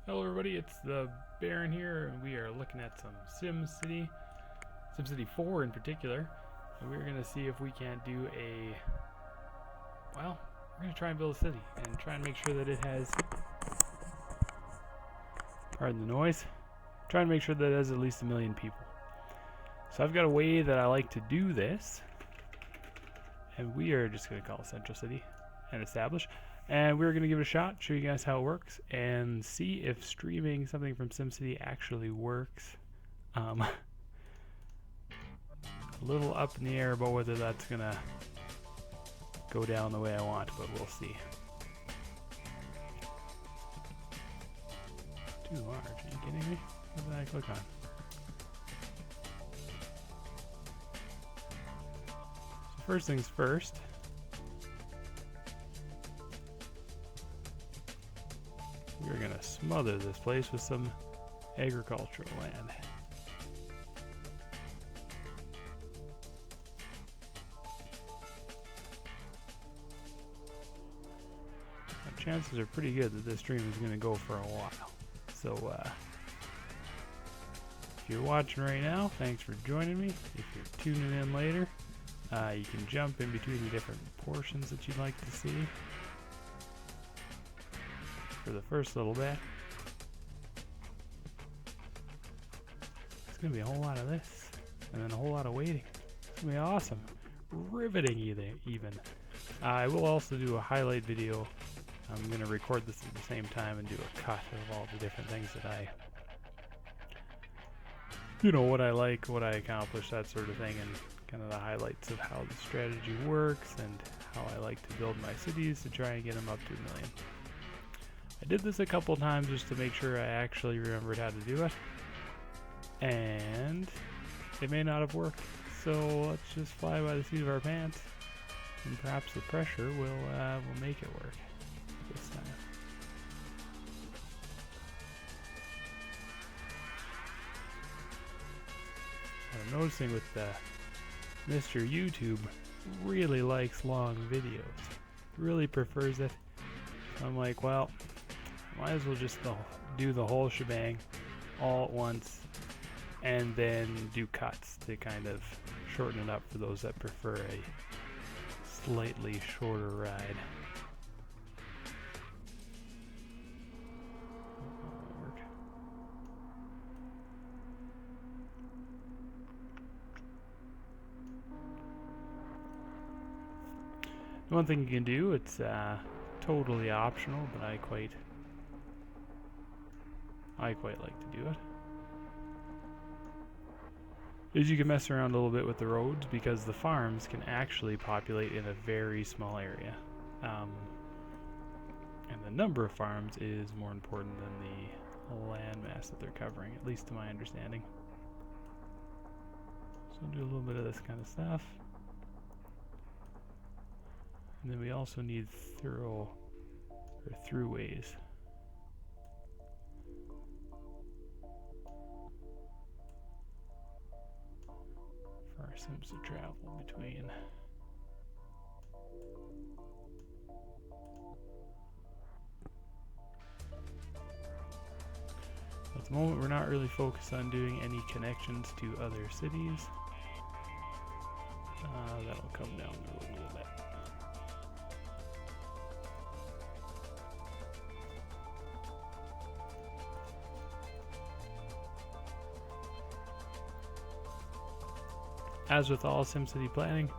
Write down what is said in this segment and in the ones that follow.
Hello everybody, it's the Baron here, and we are looking at some SimCity, SimCity 4 in particular, and we're going to see if we can't do well, we're going to try and build a city, and try and make sure that it has, pardon the noise, try and make sure that it has at least 1 million people. So I've got a way that I like to do this, and we are just going to call it Central City, and establish. And we're going to give it a shot, show you guys how it works, and see if streaming something from SimCity actually works. A little up in the air about whether that's going to go down the way I want, but we'll see. Too large, are you kidding me? What did I click on? So first things first. We're going to smother this place with some agricultural land. Now, chances are pretty good that this stream is going to go for a while. So, if you're watching right now, thanks for joining me. If you're tuning in later, you can jump in between the different portions that you'd like to see. For the first little bit, it's going to be a whole lot of this, and then a whole lot of waiting. It's going to be awesome. Riveting even. I will also do a highlight video. I'm going to record this at the same time and do a cut of all the different things that what I like, what I accomplished, that sort of thing, and kind of the highlights of how the strategy works and how I like to build my cities to try and get them up to 1 million. I did this a couple times just to make sure I actually remembered how to do it, and it may not have worked, so let's just fly by the seat of our pants, and perhaps the pressure will make it work this time. What I'm noticing with Mr. YouTube really likes long videos, really prefers it. I'm like, well, might as well just do the whole shebang all at once and then do cuts to kind of shorten it up for those that prefer a slightly shorter ride. One thing you can do, it's totally optional, but I quite like to do it, is you can mess around a little bit with the roads, because the farms can actually populate in a very small area, and the number of farms is more important than the land mass that they're covering, at least to my understanding. So I'll do a little bit of this kind of stuff, and then we also need throughways. For our Sims to travel between. At the moment, we're not really focused on doing any connections to other cities. That'll come down the road a little bit. As with all SimCity planning,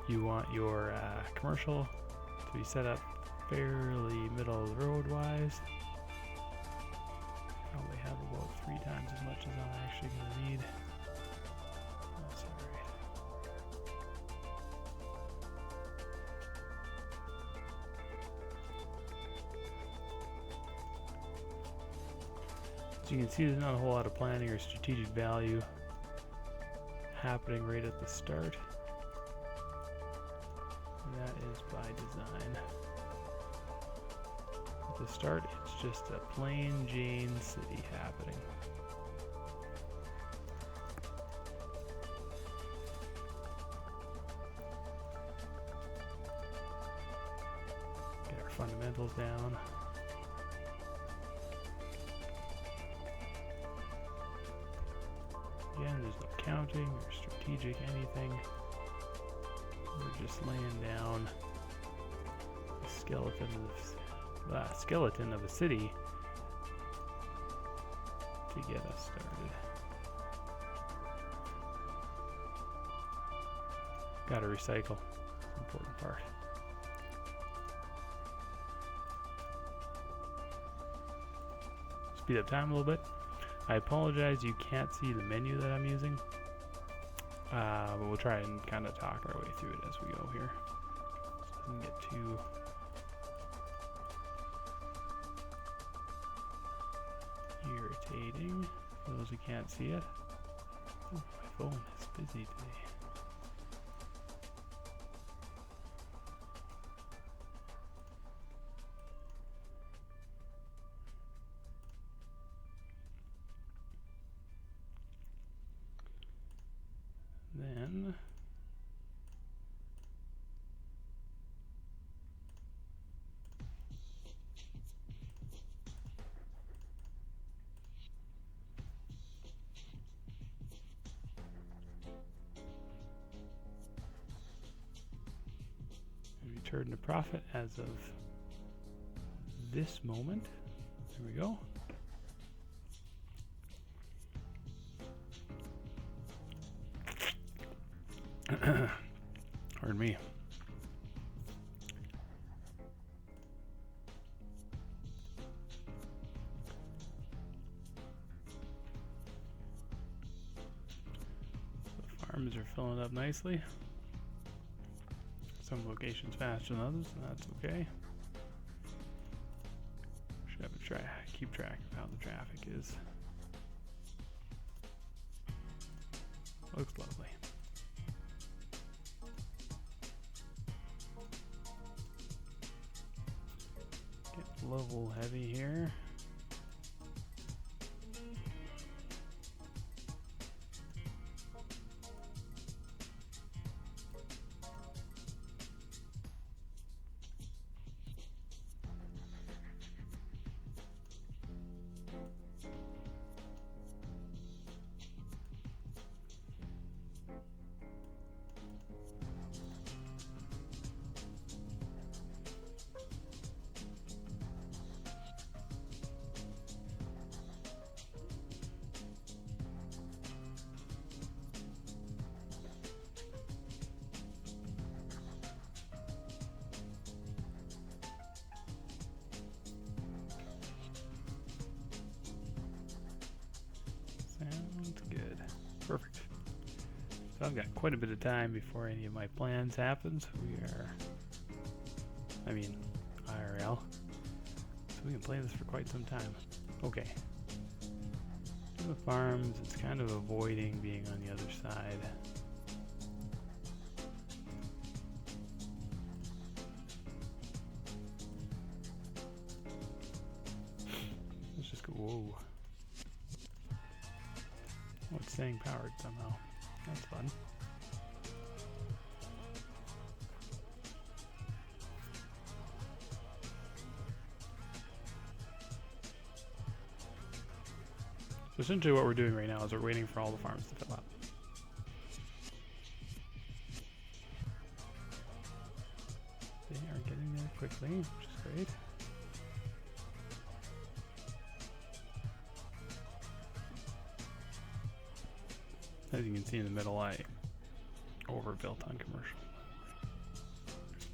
you want your commercial to be set up fairly middle of the road wise. Probably have about 3 times as much as I'm actually going to need. Oh, sorry. So you can see there's not a whole lot of planning or strategic value happening right at the start. And that is by design. At the start, it's just a plain Jane city happening. Get our fundamentals down. Again, there's no counting or strategic anything. We're just laying down the skeleton of a city to get us started. Gotta recycle. It's an important part. Speed up time a little bit. I apologize you can't see the menu that I'm using. But we'll try and kind of talk our way through it as we go here. So it doesn't get too irritating for those who can't see it. Oh, my phone is busy today. Then return to profit as of this moment. There we go. Pardon me. The farms are filling up nicely. Some locations faster than others, and that's okay. Should have a keep track of how the traffic is. Looks lovely. Get level heavy here. Sounds good. Perfect. So I've got quite a bit of time before any of my plans happens. IRL. So we can play this for quite some time. Okay. The farms, it's kind of avoiding being on the other side. Let's just go, whoa. Oh, it's staying powered somehow. That's fun. So essentially what we're doing right now is we're waiting for all the farms to fill up. They are getting there quickly, which is great. As you can see in the middle, I overbuilt on commercial.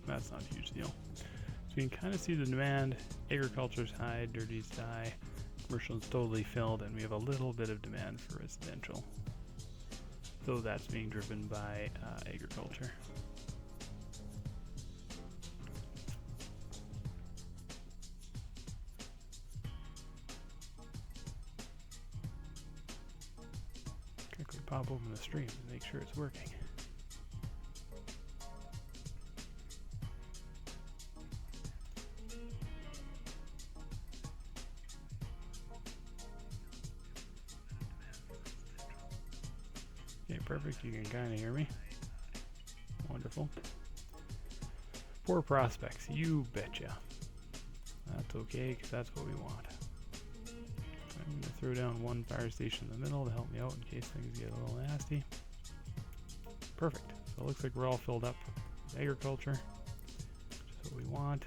That's not a huge deal. So you can kind of see the demand. Agriculture's high, dirty's high, commercial is totally filled, and we have a little bit of demand for residential. Though that's being driven by agriculture. Quickly pop open the stream and make sure it's working. Okay, perfect. You can kind of hear me. Wonderful. 4 prospects. You betcha. That's okay, because that's what we want. I'm going to throw down one fire station in the middle to help me out in case things get a little nasty. Perfect. So it looks like we're all filled up with agriculture, which is what we want.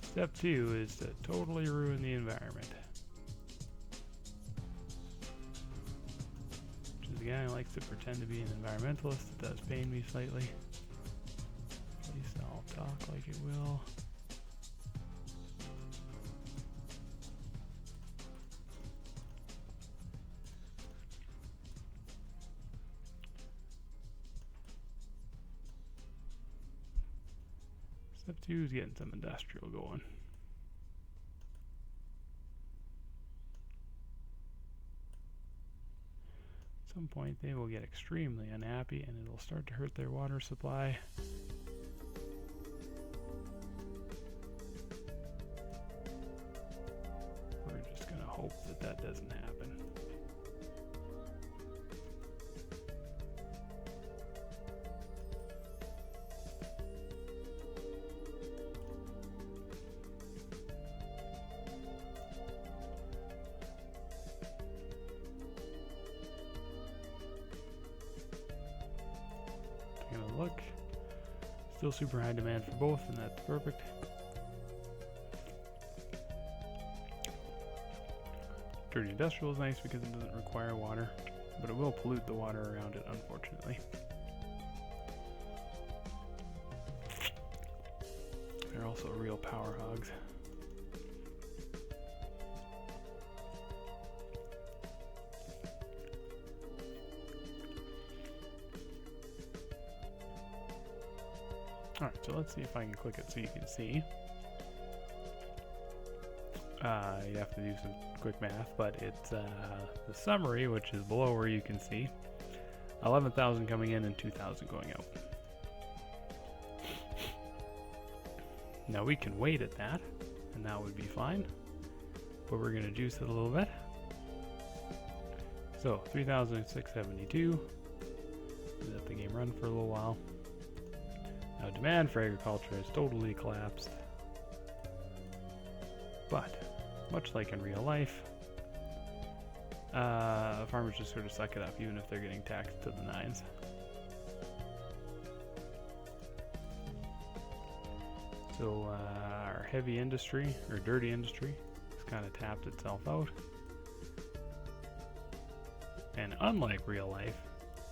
Step 2 is to totally ruin the environment. Which is the guy who likes to pretend to be an environmentalist. It does pain me slightly. At least I'll talk like it will. Step 2 is getting some industrial going. At some point they will get extremely unhappy and it'll start to hurt their water supply. We're just going to hope that that doesn't happen. Look, still super high demand for both, and that's perfect. Dirty industrial is nice because it doesn't require water, but it will pollute the water around it, unfortunately. They're also real power hogs. Alright, so let's see if I can click it so you can see. You have to do some quick math, but it's the summary, which is below where you can see 11,000 coming in and 2,000 going out. Now we can wait at that, and that would be fine, but we're going to juice it a little bit. So 3,672. Let the game run for a little while. Now demand for agriculture has totally collapsed, but much like in real life, farmers just sort of suck it up even if they're getting taxed to the nines. So our heavy industry, or dirty industry, has kind of tapped itself out. And unlike real life,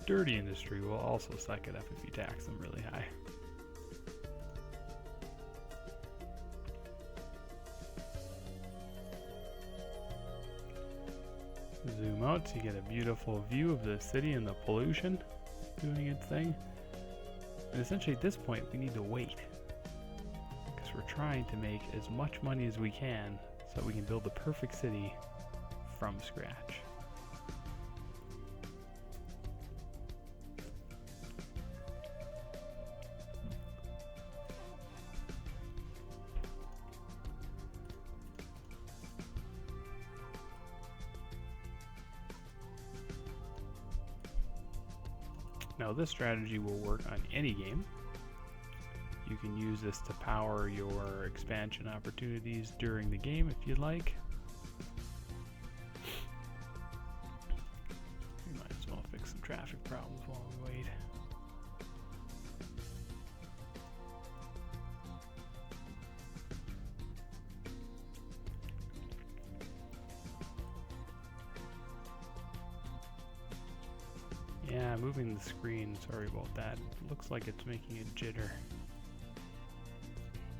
dirty industry will also suck it up if you tax them really high. Zoom out so you get a beautiful view of the city and the pollution doing its thing. And essentially at this point we need to wait, because we're trying to make as much money as we can so that we can build the perfect city from scratch. Now this strategy will work on any game. You can use this to power your expansion opportunities during the game if you'd like. We might as well fix some traffic problems while we wait. Yeah, moving the screen, sorry about that. It looks like it's making it jitter,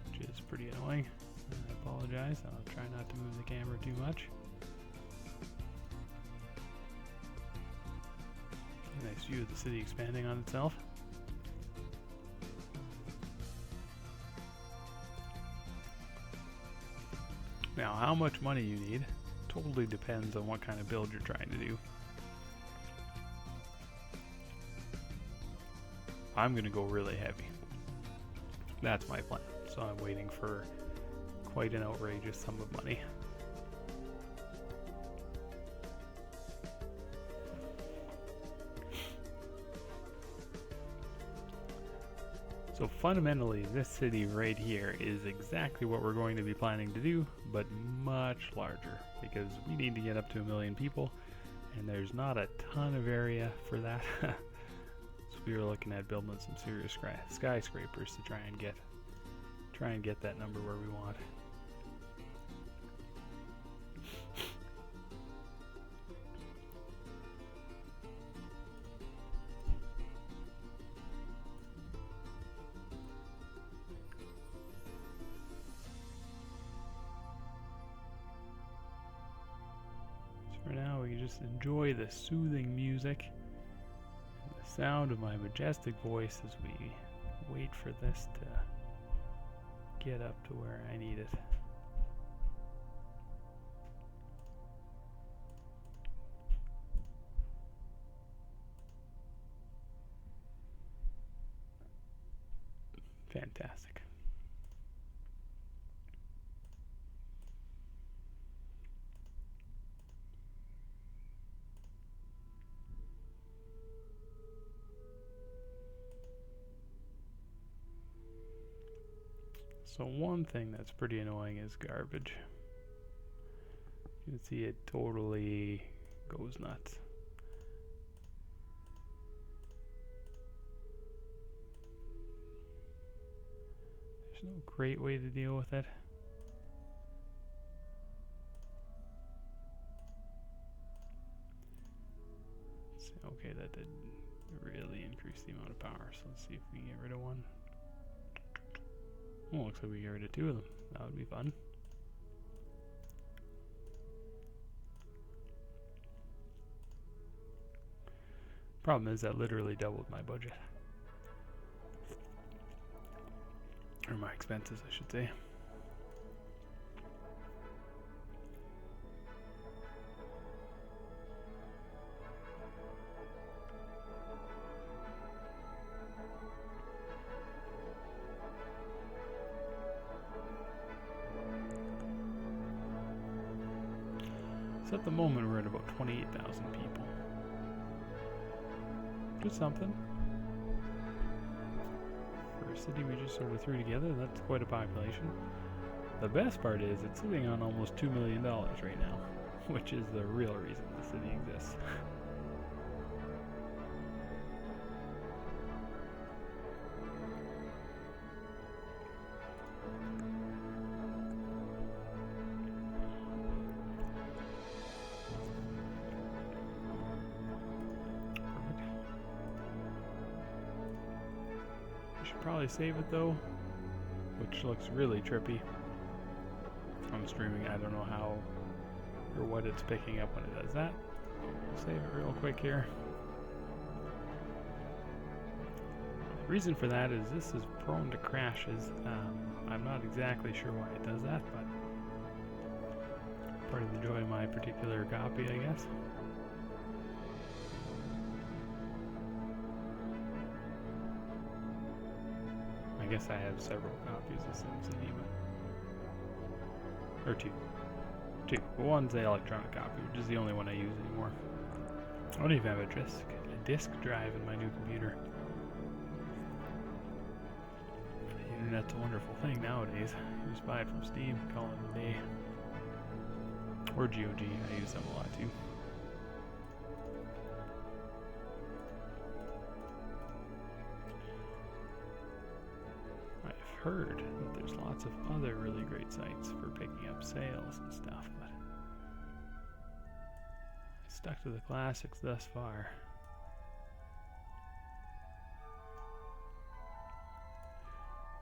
which is pretty annoying. I apologize, I'll try not to move the camera too much. Nice view of the city expanding on itself. Now, how much money you need totally depends on what kind of build you're trying to do. I'm going to go really heavy. That's my plan. So I'm waiting for quite an outrageous sum of money. So fundamentally, this city right here is exactly what we're going to be planning to do, but much larger, because we need to get up to 1 million people, and there's not a ton of area for that. So we were looking at building some serious skyscrapers to try and get that number where we want. For now, we can just enjoy the soothing music and the sound of my majestic voice as we wait for this to get up to where I need it. Fantastic. So one thing that's pretty annoying is garbage. You can see it totally goes nuts. There's no great way to deal with it. Okay, that did really increase the amount of power, so let's see if we can get rid of one. Oh, looks like we get rid of 2 of them. That would be fun. Problem is that literally doubled my budget. Or my expenses, I should say. So at the moment we're at about 28,000 people. Just something. For a city we just sort of threw together, that's quite a population. The best part is it's sitting on almost $2 million right now, which is the real reason the city exists. Probably save it though, which looks really trippy. I'm streaming, I don't know how or what it's picking up when it does that. I'll save it real quick here. The reason for that is this is prone to crashes. I'm not exactly sure why it does that, but part of the joy of my particular copy, I guess. I guess I have several copies of SimCity, but... or two. One's the electronic copy, which is the only one I use anymore. I don't even have a disk drive in my new computer. The internet's a wonderful thing nowadays. You just buy it from Steam, call it a day. Or GOG, I use them a lot too. Heard that there's lots of other really great sites for picking up sales and stuff, but I stuck to the classics thus far.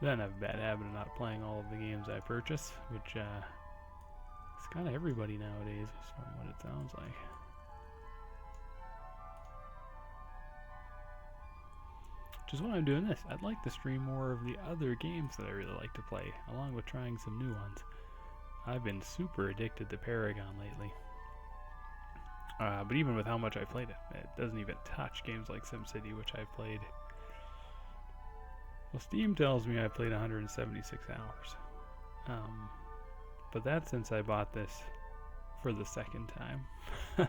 Then I have a bad habit of not playing all of the games I purchase, which is kind of everybody nowadays, from what it sounds like. Which is why I'm doing this. I'd like to stream more of the other games that I really like to play, along with trying some new ones. I've been super addicted to Paragon lately. But even with how much I played it, it doesn't even touch games like SimCity, which I've played. Well, Steam tells me I played 176 hours. But that's since I bought this for the second time.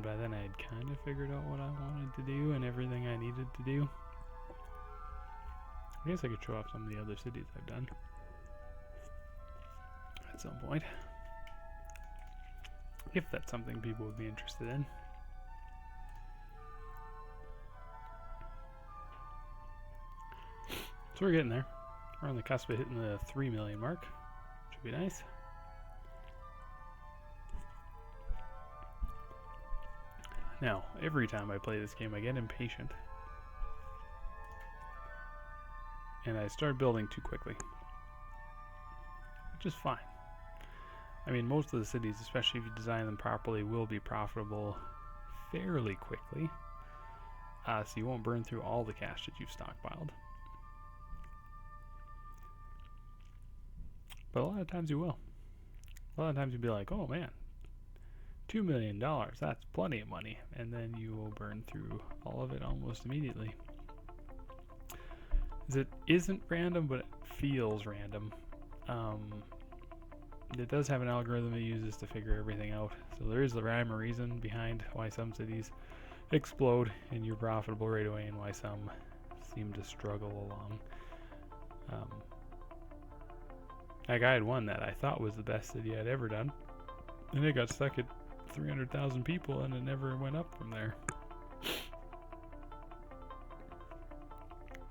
and by then I had kind of figured out what I wanted to do and everything I needed to do. I guess I could show off some of the other cities I've done at some point, if that's something people would be interested in. So we're getting there. We're on the cusp of hitting the 3 million mark. Should be nice. Now, every time I play this game, I get impatient. And I start building too quickly. Which is fine. I mean, most of the cities, especially if you design them properly, will be profitable fairly quickly. So you won't burn through all the cash that you've stockpiled. But a lot of times you will. A lot of times you'll be like, oh man, $2 million, that's plenty of money. And then you will burn through all of it almost immediately. It isn't random, but it feels random. It does have an algorithm it uses to figure everything out. So there is the rhyme or reason behind why some cities explode and you're profitable right away, and why some seem to struggle along. Like I had one that I thought was the best city I'd ever done, and it got stuck at 300,000 people and it never went up from there.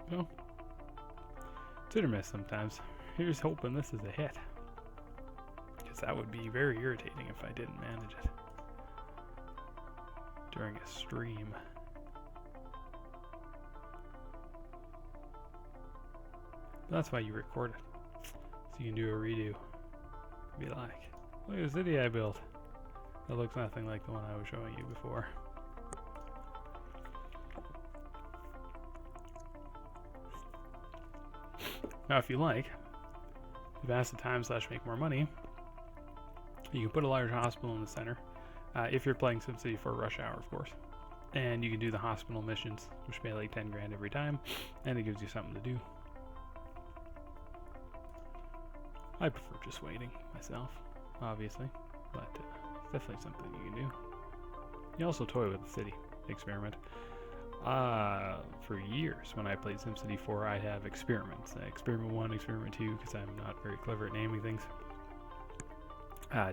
Well, it's hit or miss sometimes. Here's hoping this is a hit, because that would be very irritating if I didn't manage it during a stream. That's why you record it, so you can do a redo. Be like, look at the city I built. That looks nothing like the one I was showing you before. Now, if you like, advance the time / make more money, you can put a large hospital in the center. If you're playing SimCity for rush hour, of course. And you can do the hospital missions, which pay like 10 grand every time, and it gives you something to do. I prefer just waiting myself, obviously, but it's definitely something you can do. You also toy with the city, experiment. For years, when I played SimCity 4, I'd have experiments. Experiment 1, Experiment 2, because I'm not very clever at naming things.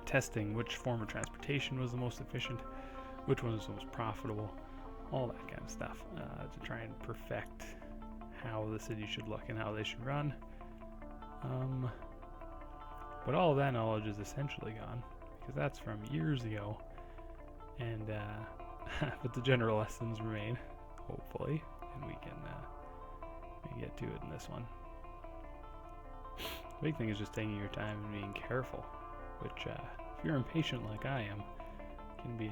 Testing which form of transportation was the most efficient, which one was the most profitable, all that kind of stuff, to try and perfect how the city should look and how they should run. But all of that knowledge is essentially gone, because that's from years ago, and but the general lessons remain, hopefully, and we can get to it in this one. The big thing is just taking your time and being careful, which, if you're impatient like I am, can be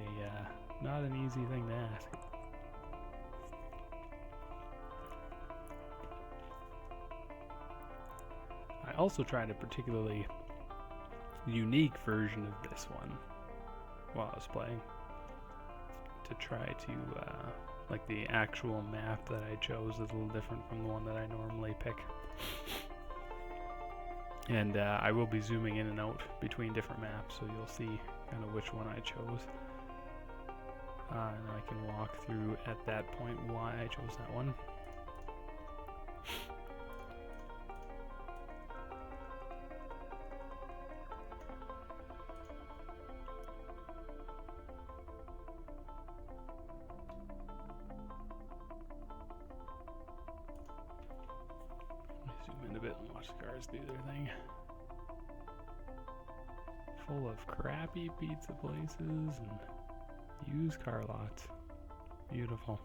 not an easy thing to ask. I also tried a particularly unique version of this one while I was playing, to try to, like, the actual map that I chose is a little different from the one that I normally pick. And I will be zooming in and out between different maps, so you'll see kind of which one I chose. And I can walk through at that point why I chose that one. Zoom in a bit and watch the cars do their thing. Full of crappy pizza places and used car lots. Beautiful.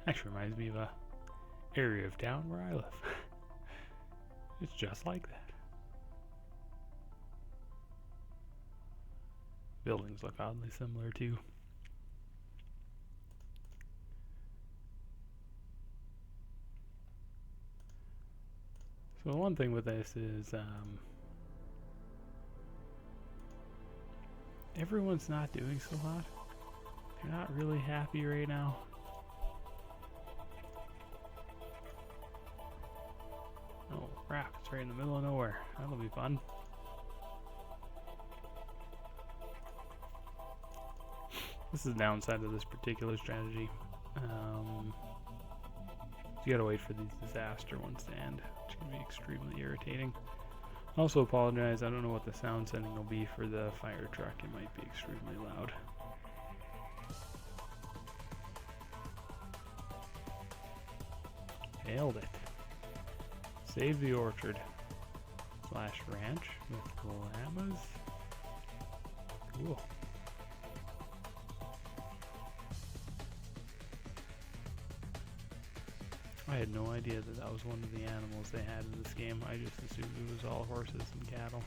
Actually reminds me of a area of town where I live. It's just like that. Buildings look oddly similar too. So one thing with this is everyone's not doing so hot. They're not really happy right now. Oh crap, it's right in the middle of nowhere. That'll be fun. This is the downside of this particular strategy. You gotta wait for these disaster ones to end, which can be extremely irritating. Also apologize, I don't know what the sound setting will be for the fire truck. It might be extremely loud. Nailed it. Save the orchard / ranch with llamas. Cool. I had no idea that that was one of the animals they had in this game. I just assumed it was all horses and cattle.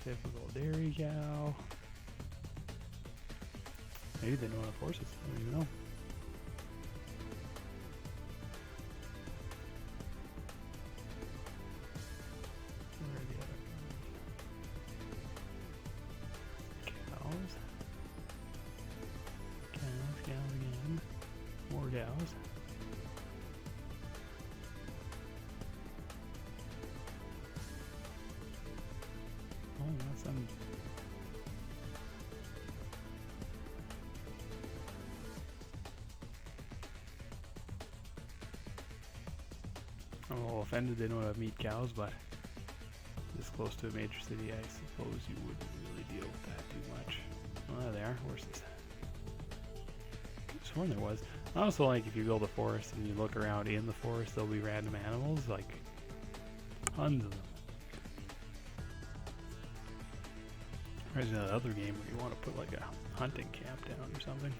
Typical dairy cow. Maybe they don't have horses. I don't even know. Where are the other cows? Cows again. More cows. Oh, that's some. I'm a little offended they don't have meat cows, but this close to a major city, I suppose you wouldn't really deal with that too much. Oh, there they are, horses. I sworn there was. I also like if you build a forest and you look around in the forest, there'll be random animals, like tons of them. There's another other game where you want to put like a hunting camp down or something.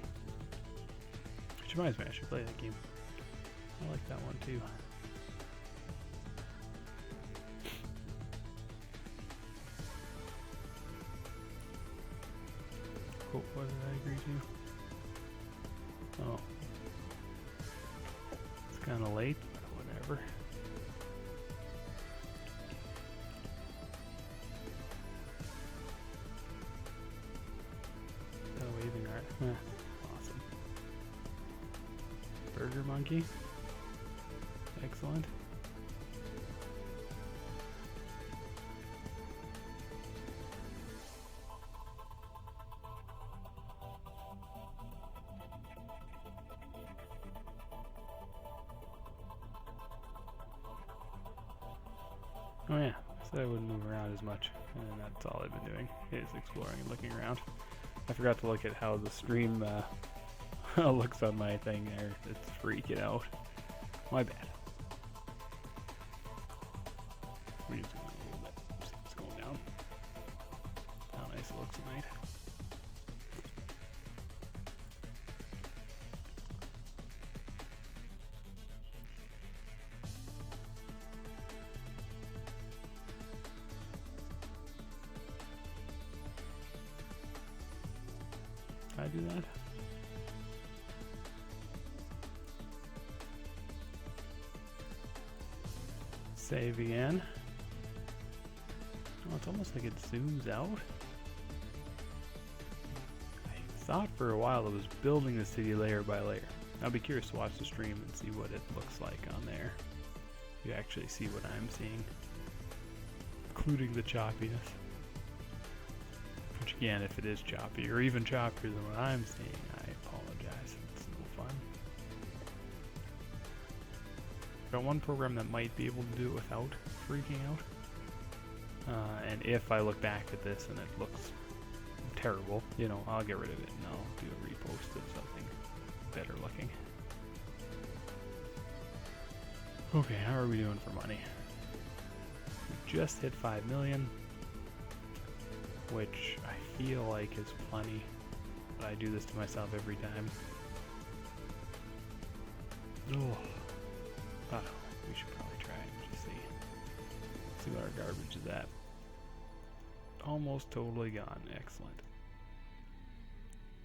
Which reminds me, I should play that game. I like that one too. Cool. What did I agree to? Oh. It's kind of late, but whatever. Got a waving art. Awesome. Burger monkey. Excellent. Oh yeah, so I wouldn't move around as much, and that's all I've been doing, is exploring and looking around. I forgot to look at how the stream looks on my thing there. It's freaking out. My bad. We're using it a little bit. See what's going down. How nice it looks tonight. Can I do that? Save again. Oh, it's almost like it zooms out. I thought for a while it was building the city layer by layer. I'll be curious to watch the stream and see what it looks like on there. You actually see what I'm seeing, including the choppiness. Which again, if it is choppy, or even choppier than what I'm seeing, I apologize. It's no fun. Got one program that might be able to do it without freaking out. And if I look back at this and it looks terrible, you know, I'll get rid of it and I'll do a repost of something better looking. Okay, how are we doing for money? We just hit 5 million, which I feel like is plenty, but I do this to myself every time. Oh. We should probably try and just see what our garbage is at. Almost totally gone. Excellent.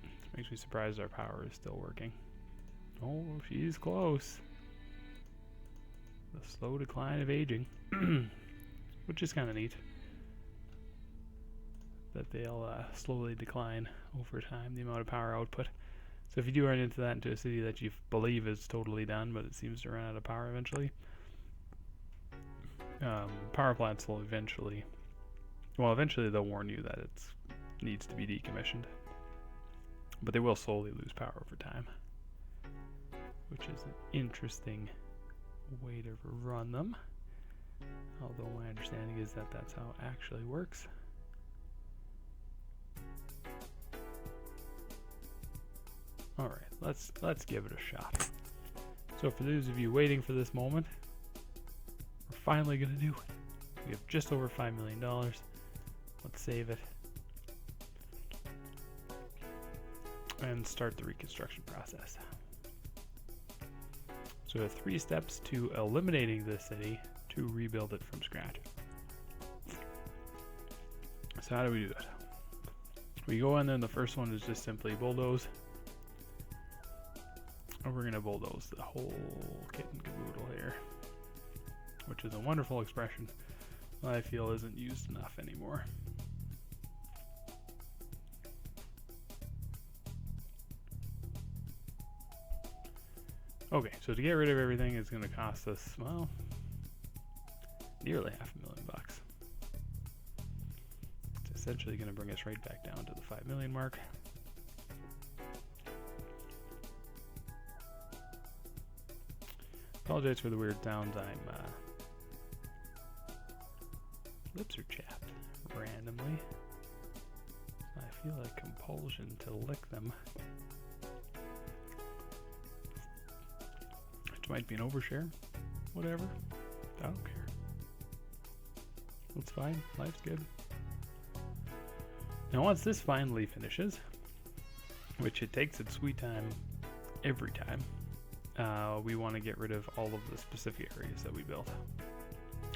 This makes me surprised our power is still working. Oh, she's close. The slow decline of aging, which is kind of neat. That they'll slowly decline over time, the amount of power output. So if you do run into that into a city that you believe is totally done, but it seems to run out of power eventually, power plants will eventually they'll warn you that it's needs to be decommissioned. But they will slowly lose power over time, which is an interesting way to run them. Although my understanding is that that's how it actually works. Alright, let's give it a shot. So for those of you waiting for this moment, we're finally going to do it. We have just over $5 million. Let's save it. And start the reconstruction process. So we have 3 steps to eliminating the city to rebuild it from scratch. So how do we do that? We go in there and the first one is just simply bulldoze. And we're going to bulldoze the whole kit and caboodle here, which is a wonderful expression I feel isn't used enough anymore. Okay, so to get rid of everything is going to cost us, well, nearly $500,000. It's essentially going to bring us right back down to the 5 million mark. Apologize for the weird sounds. Lips are chapped randomly. I feel a compulsion to lick them. Which might be an overshare. Whatever. I don't care. It's fine. Life's good. Now once this finally finishes, which it takes its sweet time every time, we want to get rid of all of the specific areas that we built,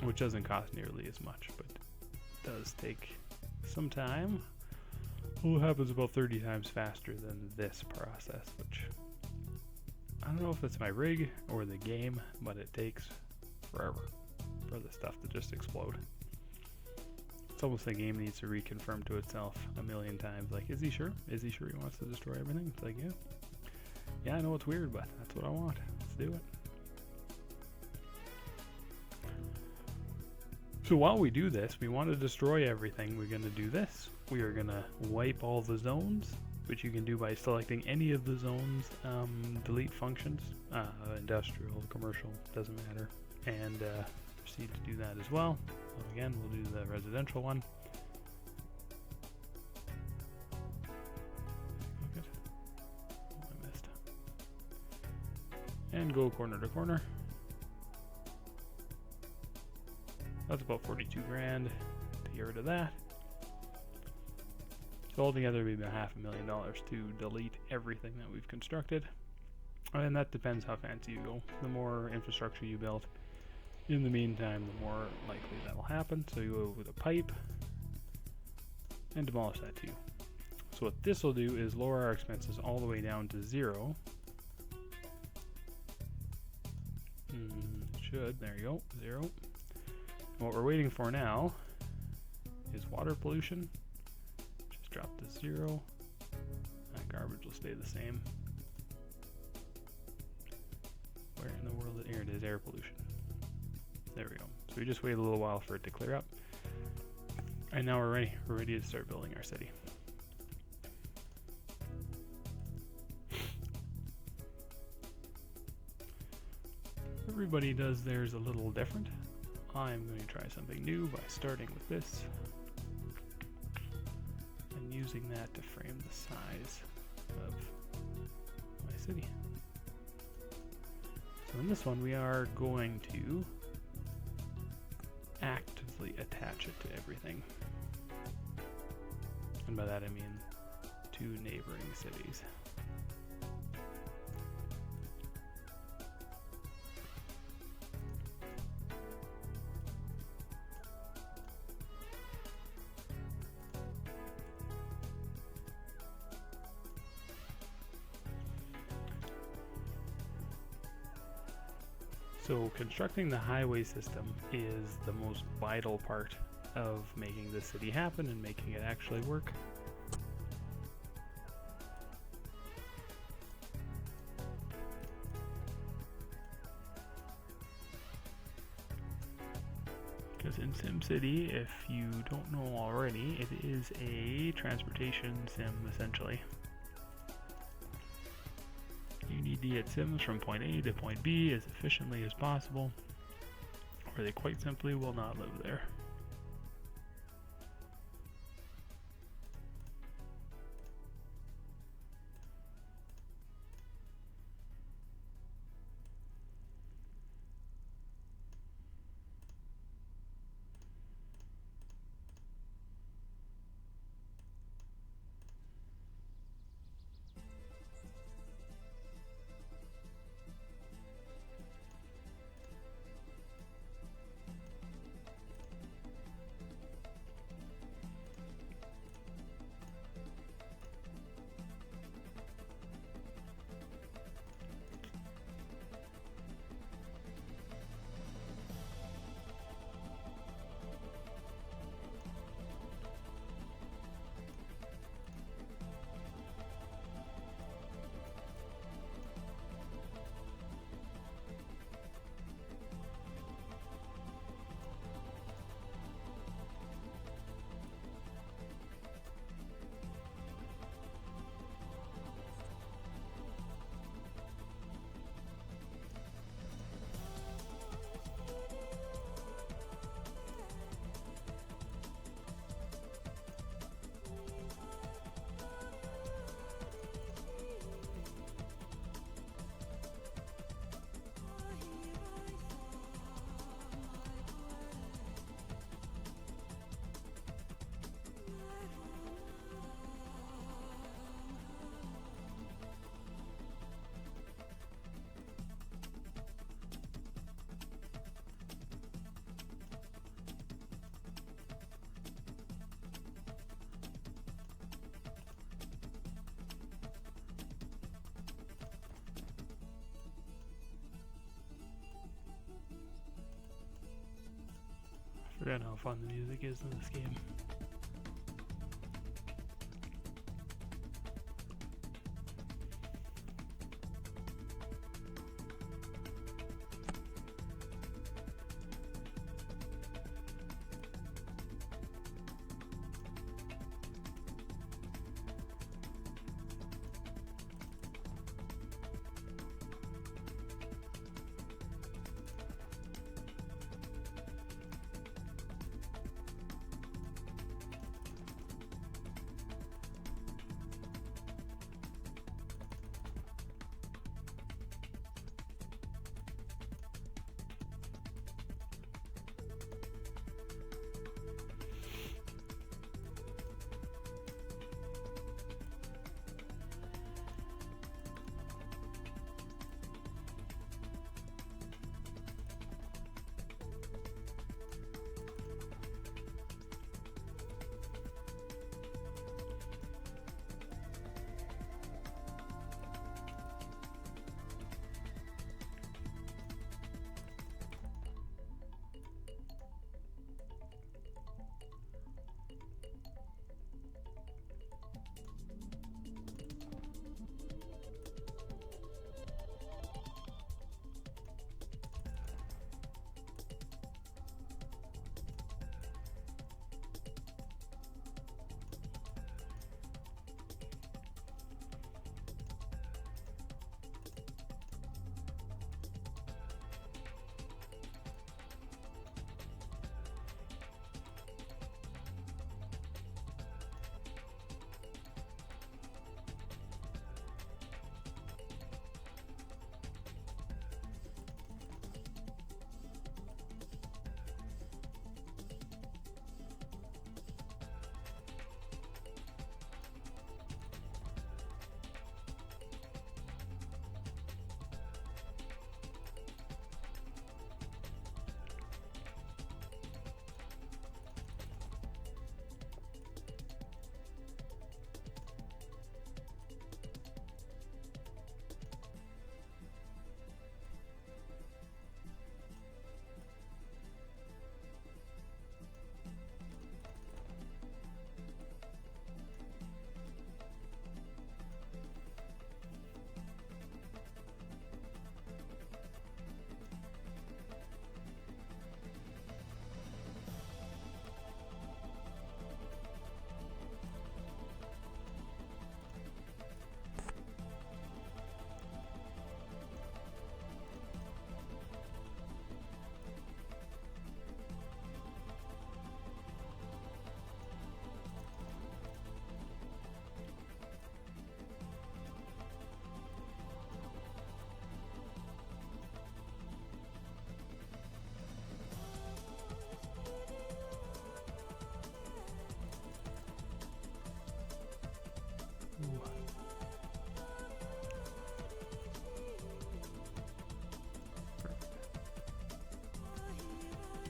which doesn't cost nearly as much, but does take some time. Well, it happens about 30 times faster than this process, which I don't know if it's my rig or the game, but it takes forever for the stuff to just explode. It's almost like the game needs to reconfirm to itself a million times, like, is he sure? Is he sure he wants to destroy everything? It's like, yeah. Yeah, I know it's weird, but that's what I want. Let's do it. So while we do this, we want to destroy everything. We're going to do this. We are going to wipe all the zones, which you can do by selecting any of the zones, delete functions, industrial, commercial, doesn't matter, and proceed to do that as well. So again, we'll do the residential one. And go corner to corner. That's about 42 grand to get rid of that. So altogether it'd be about $500,000 to delete everything that we've constructed. And that depends how fancy you go. The more infrastructure you build, in the meantime, the more likely that'll happen. So you go with a pipe and demolish that too. So what this will do is lower our expenses all the way down to 0. There you go, 0. And what we're waiting for now is water pollution. Just drop to 0. That garbage will stay the same. Where in the world? Here it is, air pollution. There we go. So we just wait a little while for it to clear up. And now we're ready. We're ready to start building our city. Everybody does theirs a little different. I'm going to try something new by starting with this and using that to frame the size of my city. So in this one we are going to actively attach it to everything. And by that I mean to neighboring cities. So constructing the highway system is the most vital part of making the city happen and making it actually work. Because in SimCity, if you don't know already, it is a transportation sim, essentially. You need to get Sims from point A to point B as efficiently as possible, or they quite simply will not live there. I forgot how fun the music is in this game.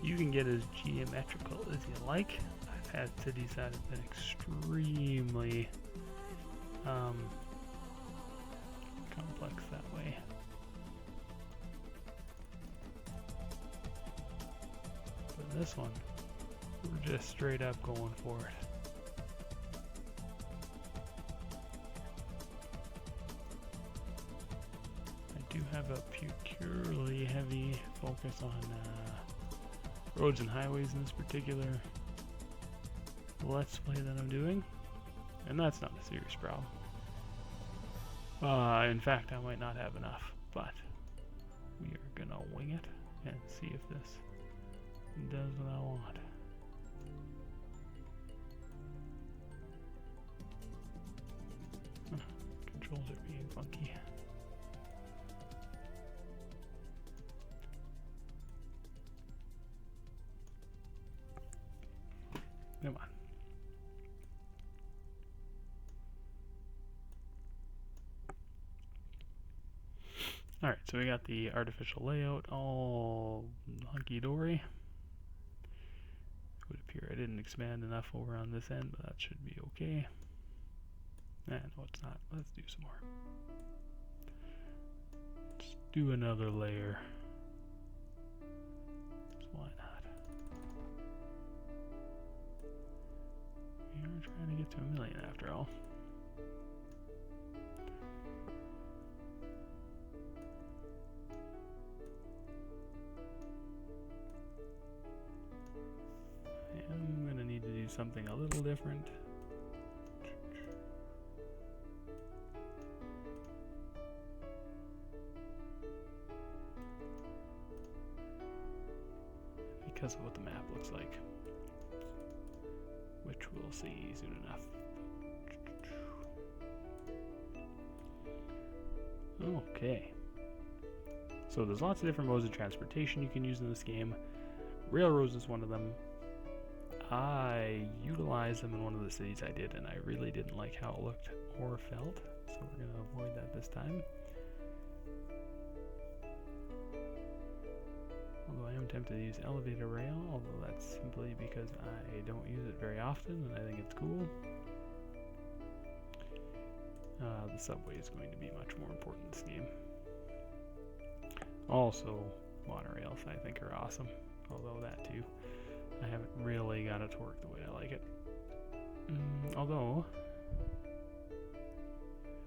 You can get as geometrical as you like. I've had cities that have been extremely complex that way. But this one, we're just straight up going for it. I do have a peculiarly heavy focus on roads and highways in this particular Let's Play that I'm doing, and that's not a serious problem. In fact, I might not have enough, but we are gonna wing it and see if this does what I want. Controls are being funky. Come on. Alright, so we got the artificial layout all hunky-dory. It would appear I didn't expand enough over on this end, but that should be okay. No, it's not. Let's do some more. Let's do another layer. Why not? We are trying to get to 1 million after all. I'm gonna need to do something a little different. Because of what the map looks like, which we'll see soon enough. Okay. So there's lots of different modes of transportation you can use in this game. Railroads is one of them. I utilized them in one of the cities I did, and I really didn't like how it looked or felt, so we're going to avoid that this time. Although I am tempted to use elevator rail, although that's simply because I don't use it very often and I think it's cool. The subway is going to be much more important in this game. Also, monorails I think are awesome, although that too, I haven't really got it to work the way I like it. Although,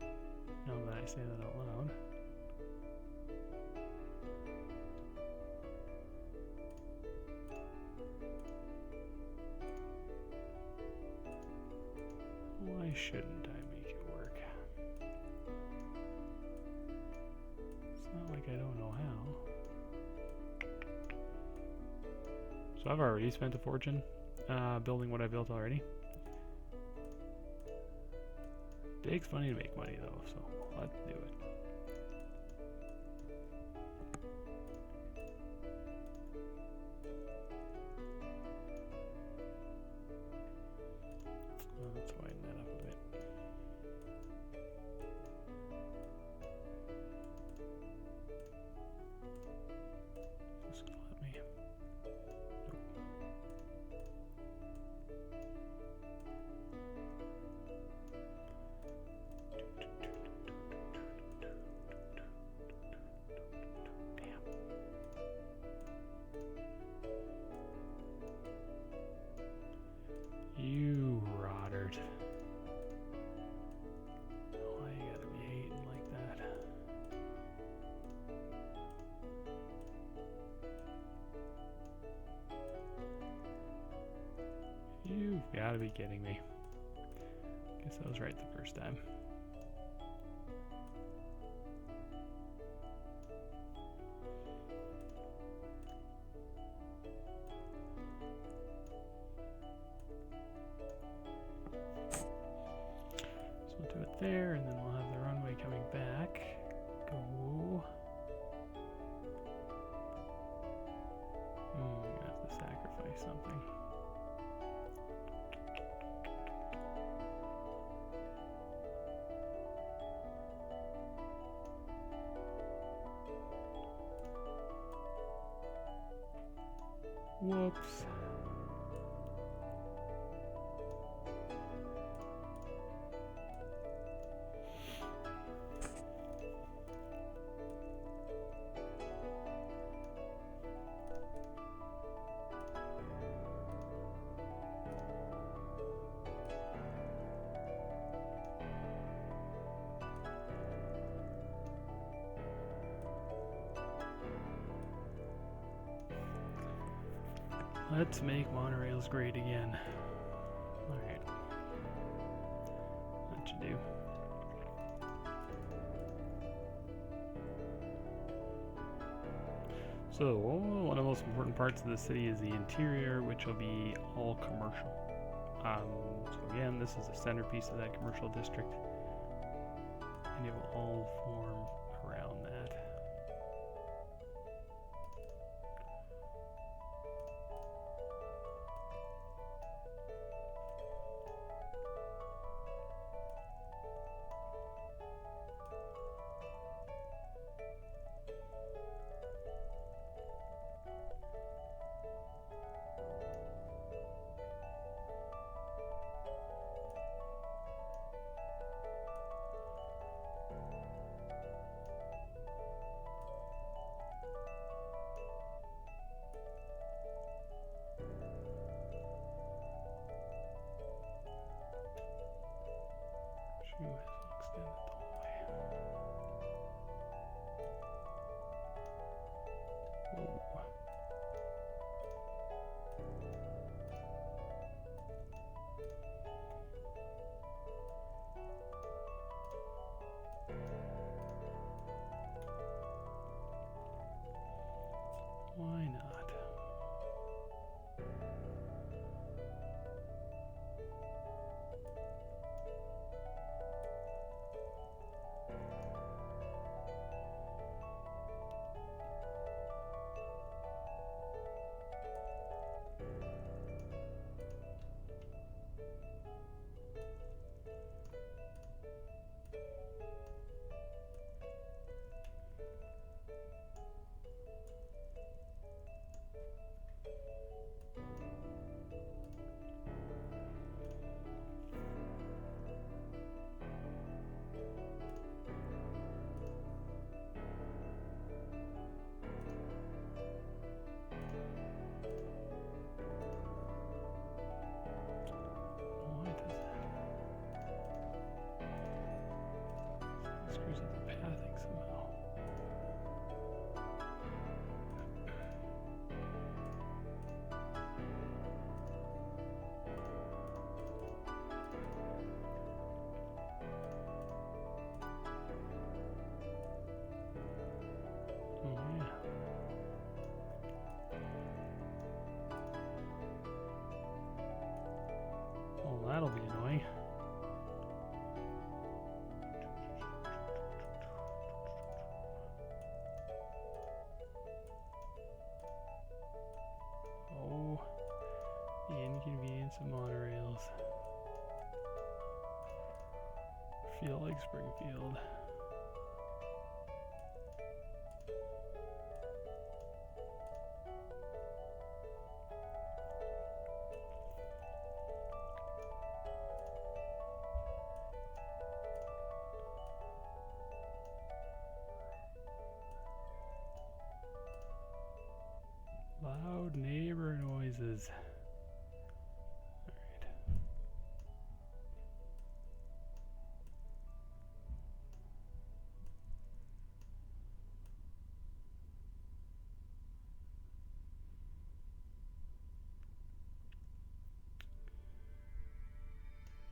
now that I say that out loud, why shouldn't I make it work? It's not like I don't know how. So I've already spent a fortune building what I built already. It takes money to make money though, so let's do it. Let's widen that up a bit. Just let me. You Rodert. Why you gotta be hating like that? You've gotta be kidding me. Guess I was right the first time. Do it there, and then we'll have the runway coming back. Go. I'm gonna have to sacrifice something. Whoops. Let's make monorails great again. Alright. That should do. So, one of the most important parts of the city is the interior, which will be all commercial. So again, this is the centerpiece of that commercial district, and it will all form around that. She might as well extend it the whole way. Whoa. Why not? Screws up the pathing somehow. Oh yeah. Well, that'll be annoying. Oh, the inconvenience of monorails. Feel like Springfield. Loud neighbor noises. Alright.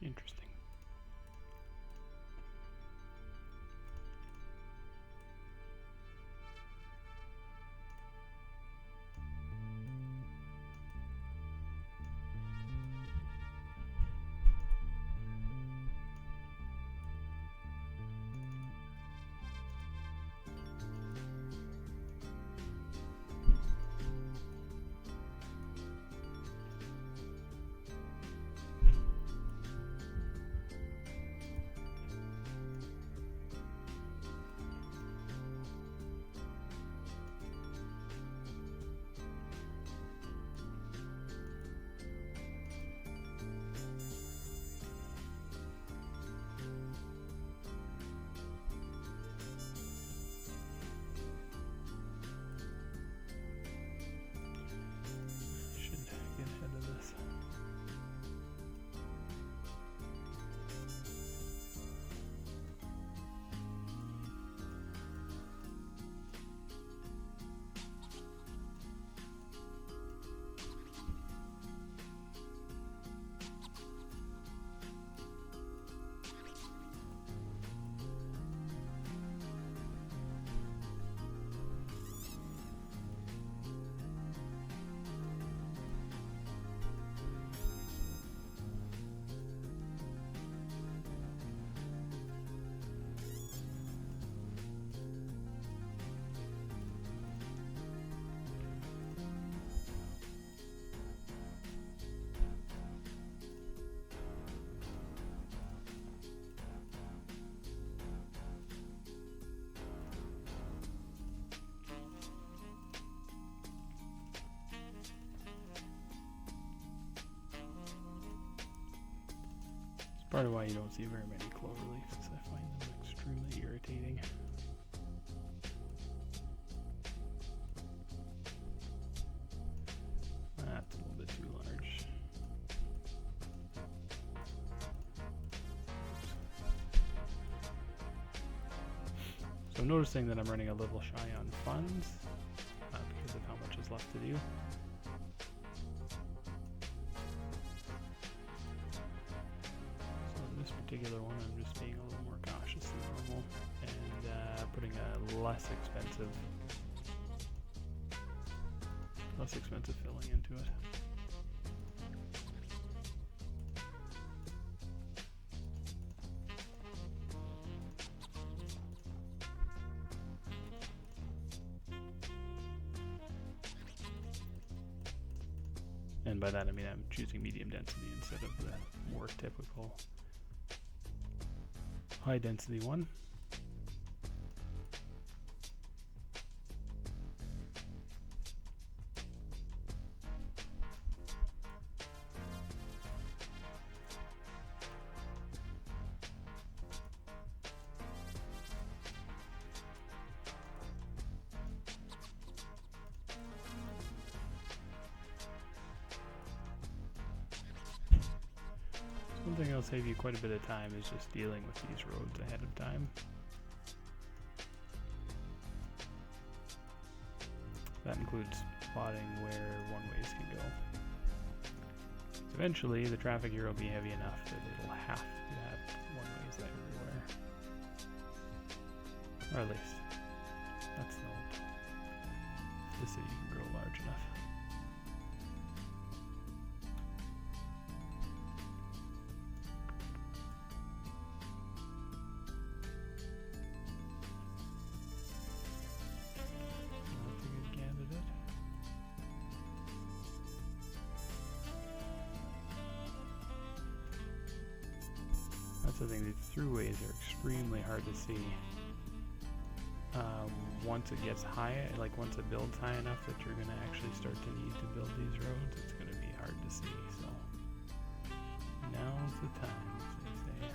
Interesting. Part of why you don't see very many clover leaves is I find them extremely irritating. That's a little bit too large. So I'm noticing that I'm running a little shy on funds, because of how much is left to do. So in this particular one, I'm just being a little more cautious than normal, and putting a less expensive filling into it. And by that I mean I'm choosing medium density instead of the more typical high density one. One thing that'll save you quite a bit of time is just dealing with these roads ahead of time. That includes spotting where one-ways can go. So eventually the traffic here will be heavy enough that it'll have to have one-ways everywhere. Or at least, that's not. The city can grow large enough. That's the thing, these throughways are extremely hard to see. Once it gets high, like once it builds high enough that you're going to actually start to need to build these roads, it's going to be hard to see. So now's the time, as they say.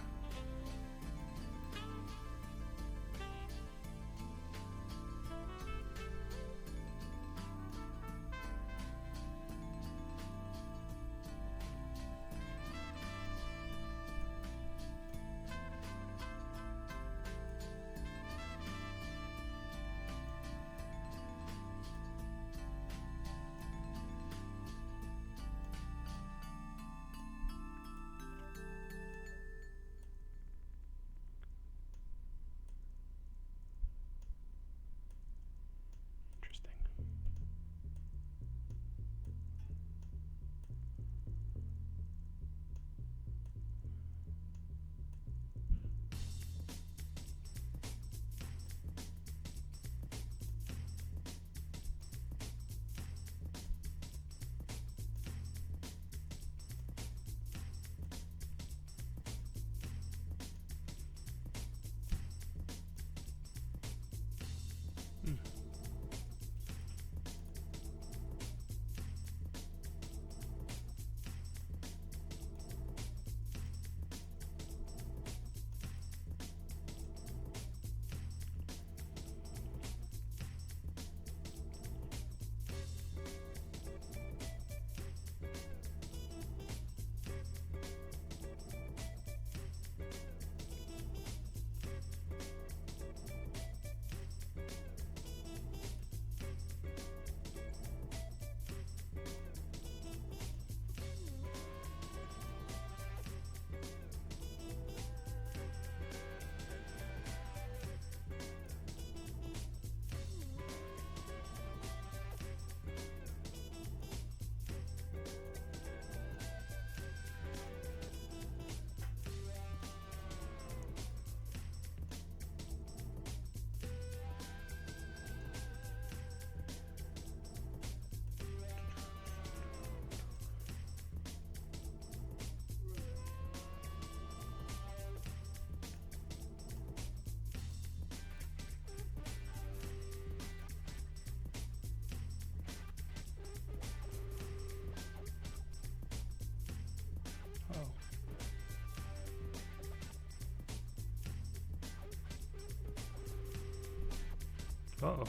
Uh-oh.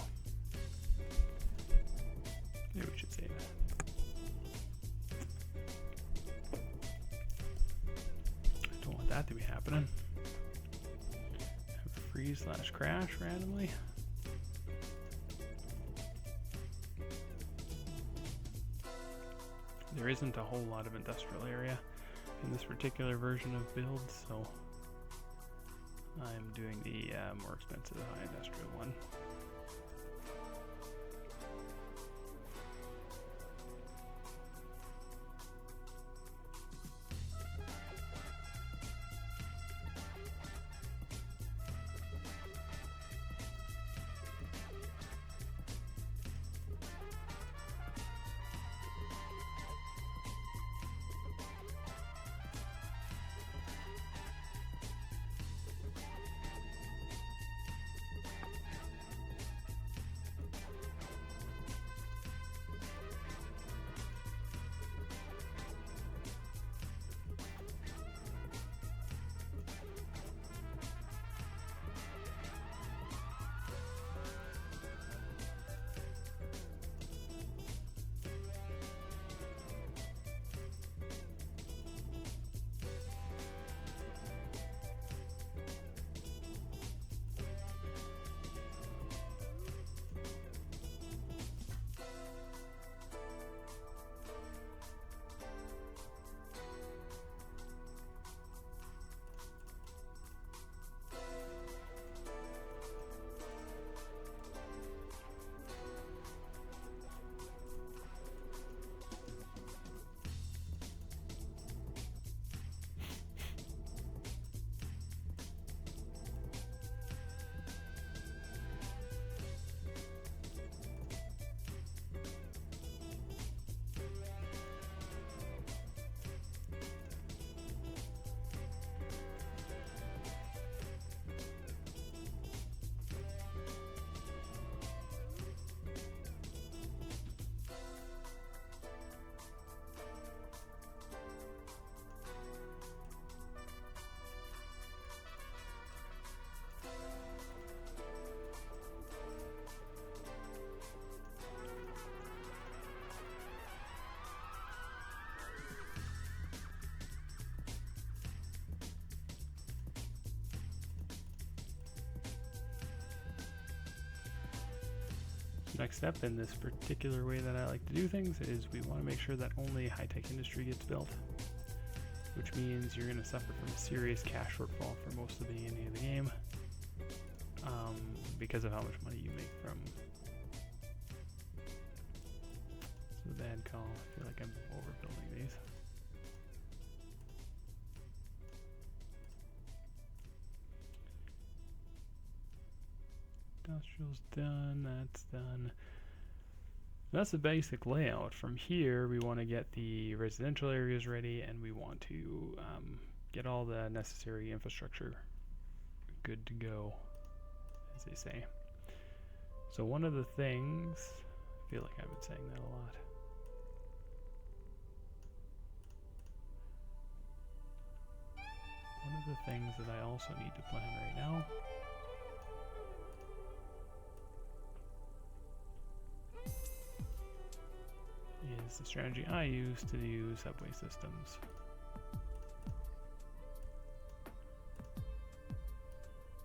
Maybe we should save that. I don't want that to be happening. Have a freeze/crash randomly. There isn't a whole lot of industrial area in this particular version of build, so I'm doing the more expensive high industrial one. Next step in this particular way that I like to do things is we want to make sure that only high-tech industry gets built, which means you're going to suffer from a serious cash shortfall for most of the ending of the game because of how much money you make from. It's a bad call. I feel like I'm overbuilding these. Industrial's done, that's done. That's the basic layout. From here, we want to get the residential areas ready, and we want to get all the necessary infrastructure good to go, as they say. So one of the things, I feel like I've been saying that a lot. One of the things that I also need to plan right now is the strategy I use to do subway systems.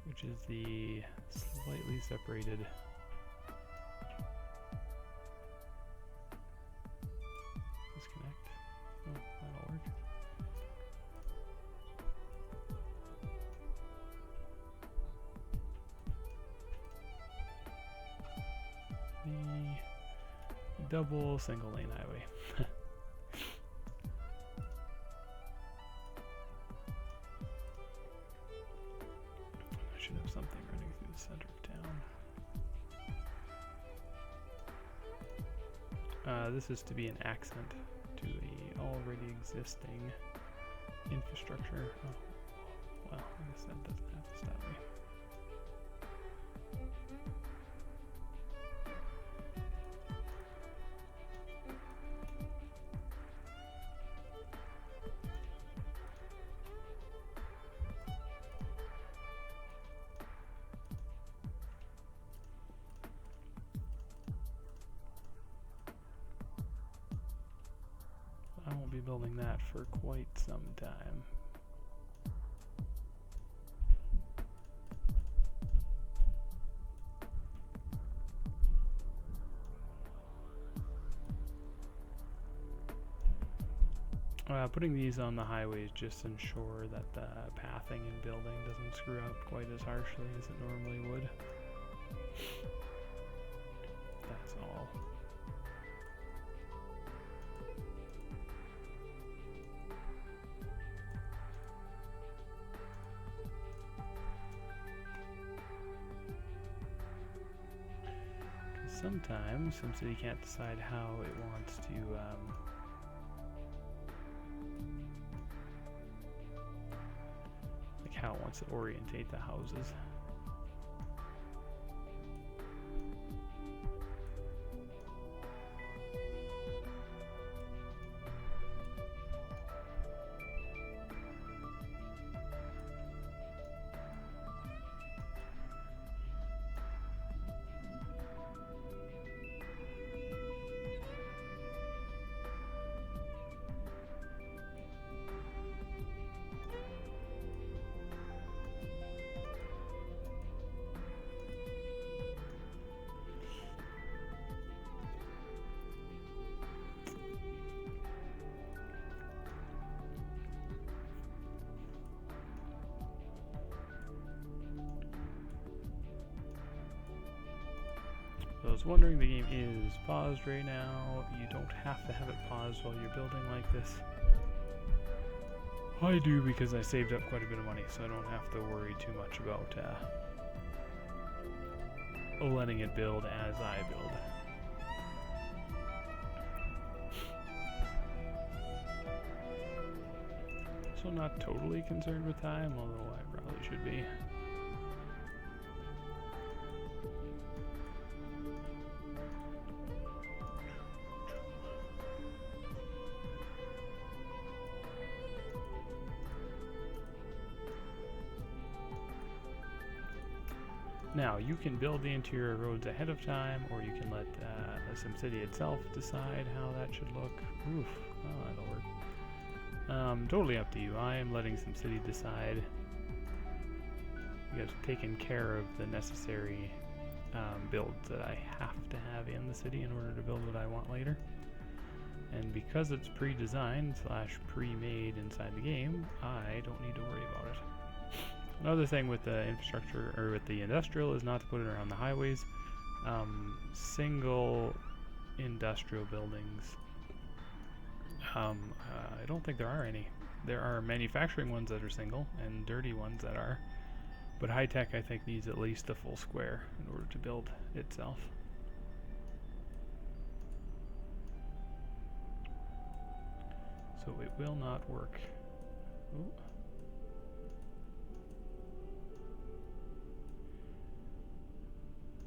Which is the slightly separated disconnect. Oh, that'll work. The double single lane highway. I should have something running through the center of town. This is to be an accent to a already existing infrastructure. Oh, well, I guess that doesn't have to stop me. be building that for quite some time. Putting these on the highways just ensure that the pathing and building doesn't screw up quite as harshly as it normally would. That's all. Sometimes SimCity can't decide how it wants to how it wants to orientate the houses. So I was wondering, the game is paused right now. You don't have to have it paused while you're building like this. I do because I saved up quite a bit of money, so I don't have to worry too much about letting it build as I build. So not totally concerned with time, although I probably should be. Now, you can build the interior roads ahead of time, or you can let SimCity itself decide how that should look. Oof, oh, that'll work. Totally up to you. I am letting SimCity decide. You guys have taken care of the necessary builds that I have to have in the city in order to build what I want later. And because it's pre-designed / pre-made inside the game, I don't need to worry about it. Another thing with the infrastructure, or with the industrial, is not to put it around the highways. Single industrial buildings, I don't think there are any. There are manufacturing ones that are single, and dirty ones that are. But high-tech, I think, needs at least a full square in order to build itself. So it will not work. Ooh.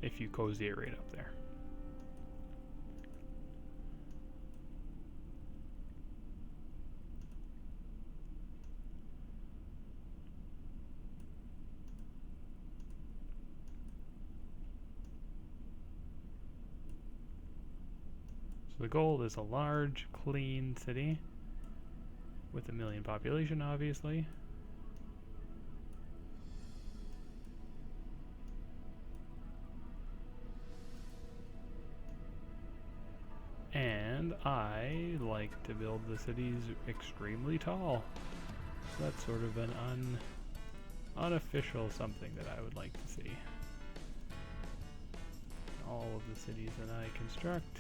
If you cozy it right up there. So the goal is a large, clean city with 1 million population, obviously. And I like to build the cities extremely tall. So that's sort of an unofficial something that I would like to see. All of the cities that I construct.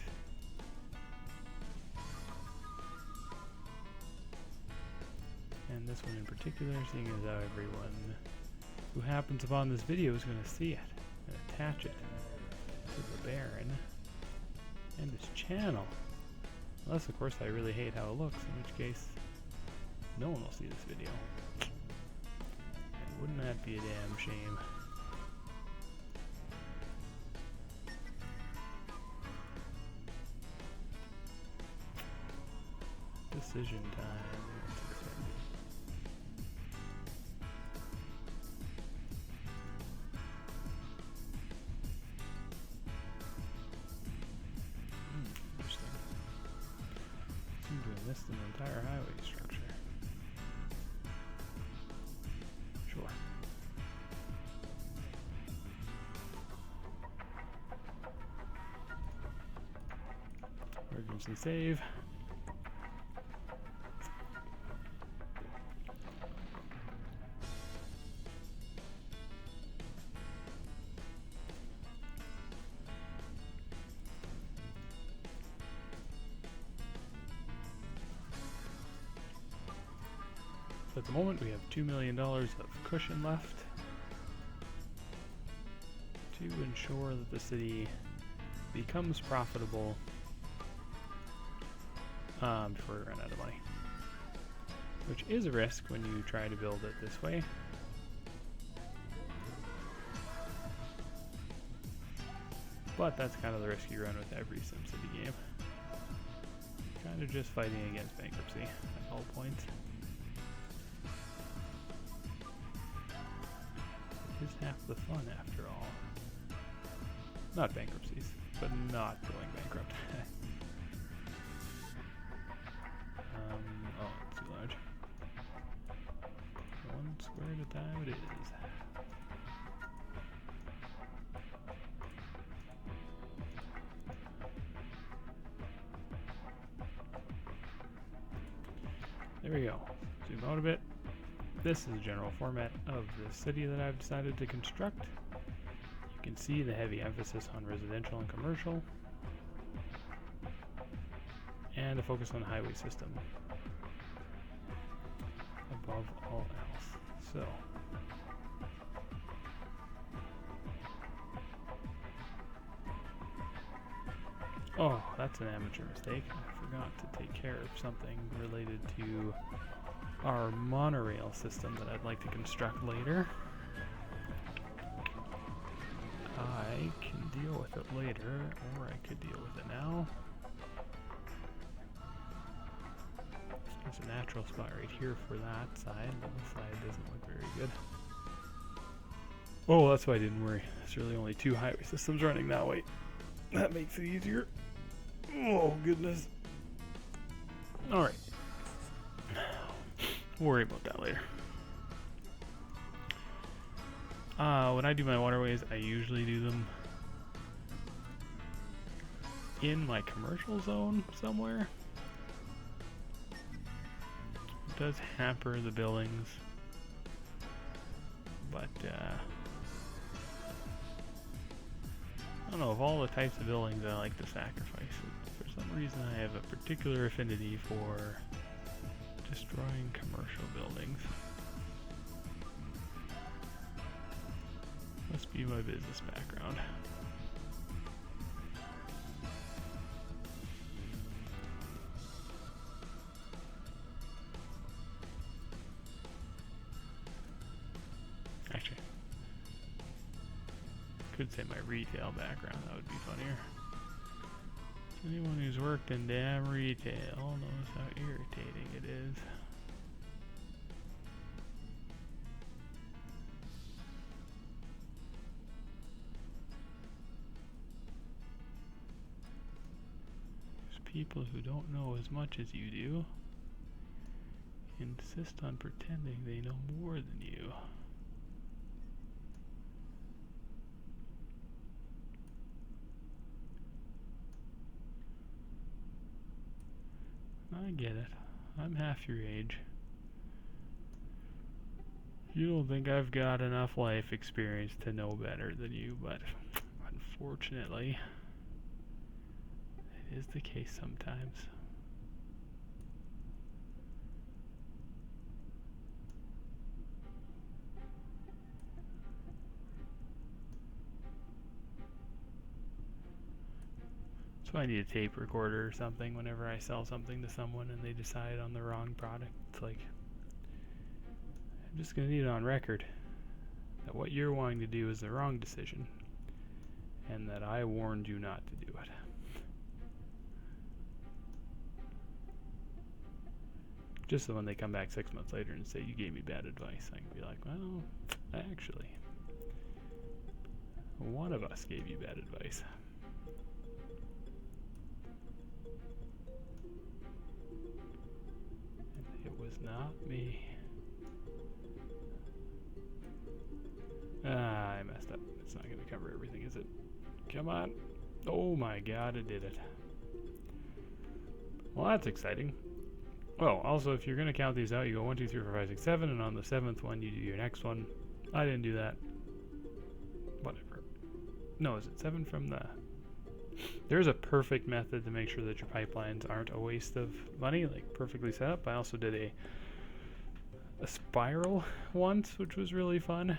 And this one in particular, seeing as how everyone who happens upon this video is going to see it and attach it to TheBaron and his channel. Unless, of course, I really hate how it looks, in which case no one will see this video. And wouldn't that be a damn shame? Decision time. missed an entire highway structure. Sure. Emergency save. So at the moment we have $2 million of cushion left to ensure that the city becomes profitable before we run out of money. Which is a risk when you try to build it this way. But that's kind of the risk you run with every SimCity game. Kind of just fighting against bankruptcy at all points. It is half the fun after all. Not bankruptcies, but not going bankrupt. Oh, it's too large. 1 square at a time it is. There we go. Zoom out a bit. This is the general format of the city that I've decided to construct. You can see the heavy emphasis on residential and commercial, and a focus on the highway system above all else. So, oh, that's an amateur mistake. I forgot to take care of something related to our monorail system that I'd like to construct later. I can deal with it later, or I could deal with it now. There's a natural spot right here for that side, but the side doesn't look very good. Oh, that's why I didn't worry. There's really only 2 highway systems running that way. That makes it easier. Oh, goodness. Alright. We'll worry about that later. When I do my waterways, I usually do them in my commercial zone somewhere. It does hamper the buildings, but I don't know, of all the types of buildings I like to sacrifice it. For some reason I have a particular affinity for destroying commercial buildings. Must be my business background. Actually, could say my retail background, that would be funnier. Anyone who's worked in damn retail knows how irritating it is. There's people who don't know as much as you do, insist on pretending they know more than you. I get it. I'm half your age. You don't think I've got enough life experience to know better than you, but unfortunately, it is the case sometimes. So I need a tape recorder or something whenever I sell something to someone and they decide on the wrong product. It's like, I'm just going to need it on record that what you're wanting to do is the wrong decision and that I warned you not to do it. Just so when they come back 6 months later and say you gave me bad advice, I can be like, well, actually, one of us gave you bad advice. Not me. Ah, I messed up. It's not going to cover everything, is it? Come on. Oh my god, it did it. Well, that's exciting. Oh, also, if you're going to count these out, you go 1, 2, 3, 4, 5, 6, 7, and on the 7th one, you do your next one. I didn't do that. Whatever. No, is it 7 from the... There's a perfect method to make sure that your pipelines aren't a waste of money, like perfectly set up. I also did a spiral once, which was really fun.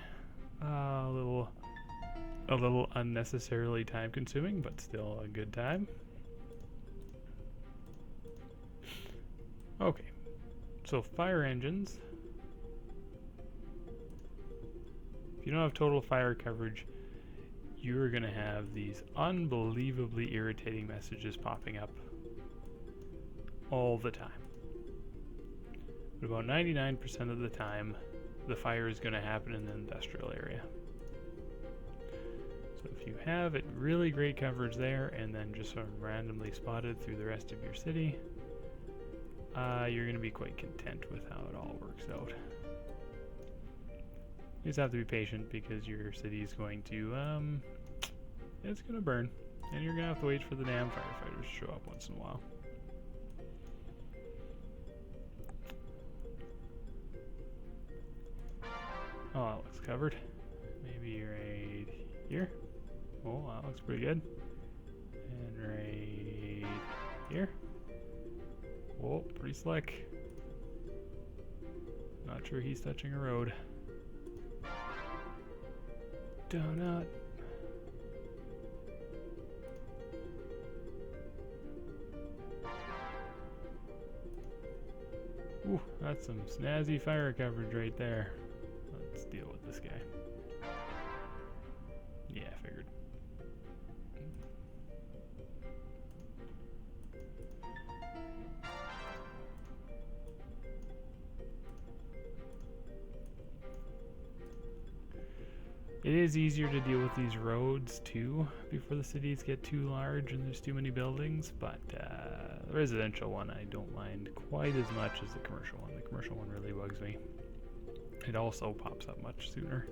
A little unnecessarily time consuming, but still a good time. Okay, so fire engines. If you don't have total fire coverage, you're going to have these unbelievably irritating messages popping up all the time. But about 99% of the time, the fire is going to happen in the industrial area. So if you have it really great coverage there and then just sort of randomly spotted through the rest of your city, you're going to be quite content with how it all works out. You just have to be patient because your city is going to, it's going to burn. And you're going to have to wait for the damn firefighters to show up once in a while. Oh, that looks covered. Maybe right here. Oh, that looks pretty good. And right here. Whoa, pretty slick. Not sure he's touching a road. Donut. Ooh, that's some snazzy fire coverage right there. Let's deal with this guy. Yeah, I figured. It is easier to deal with these roads too before the cities get too large and there's too many buildings, but the residential one I don't mind quite as much as the commercial one. The commercial one really bugs me. It also pops up much sooner.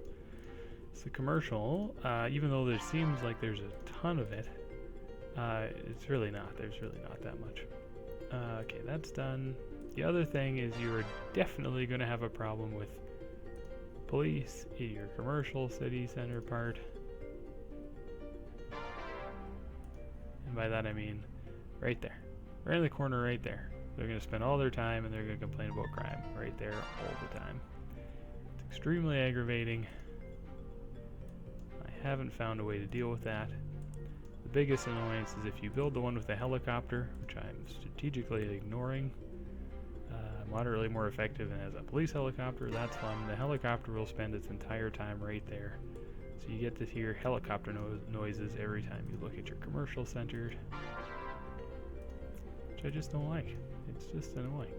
So the commercial, even though there seems like there's a ton of it, it's really not. There's really not that much. Okay, that's done. The other thing is you're definitely going to have a problem with police in your commercial city center part. And by that I mean right there. Right in the corner right there. They're going to spend all their time and they're going to complain about crime right there all the time. It's extremely aggravating. I haven't found a way to deal with that. The biggest annoyance is if you build the one with the helicopter, which I'm strategically ignoring. Moderately more effective and as a police helicopter, that's fun. The helicopter will spend its entire time right there. So you get to hear helicopter noises every time you look at your commercial center. Which I just don't like. It's just annoying.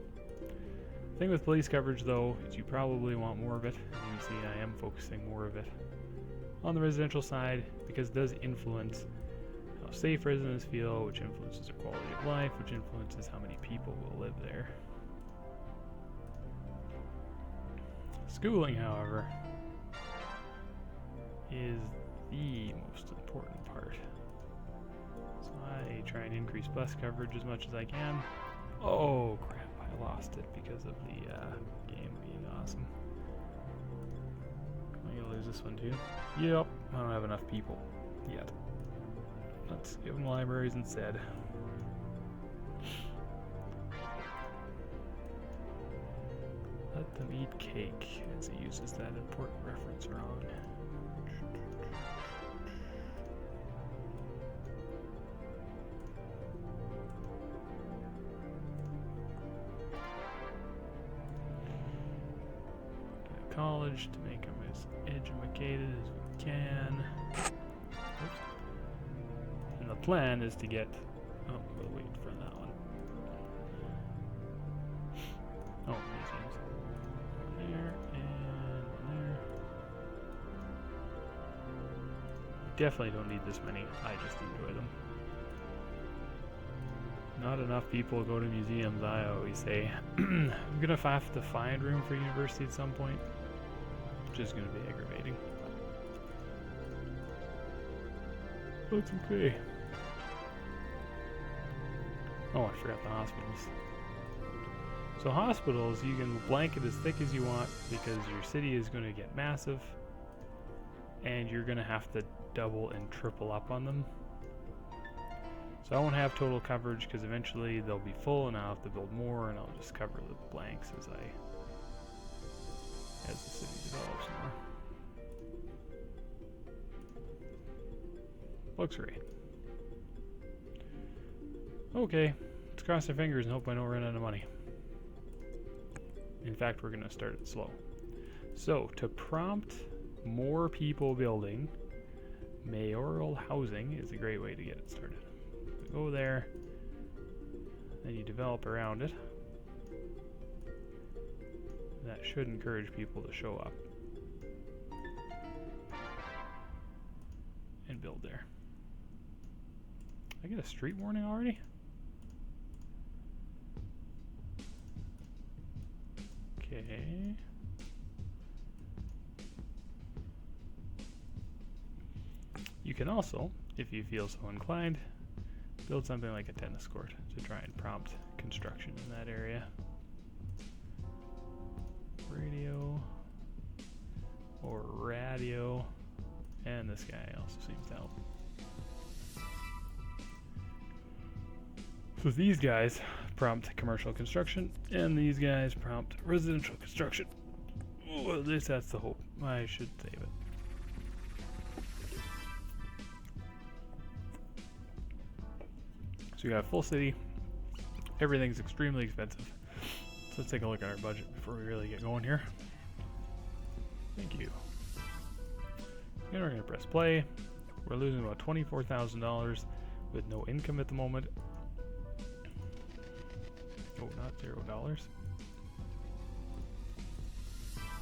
The thing with police coverage though is you probably want more of it. As you can see, I am focusing more of it on the residential side because it does influence how safe residents feel, which influences their quality of life, which influences how many people will live there. Schooling, however, is the most important part. So I try and increase bus coverage as much as I can. Oh crap, I lost it because of the game being awesome. I'm gonna lose this one too. Yep, I don't have enough people yet. Let's give them libraries instead. Let them eat cake, as he uses that important reference wrong. Get a college to make them as educated as we can. Oops. And the plan is to get... Oh, we'll wait for that one. Oh, these things. There and there. Definitely don't need this many. I just enjoy them. Not enough people go to museums, I always say. I'm gonna have to find room for university at some point, which is gonna be aggravating. That's okay. Oh, I forgot the hospitals. So hospitals, you can blanket as thick as you want because your city is going to get massive and you're going to have to double and triple up on them. So I won't have total coverage because eventually they'll be full and I'll have to build more, and I'll just cover the blanks as the city develops more. Looks great. Okay, let's cross our fingers and hope I don't run out of money. In fact, we're going to start it slow. So, to prompt more people building, mayoral housing is a great way to get it started. So go there, then you develop around it. That should encourage people to show up and build there. I get a street warning already? Okay. You can also, if you feel so inclined, build something like a tennis court to try and prompt construction in that area. Radio or radio, and this guy also seems to help. So these guys prompt commercial construction, and these guys prompt residential construction. Ooh, at least that's the hope. I should save it. So you got a full city. Everything's extremely expensive. So let's take a look at our budget before we really get going here. Thank you. And we're going to press play. We're losing about $24,000 with no income at the moment. Oh, not $0.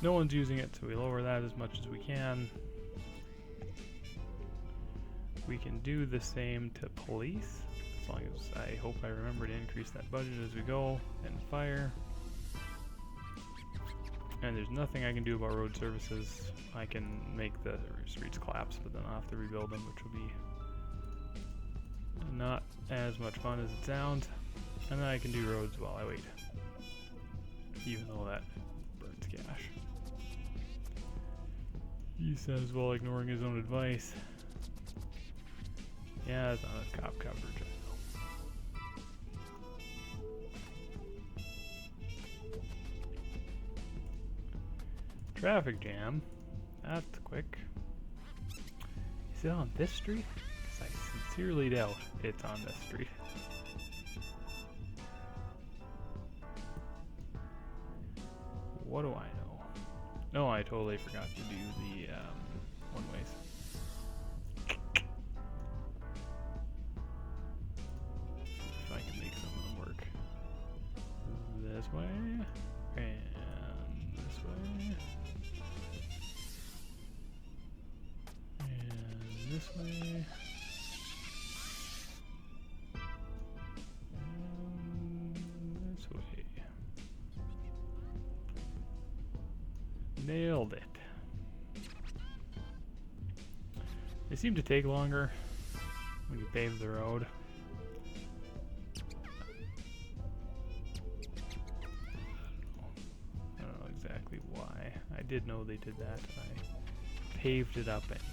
No one's using it, so we lower that as much as we can. We can do the same to police, as long as I hope I remember to increase that budget as we go, and fire. And there's nothing I can do about road services. I can make the streets collapse, but then I'll have to rebuild them, which will be not as much fun as it sounds. And then I can do roads while I wait, even though that burns cash. He says while ignoring his own advice. Yeah, it's not enough cop coverage, I know. Traffic jam. That's quick. Is it on this street? Because I sincerely doubt it's on this street. What do I know? No, I totally forgot to do the one-ways. If I can make some of them work. This way, and this way, and this way, and this way. Nailed it. They seem to take longer when you pave the road. I don't know exactly why. I did know they did that, and I paved it up anyway.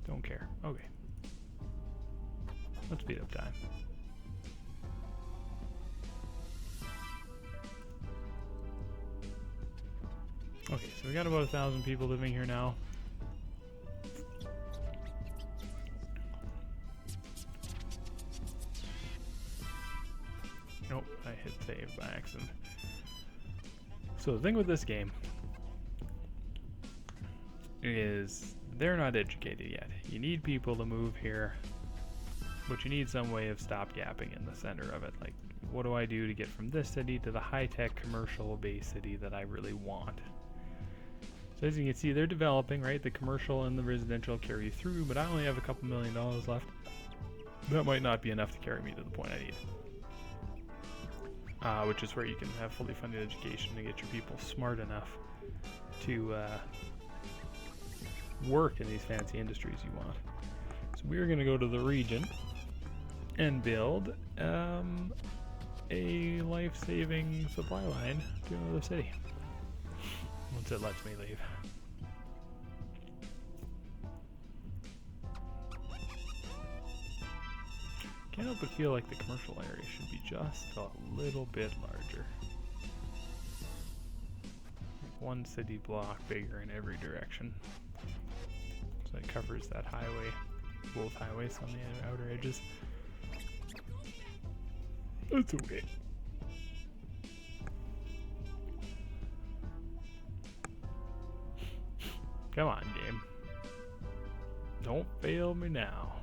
Don't care. Okay. Let's speed up time. Okay, so we got about 1,000 people living here now. Nope, I hit save by accident. So the thing with this game is they're not educated yet. You need people to move here, but you need some way of stopgapping in the center of it. Like, what do I do to get from this city to the high-tech commercial-based city that I really want? So as you can see, they're developing, right? The commercial and the residential carry through, but I only have a couple $1 million left. That might not be enough to carry me to the point I need. Which is where you can have fully funded education to get your people smart enough to work in these fancy industries you want. So we're going to go to the region and build a life-saving supply line to another city. Once it lets me leave. Can't help but feel like the commercial area should be just a little bit larger. Like one city block bigger in every direction. So it covers that highway, both highways on the outer edges. That's okay. Come on, game. Don't fail me now.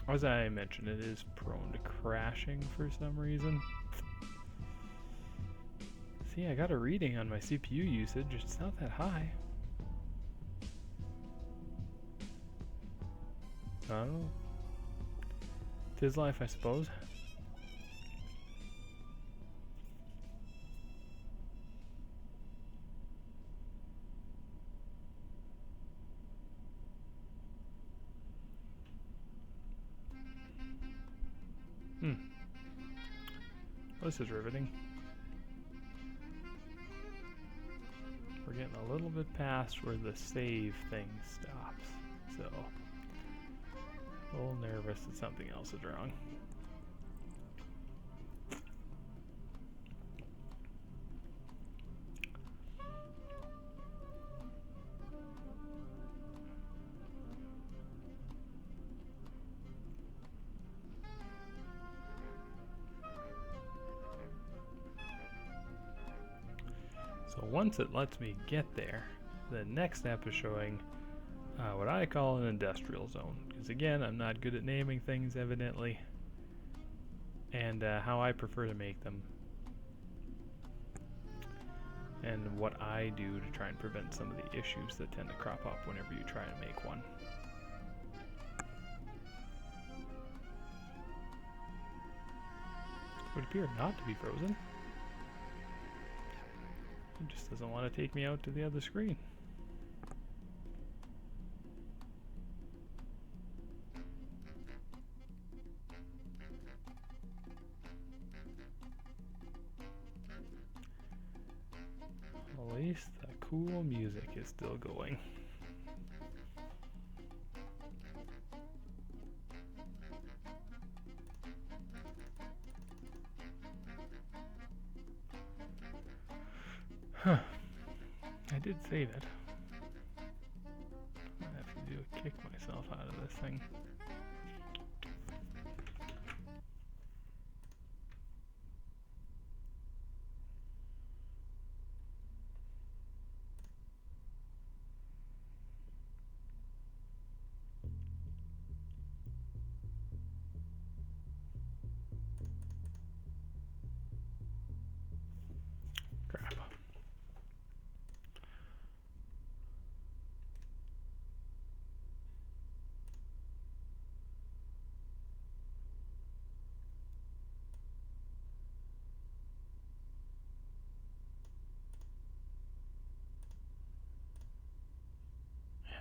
As I mentioned, it is prone to crashing for some reason. See, I got a reading on my CPU usage. It's not that high. I don't know. 'Tis life, I suppose. This is riveting. We're getting a little bit past where the save thing stops, so a little nervous that something else is wrong. So once it lets me get there, the next step is showing what I call an industrial zone. Because again, I'm not good at naming things, evidently, and how I prefer to make them, and what I do to try and prevent some of the issues that tend to crop up whenever you try to make one. It would appear not to be frozen. It just doesn't want to take me out to the other screen. At least the cool music is still going. Huh. I did save it. I have to do a kick myself out of this thing. Crap.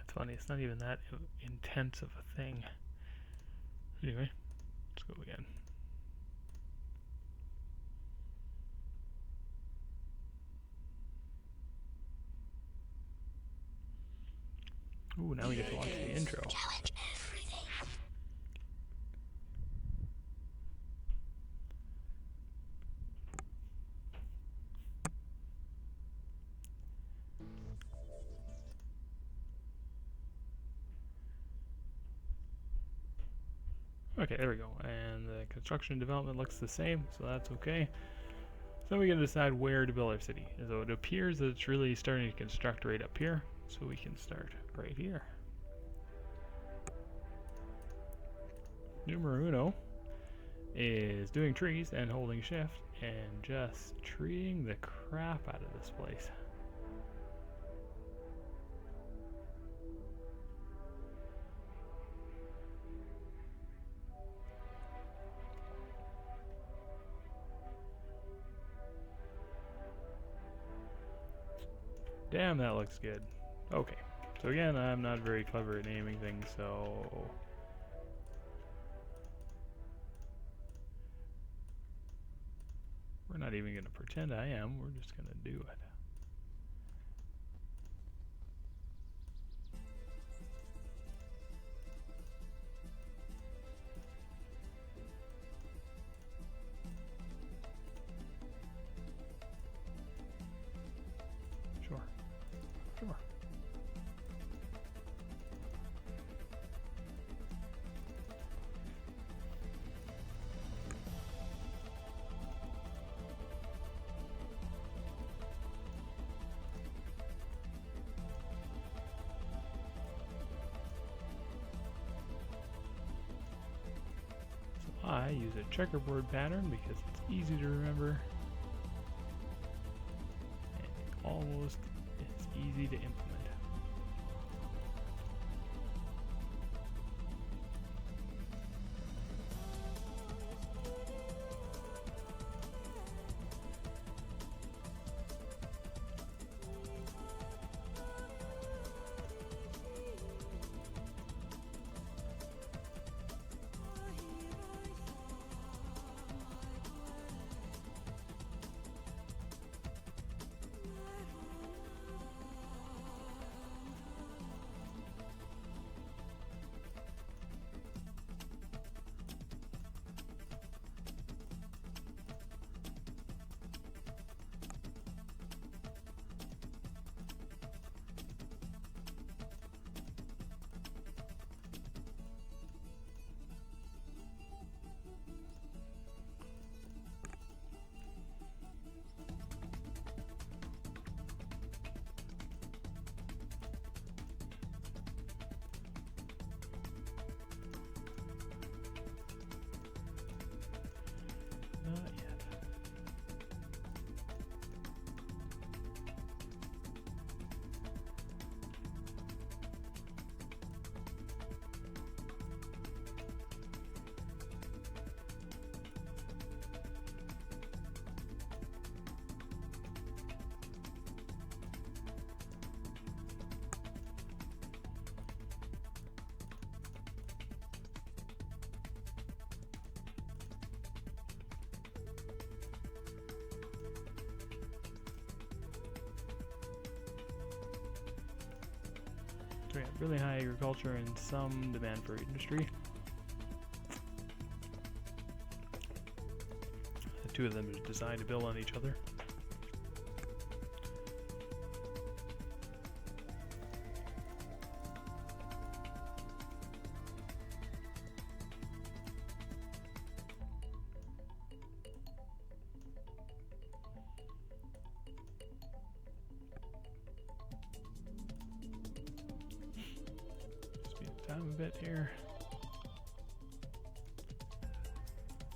It's funny, it's not even that intense of a thing. Anyway, let's go again. Ooh, now we get to watch the intro. Okay, there we go. And the construction development looks the same, so that's okay. So we can decide where to build our city. So it appears that it's really starting to construct right up here, so we can start right here. Numero uno is doing trees and holding shift and just treeing the crap out of this place. Damn, that looks good. Okay, so again, I'm not very clever at naming things, so we're not even going to pretend I am, we're just going to do it. Sure. Sure. So I use a checkerboard pattern because it's easy to remember and almost as easy to implement. Not yet. So yeah, really high agriculture and some demand for industry. The two of them are designed to build on each other. Time a bit here.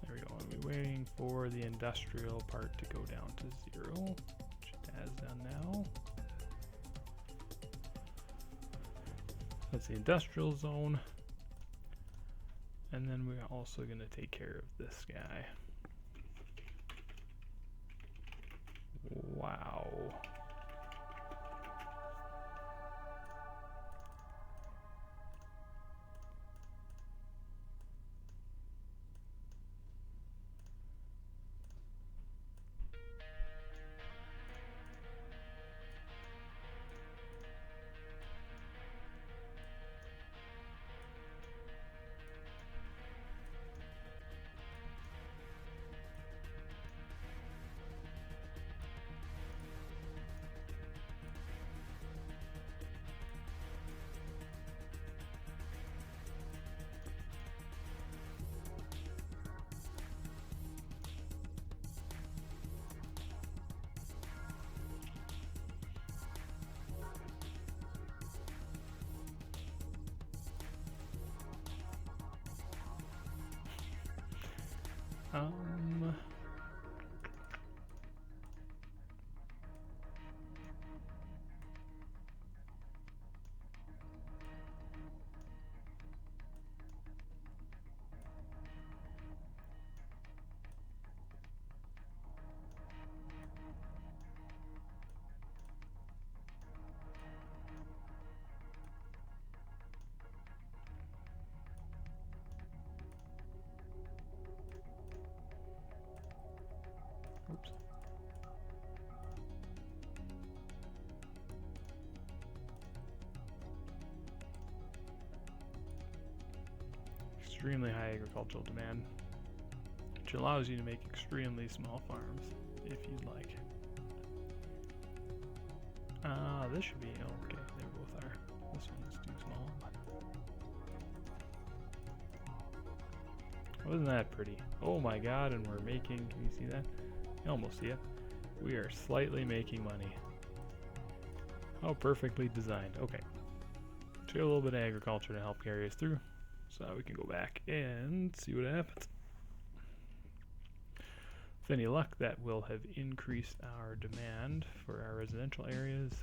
There we go. I'll be waiting for the industrial part to go down to 0, which it has done now. That's the industrial zone. And then we're also going to take care of this guy. Wow. extremely high agricultural demand, which allows you to make extremely small farms if you'd like. This should be, oh, okay, they both are. This one's too small, but wasn't that pretty? Oh my god, and we're making, can you see that? You almost see it. We are slightly making money. Oh, perfectly designed. Okay. So a little bit of agriculture to help carry us through. So we can go back and see what happens. With any luck, that will have increased our demand for our residential areas,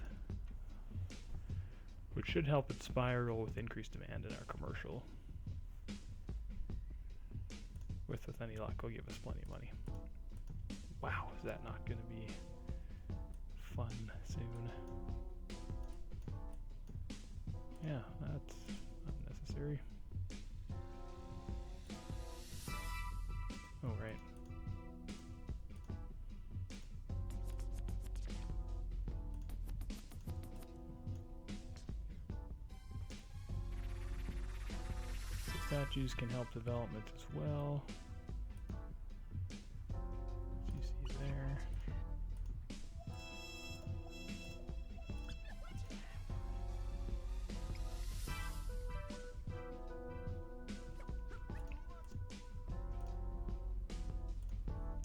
which should help it spiral with increased demand in our commercial. With any luck, will give us plenty of money. Wow, is that not going to be fun soon? Yeah, that's unnecessary. Oh, right. Statues can help development as well. As you see there.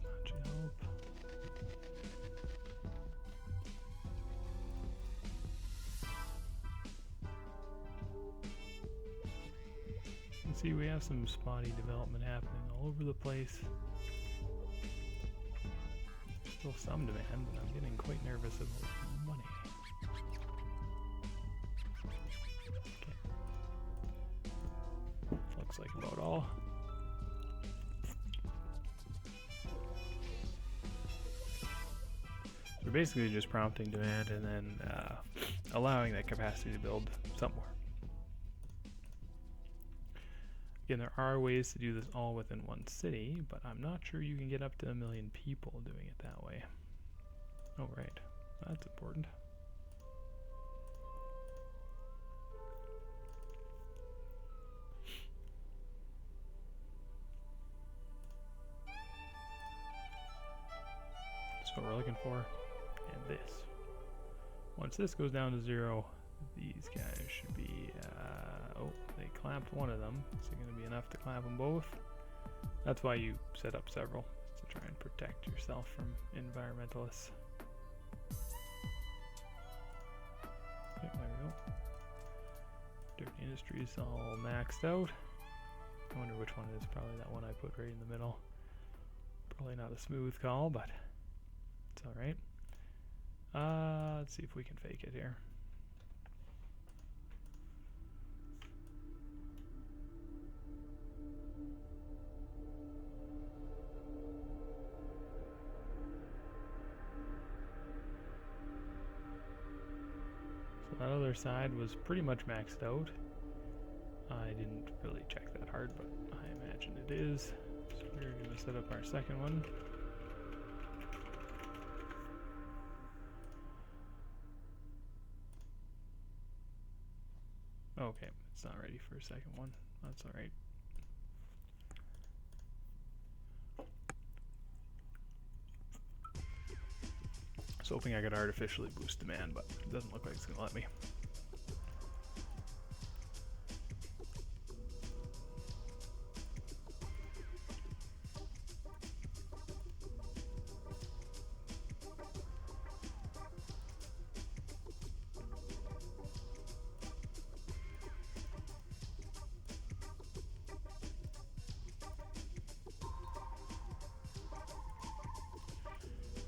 That should help. See, we have some spotty development happening all over the place. Still some demand, but I'm getting quite nervous about money. Okay. Looks like about all. So we're basically just prompting demand and then allowing that capacity to build some more. Again, there are ways to do this all within one city, but I'm not sure you can get up to 1 million people doing it that way. Oh, right. That's important. That's what we're looking for. And this. Once this goes down to 0, these guys should be, oh, they clamped one of them. Is it going to be enough to clamp them both? That's why you set up several, to try and protect yourself from environmentalists. Okay, there we go. Dirt Industries all maxed out. I wonder which one it is. Probably that one I put right in the middle. Probably not a smooth call, but it's alright. Let's see if we can fake it here. That other side was pretty much maxed out. I didn't really check that hard, but I imagine it is. So we're going to set up our second one. Okay, it's not ready for a second one. That's alright. I was hoping I could artificially boost demand, but it doesn't look like it's going to let me.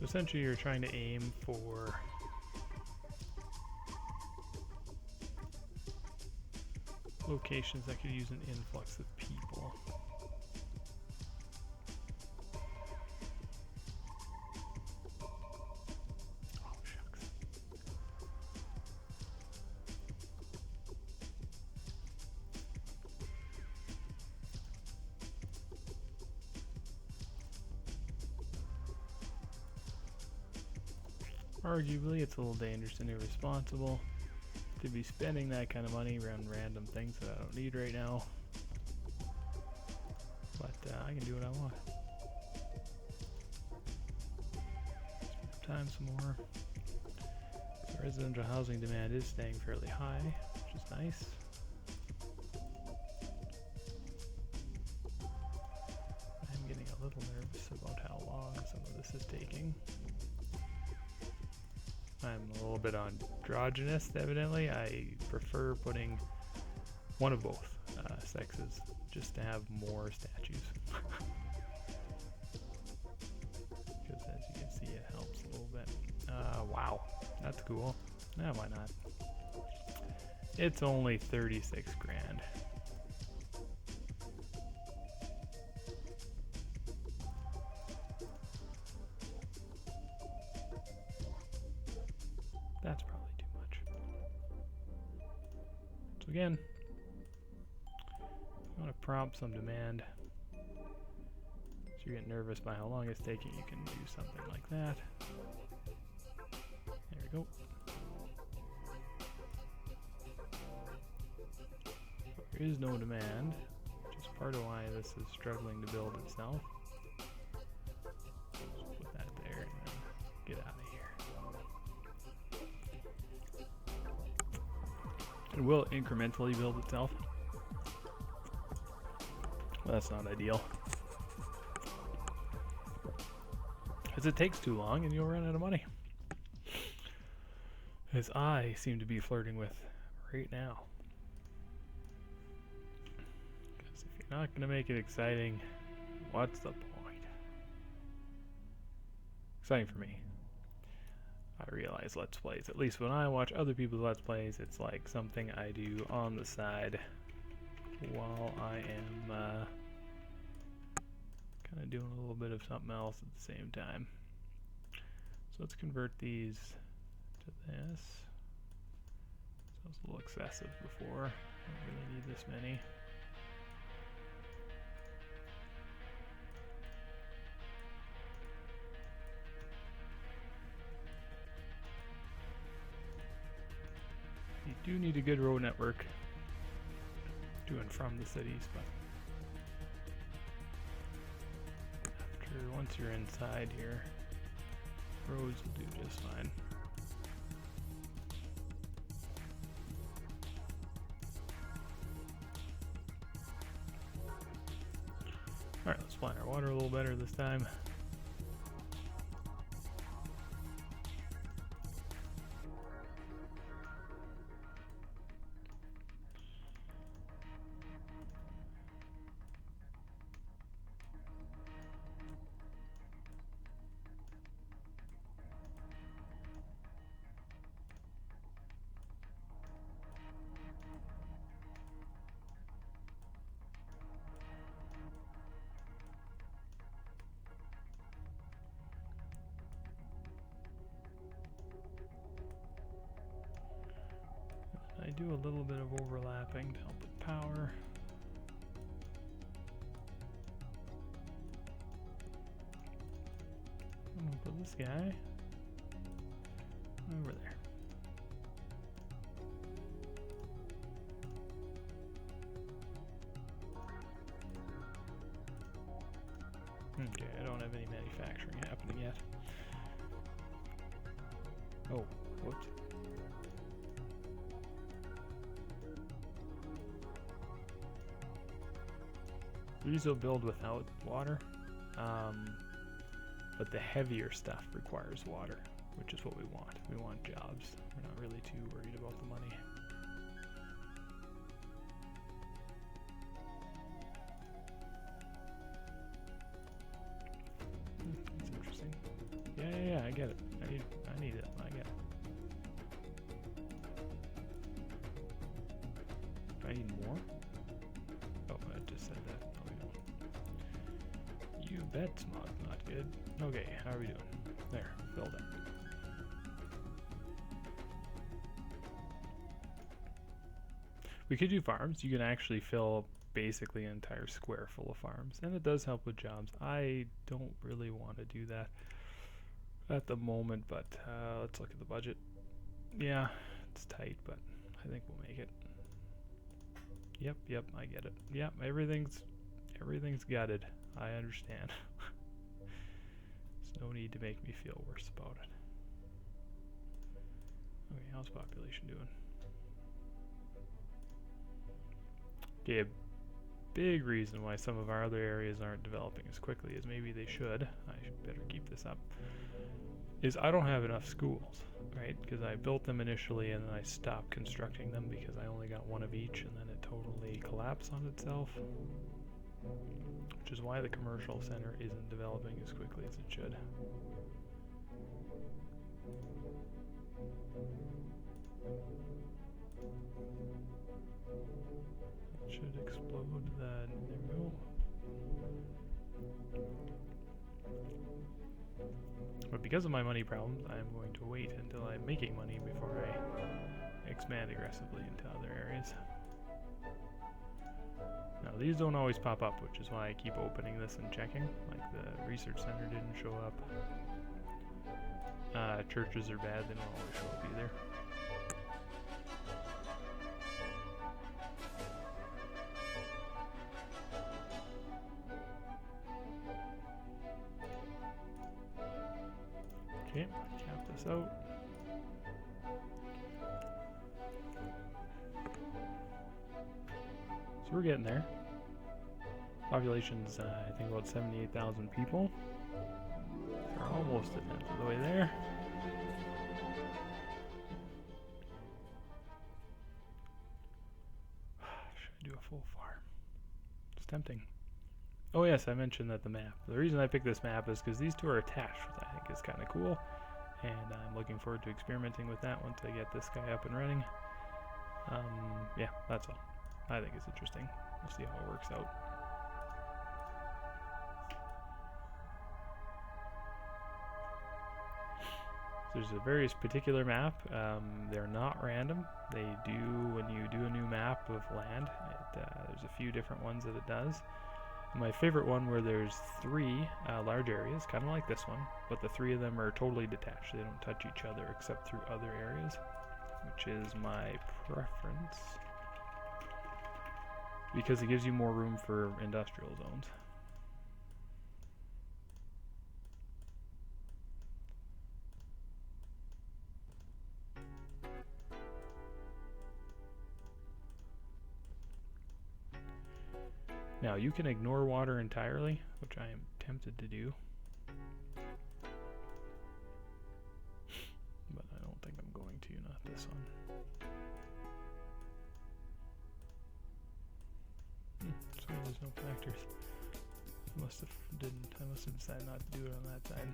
Essentially, you're trying to aim for locations that could use an influx of people. Oh, shucks. Arguably, it's a little dangerous and irresponsible to be spending that kind of money around random things that I don't need right now. but I can do what I want. Time some more. So residential housing demand is staying fairly high, which is nice. I'm getting a little nervous about how long some of this is taking. I'm a little bit androgynous, evidently. I prefer putting one of both sexes just to have more statues. Because as you can see, it helps a little bit. Wow, that's cool. Yeah, why not? It's only 36 grand. That's probably too much. So again, I want to prompt some demand. So you're getting nervous by how long it's taking, you can do something like that. There we go. There is no demand, which is part of why this is struggling to build itself. Just put that there and then get out of here. It will incrementally build itself. Well, that's not ideal. Because it takes too long and you'll run out of money. As I seem to be flirting with right now. Because if you're not going to make it exciting, what's the point? Exciting for me. I realize Let's Plays, at least when I watch other people's Let's Plays, it's like something I do on the side while I am kind of doing a little bit of something else at the same time. So let's convert these to this. So it's a little excessive before. Don't really need this many. You do need a good road network to and from the cities, but once you're inside here, roads will do just fine. Alright, let's plan our water a little better this time. I do a little bit of overlapping to help with power. I'm gonna put this guy over there. Okay, I don't have any manufacturing happening yet. Oh, whoops. These will build without water, but the heavier stuff requires water, which is what we want. We want jobs. We're not really too worried about the money. That's interesting. Yeah, I get it. I need it. I get it. Do I need more? Oh, I just said that. No, we don't. You bet smog's not good. Okay, how are we doing? There, filled up. We could do farms. You can actually fill basically an entire square full of farms, and it does help with jobs. I don't really want to do that at the moment, but let's look at the budget. Yeah, it's tight, but I think we'll make it. Yep, I get it. Yep, everything's Everything's gutted. I understand. There's no need to make me feel worse about it. Okay, how's population doing? Okay, a big reason why some of our other areas aren't developing as quickly as maybe they should, I should better keep this up, is I don't have enough schools, right? Because I built them initially and then I stopped constructing them because I only got one of each and then it totally collapsed on itself. Which is why the commercial center isn't developing as quickly as it should. It should explode that. There we go. But because of my money problems, I'm going to wait until I'm making money before I expand aggressively into other areas. Now these don't always pop up, which is why I keep opening this and checking. Like the research center didn't show up. Churches are bad, they don't always show up either. Okay, cap this out. So we're getting there. Population's, I think, about 78,000 people. We're almost at the end of the way there. Should I do a full farm? It's tempting. Oh yes, I mentioned that the map. The reason I picked this map is because these two are attached, which I think is kind of cool. And I'm looking forward to experimenting with that once I get this guy up and running. Yeah, that's all. I think it's interesting. We'll see how it works out. There's a various particular map. They're not random. They do, when you do a new map of land, there's a few different ones that it does. My favorite one where there's 3 large areas, kind of like this one, but the 3 of them are totally detached. They don't touch each other except through other areas, which is my preference, because it gives you more room for industrial zones. Now you can ignore water entirely, which I am tempted to do, but I don't think I'm going to, not this one. So there's no connectors. I must have decided not to do it on that side.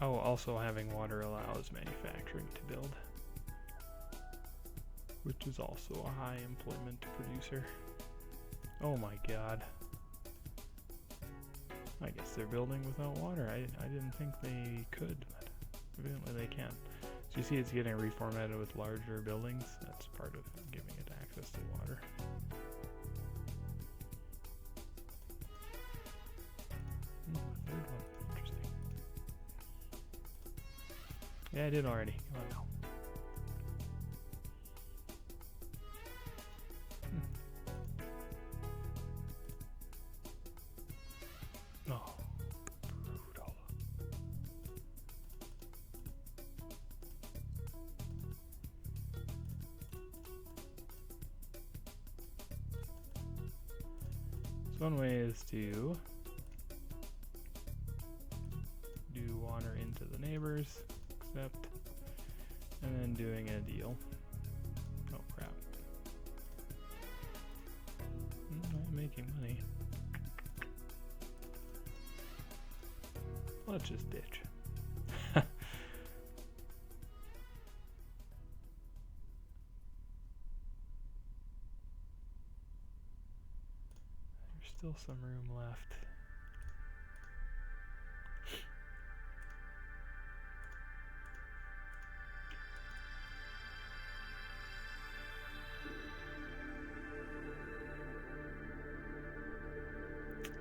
Oh, also having water allows manufacturing to build, which is also a high employment producer. Oh my god. I guess they're building without water. I didn't think they could, but evidently they can. So you see it's getting reformatted with larger buildings. That's part of giving it access to water. Third one. Interesting. Yeah, I did already. Come on now. Oh, brutal. So one way is to do water into the neighbors, accept, and then doing a deal. Oh crap. Not making money. Let's just ditch. There's still some room left.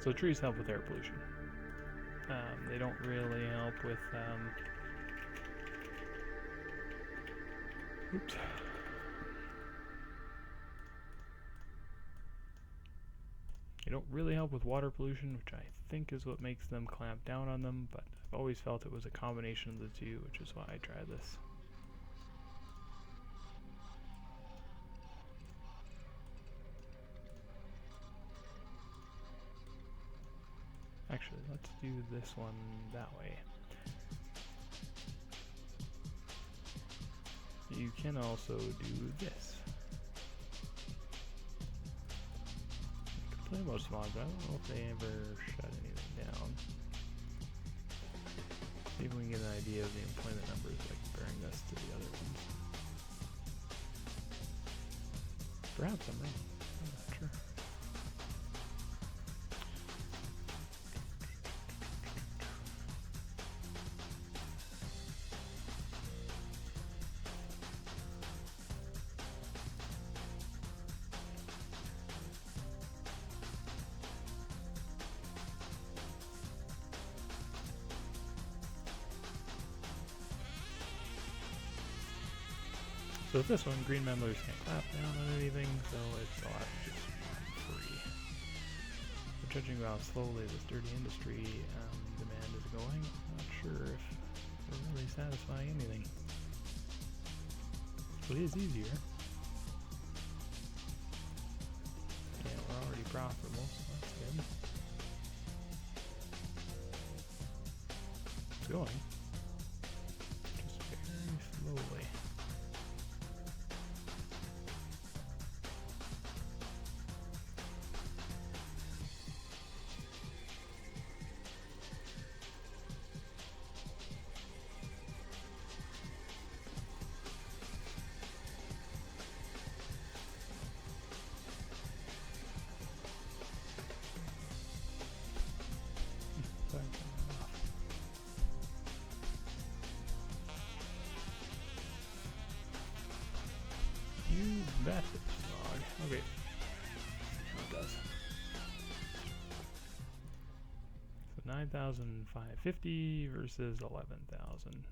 So trees help with air pollution. They don't really help with oops. They don't really help with water pollution, which I think is what makes them clamp down on them, but I've always felt it was a combination of the two, which is why I tried this. Actually, let's do this one that way. You can also do this. You can play most smog, but I don't know if they ever shut anything down. See if we can get an idea of the employment numbers by comparing this to the other ones. Perhaps I'm wrong. I'm not sure. So with this one, green members can't clap down on anything, so it's a lot just free. But judging by how slowly this dirty industry demand is going, I'm not sure if we're really satisfying anything. But it is easier. Yeah, we're already profitable, so that's good. It's going. Just very slowly. You bet it's dog. Okay. How it does. So 9,550 versus 11,000.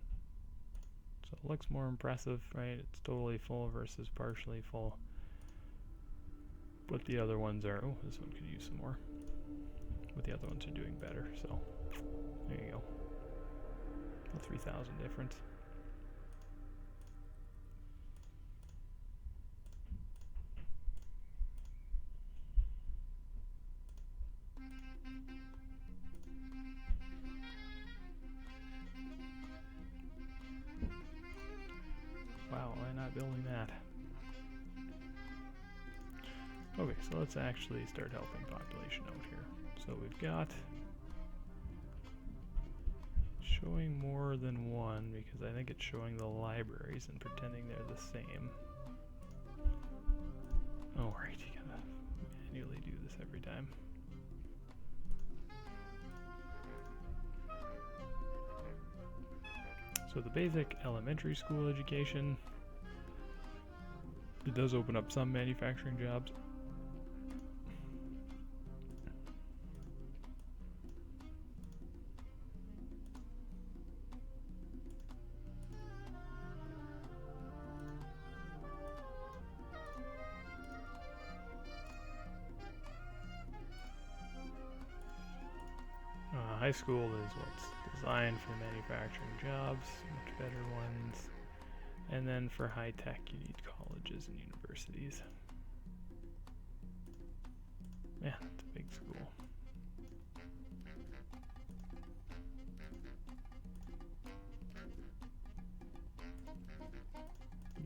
So it looks more impressive, right? It's totally full versus partially full. But the other ones are, oh, this one could use some more. But the other ones are doing better, so there you go. A 3,000 difference. Wow, why not building that? Okay, so let's actually start helping population out here. So we've got showing more than one because I think it's showing the libraries and pretending they're the same. Oh right, you gotta manually do this every time. So the basic elementary school education, it does open up some manufacturing jobs. High school is what's designed for manufacturing jobs, much better ones. And then for high tech, you need colleges and universities. Yeah, it's a big school.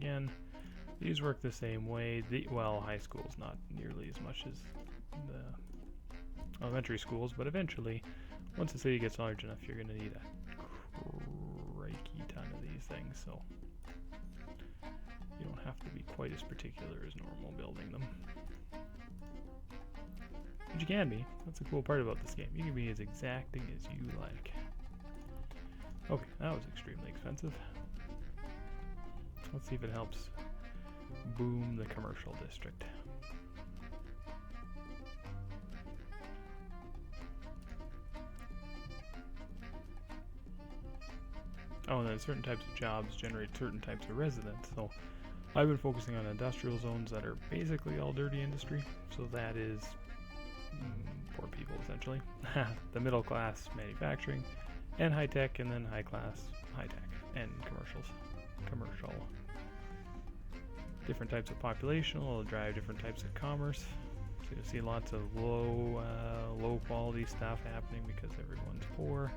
again, these work the same way. Well, high schools not nearly as much as the elementary schools, but eventually, once the city gets large enough, you're going to need a crikey ton of these things, so you don't have to be quite as particular as normal building them. But you can be. That's the cool part about this game. You can be as exacting as you like. Okay, that was extremely expensive. Let's see if it helps boom the commercial district. Oh, and then certain types of jobs generate certain types of residents. So I've been focusing on industrial zones that are basically all dirty industry. So that is poor people, essentially. The middle class manufacturing, and high tech, and then high class high tech, and commercial. Different types of population will drive different types of commerce. So you'll see lots of low quality stuff happening because everyone's poor.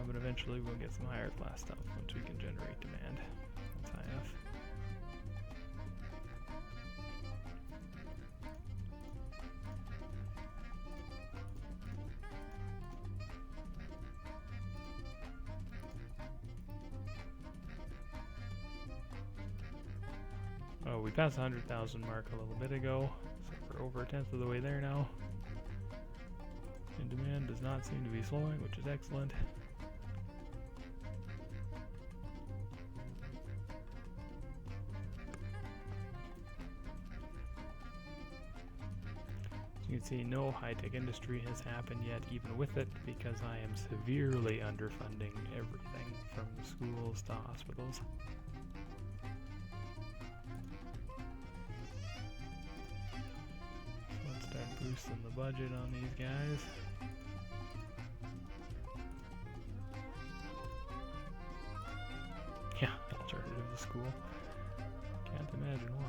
But eventually we'll get some higher class stuff once we can generate demand. That's high enough. Oh, we passed the 100,000 mark a little bit ago, so we're over a tenth of the way there now. And demand does not seem to be slowing, which is excellent. So you can see no high-tech industry has happened yet, even with it, because I am severely underfunding everything from schools to hospitals. Start boosting the budget on these guys. Yeah, alternative to school. Can't imagine why.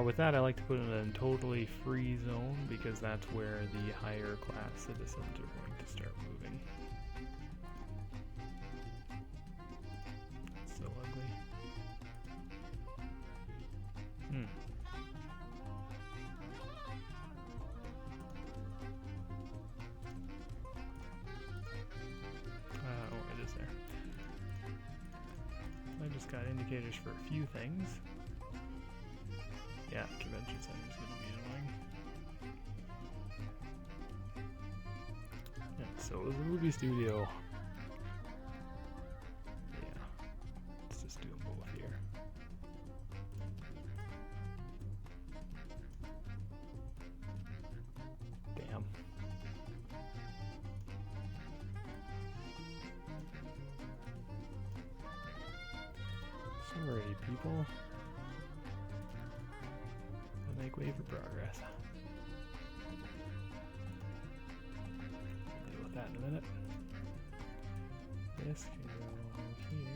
With that, I like to put it in a totally free zone because that's where the higher class citizens are going to start moving. That's so ugly. It is there. I just got indicators for a few things. Yeah, convention center is going to be annoying. And so is the movie studio. Yeah, let's just do them both here. Damn. Sorry, people. I'll make way for progress. We'll deal with that in a minute. This can go here.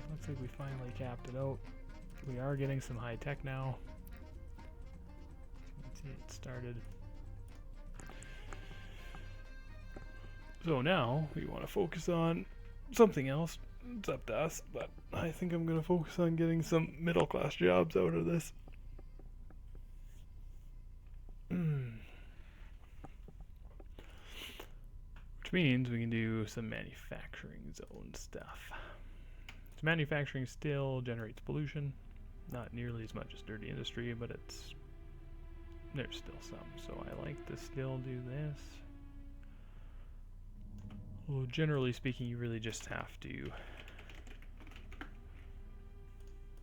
Looks like we finally capped it out. We are getting some high tech now. You can see it started. So now we want to focus on something else. It's up to us, but I think I'm going to focus on getting some middle class jobs out of this. Which means we can do some manufacturing zone stuff. So manufacturing still generates pollution, not nearly as much as dirty industry, but there's still some. So I like to still do this. Well, generally speaking, you really just have to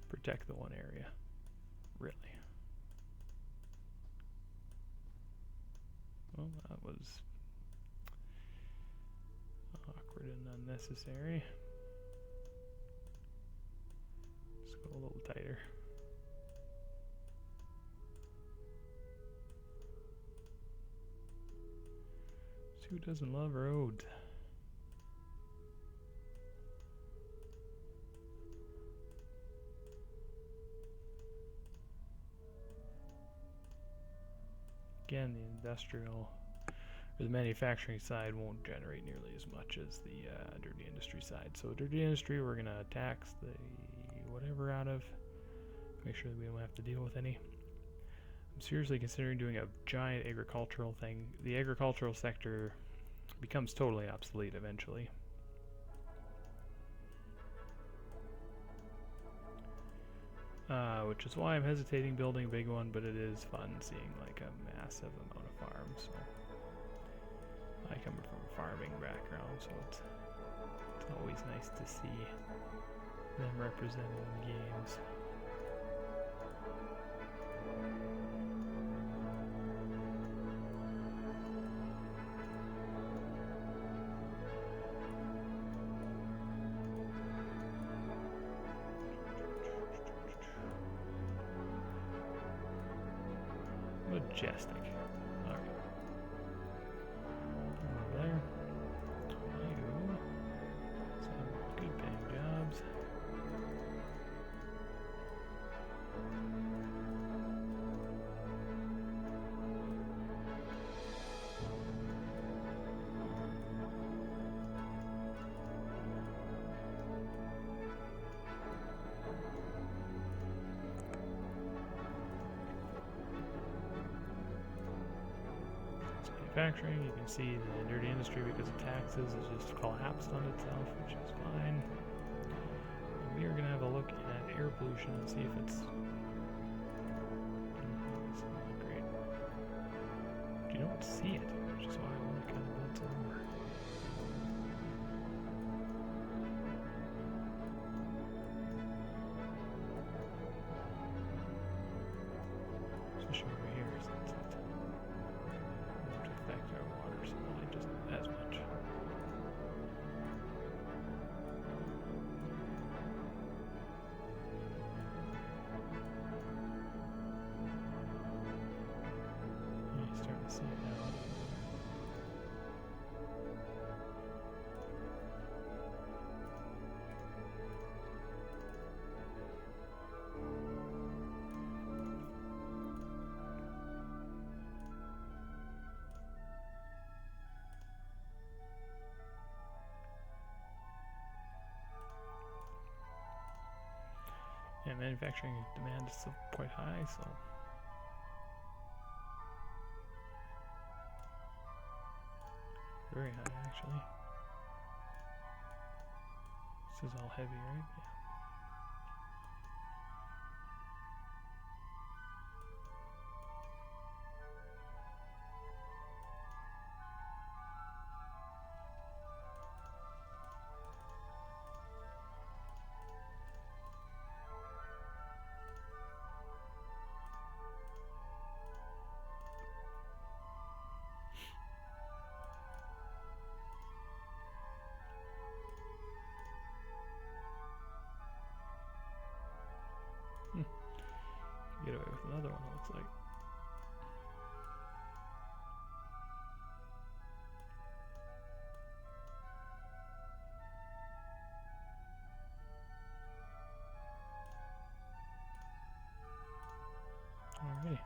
protect the one area, really. Well, that was awkward and unnecessary. Let's go a little tighter. Who doesn't love roads? Again, the industrial or the manufacturing side won't generate nearly as much as the dirty industry side. So dirty industry, we're gonna tax the whatever out of, make sure that we don't have to deal with any. I'm seriously considering doing a giant agricultural thing. The agricultural sector becomes totally obsolete eventually. Which is why I'm hesitating building a big one, but it is fun seeing like a massive amount of farms. So I come from a farming background, so it's always nice to see them represented in games. Majestic. Alright. Over there. You. Some good paying jobs. Manufacturing, you can see the dirty industry because of taxes is just collapsed on itself, which is fine. And we are going to have a look at air pollution and see if it's not great. You don't see it, which is why I want to kind of build some more. Especially over here, since it won't affect our water supply just as much. Yeah, you're starting to see it now. Yeah, manufacturing demand is still quite high, so very high actually. This is all heavy, right? Yeah. Get away with another one, it looks like. Alrighty.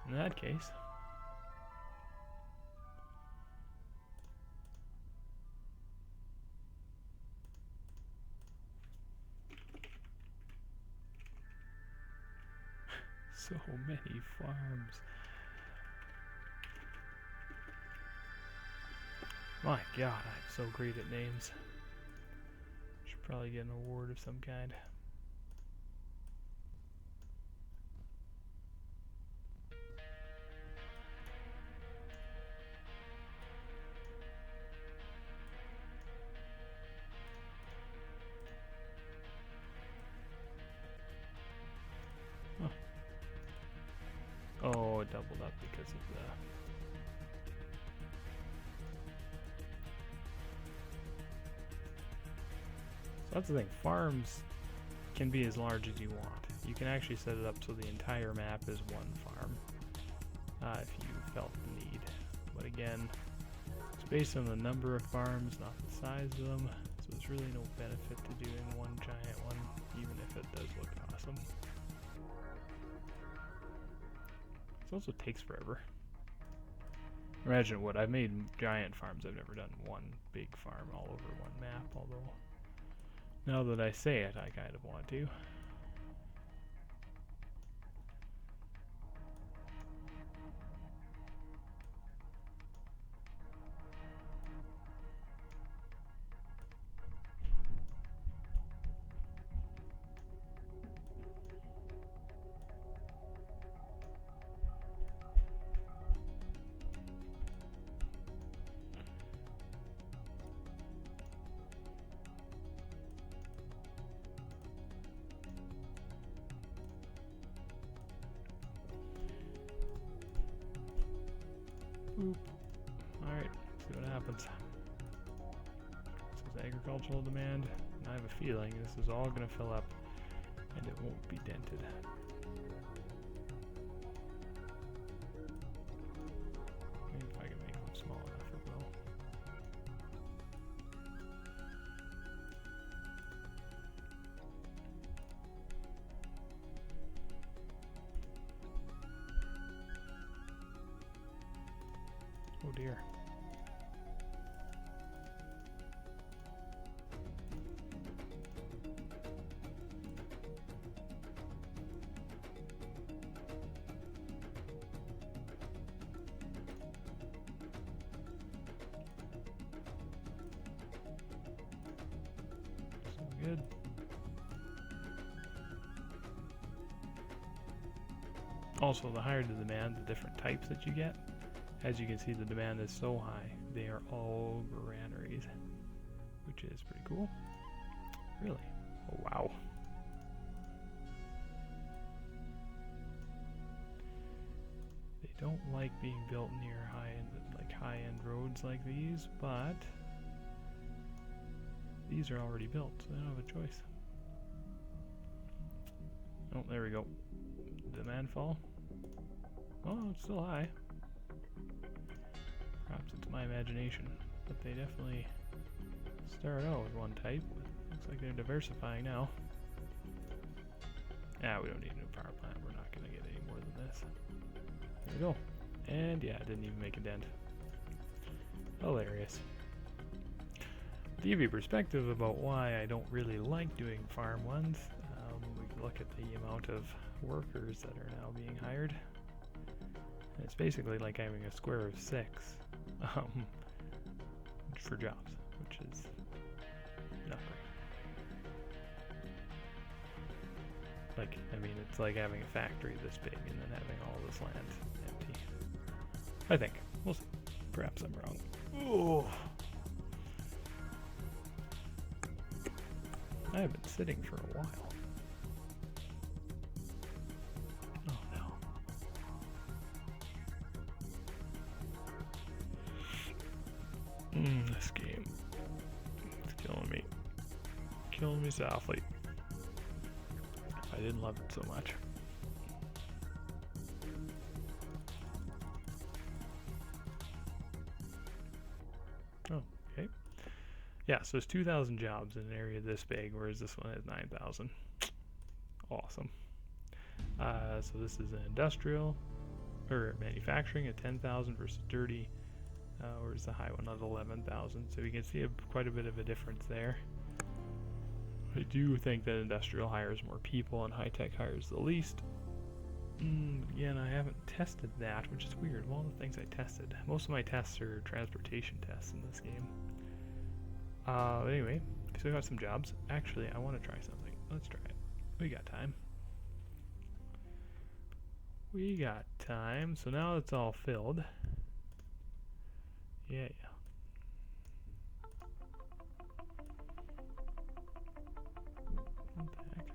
In that case, so many farms. My God, I'm so great at names. Should probably get an award of some kind. Oh, it doubled up because of the... So that's the thing, farms can be as large as you want. You can actually set it up so the entire map is one farm, if you felt the need. but again, it's based on the number of farms, not the size of them, so there's really no benefit to doing one giant one, even if it does look awesome. It also takes forever. Imagine it would. I've made giant farms. I've never done one big farm all over one map, although now that I say it, I kind of want to. Boop. Alright, see what happens. This is agricultural demand, and I have a feeling this is all going to fill up and it won't be dented. Maybe if I can make them small enough, it will. Oh dear. So good. Also, the higher the demand, the different types that you get. As you can see, the demand is so high. They are all granaries, which is pretty cool. Really? Oh, wow. They don't like being built near high-end roads like these, but these are already built, so they don't have a choice. Oh, there we go. Demand fall. Oh, it's still high. Perhaps it's my imagination, but they definitely start out with one type. Looks like they're diversifying now. Ah, we don't need a new power plant. We're not going to get any more than this. There we go. And yeah, it didn't even make a dent. Hilarious. To give you perspective about why I don't really like doing farm ones, we can look at the amount of workers that are now being hired. And it's basically like having a square of 6 for jobs, which is not great. Like, I mean, it's like having a factory this big and then having all this land empty. I think. We'll see. Perhaps I'm wrong. Oh. I have been sitting for a while. This game. It's killing me. Killing me softly. I didn't love it so much. Oh, okay. Yeah, so there's 2,000 jobs in an area this big, whereas this one has 9,000. Awesome. So this is an industrial, or manufacturing at 10,000 versus dirty. Where's the high one at 11,000? So you can see quite a bit of a difference there. I do think that industrial hires more people and high-tech hires the least. Again, I haven't tested that, which is weird. Of all the things I tested, most of my tests are transportation tests in this game. Anyway, so I got some jobs. Actually, I want to try something. Let's try it. We got time. We got time. So now it's all filled. Yeah. What the heck?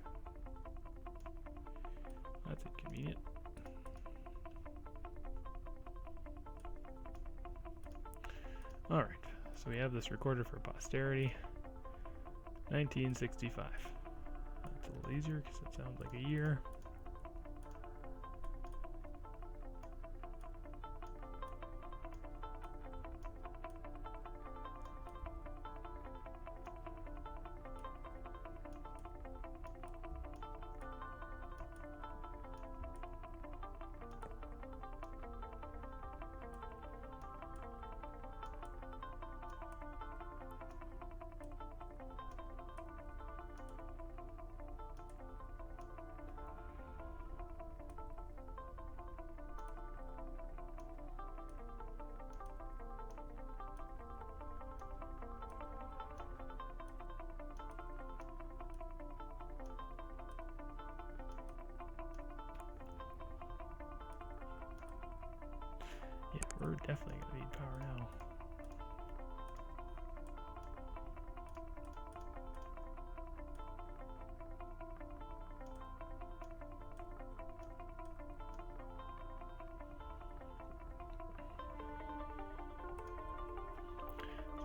That's inconvenient. Alright, so we have this recorded for posterity. 1965. That's a little easier because it sounds like a year. definitely gonna need power now.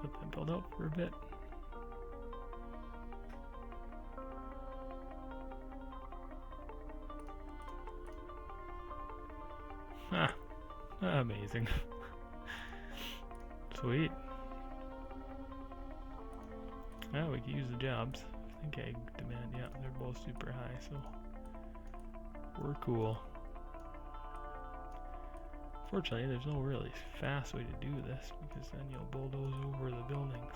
Let that build up for a bit. Ah, amazing. Sweet. Oh, we can use the jobs. I think egg demand, yeah, they're both super high, so we're cool. Fortunately, there's no really fast way to do this, because then you'll bulldoze over the buildings.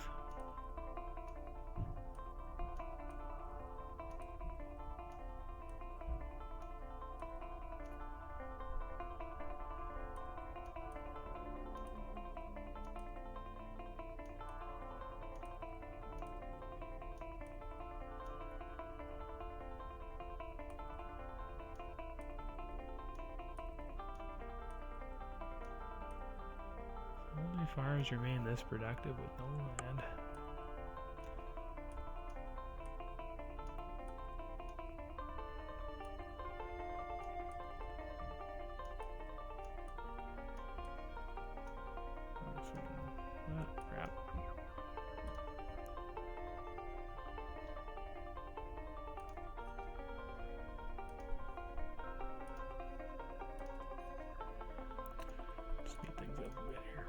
Only farms remain this productive with no land. Crap. Speed things up a bit here.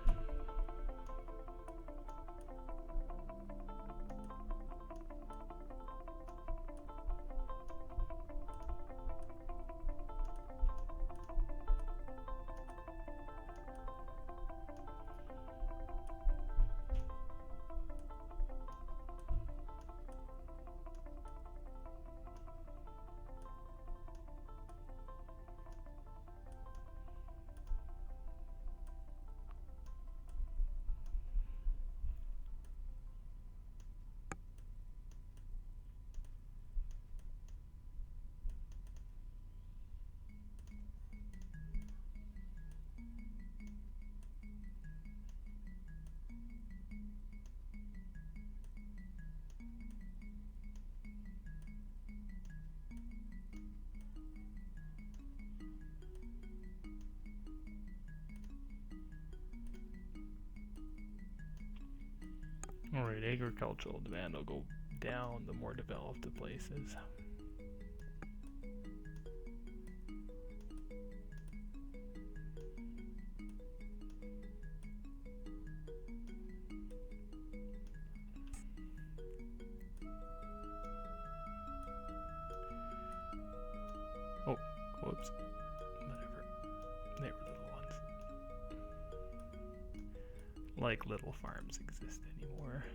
Alright, agricultural demand will go down the more developed the place is. Oh, whoops. Whatever. They were little ones. Like little farms exist anymore.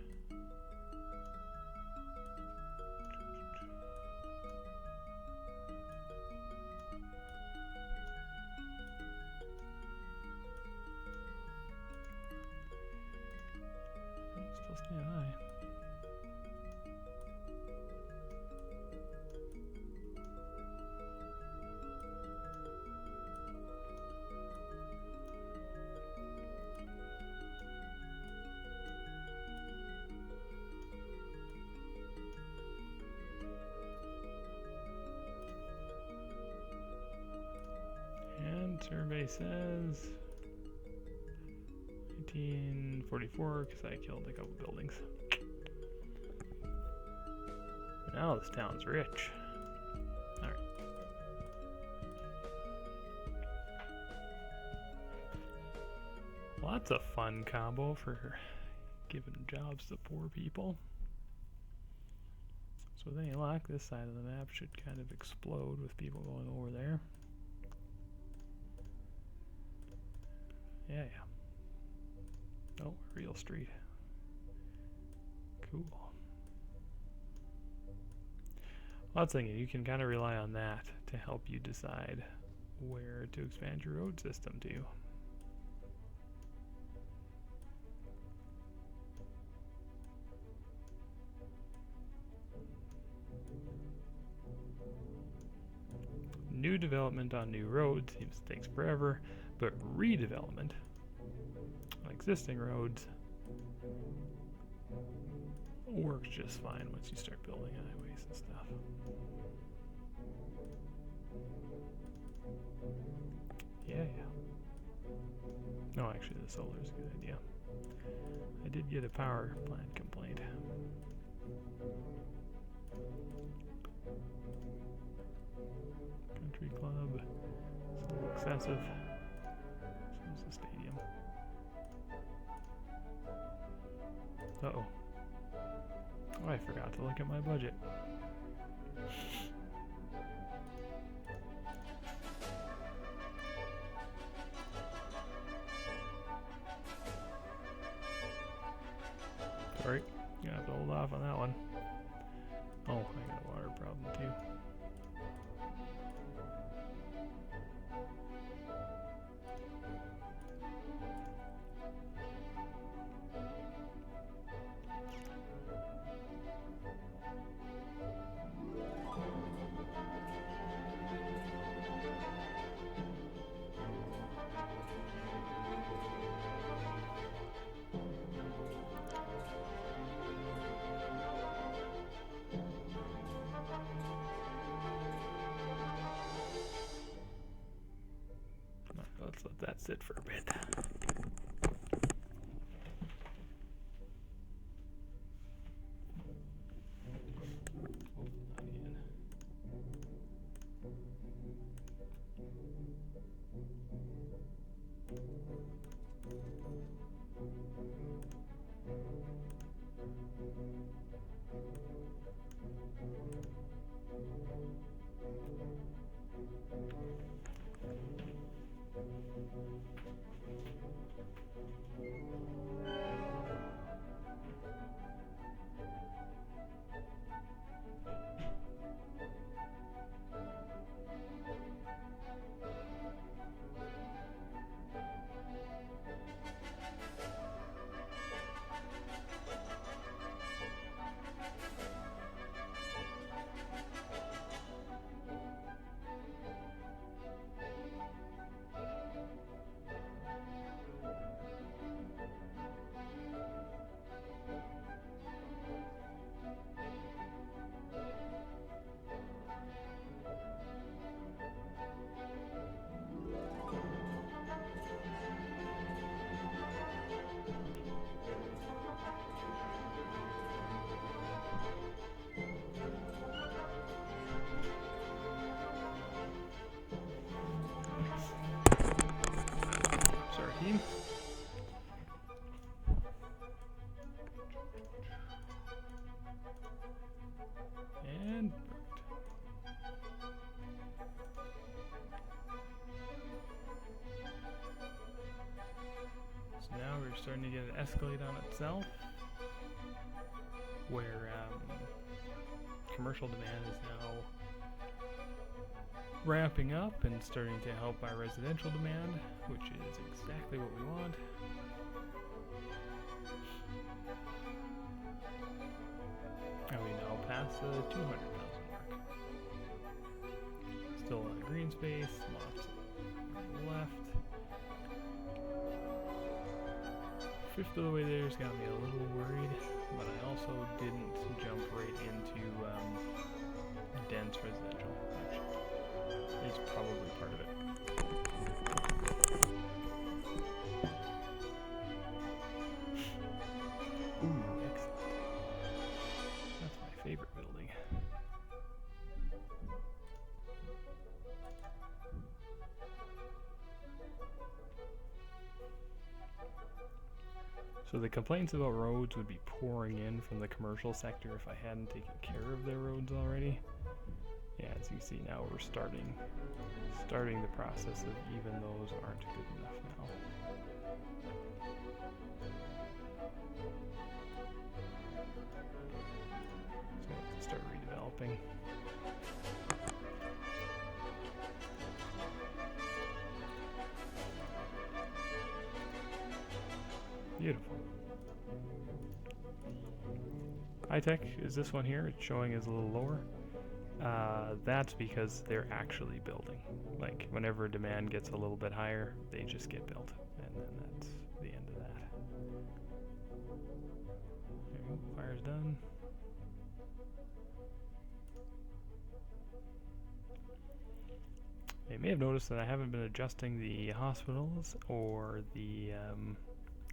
Still staying high. Survey says 1944 because I killed a couple buildings. Now this town's rich. Alright. Well, that's a fun combo for giving jobs to poor people. So with any luck, this side of the map should kind of explode with people going over there. Yeah. Oh, real street. Cool. Well, that's thinking you can kind of rely on that to help you decide where to expand your road system to. New development on new roads seems takes forever, but redevelopment existing roads works just fine once you start building highways and stuff. Yeah. No, actually the solar is a good idea. I did get a power plant complaint. Country club. It's a little excessive. So's the stadium. Uh-oh. Oh, I forgot to look at my budget. Sorry, gonna have to hold off on that one. Oh, I got a water problem too. Let's let that sit for a bit. Team. And so now we're starting to get it escalate on itself, where commercial demand is now ramping up and starting to help our residential demand, which is exactly what we want. And we now pass the 200,000 mark. Still a lot of green space, lots on the left. Fifth of the way there's got me a little worried, but I also didn't jump right into dense residential, which is probably part of it. Ooh, excellent. That's my favorite building. So the complaints about roads would be pouring in from the commercial sector if I hadn't taken care of their roads already. Yeah, as you see now, we're starting the process of even those aren't good enough now. So I have to start redeveloping. Beautiful. High tech is this one here. It's showing is a little lower. That's because they're actually building. Like, whenever demand gets a little bit higher, they just get built. And then that's the end of that. fire's done. You may have noticed that I haven't been adjusting the hospitals or the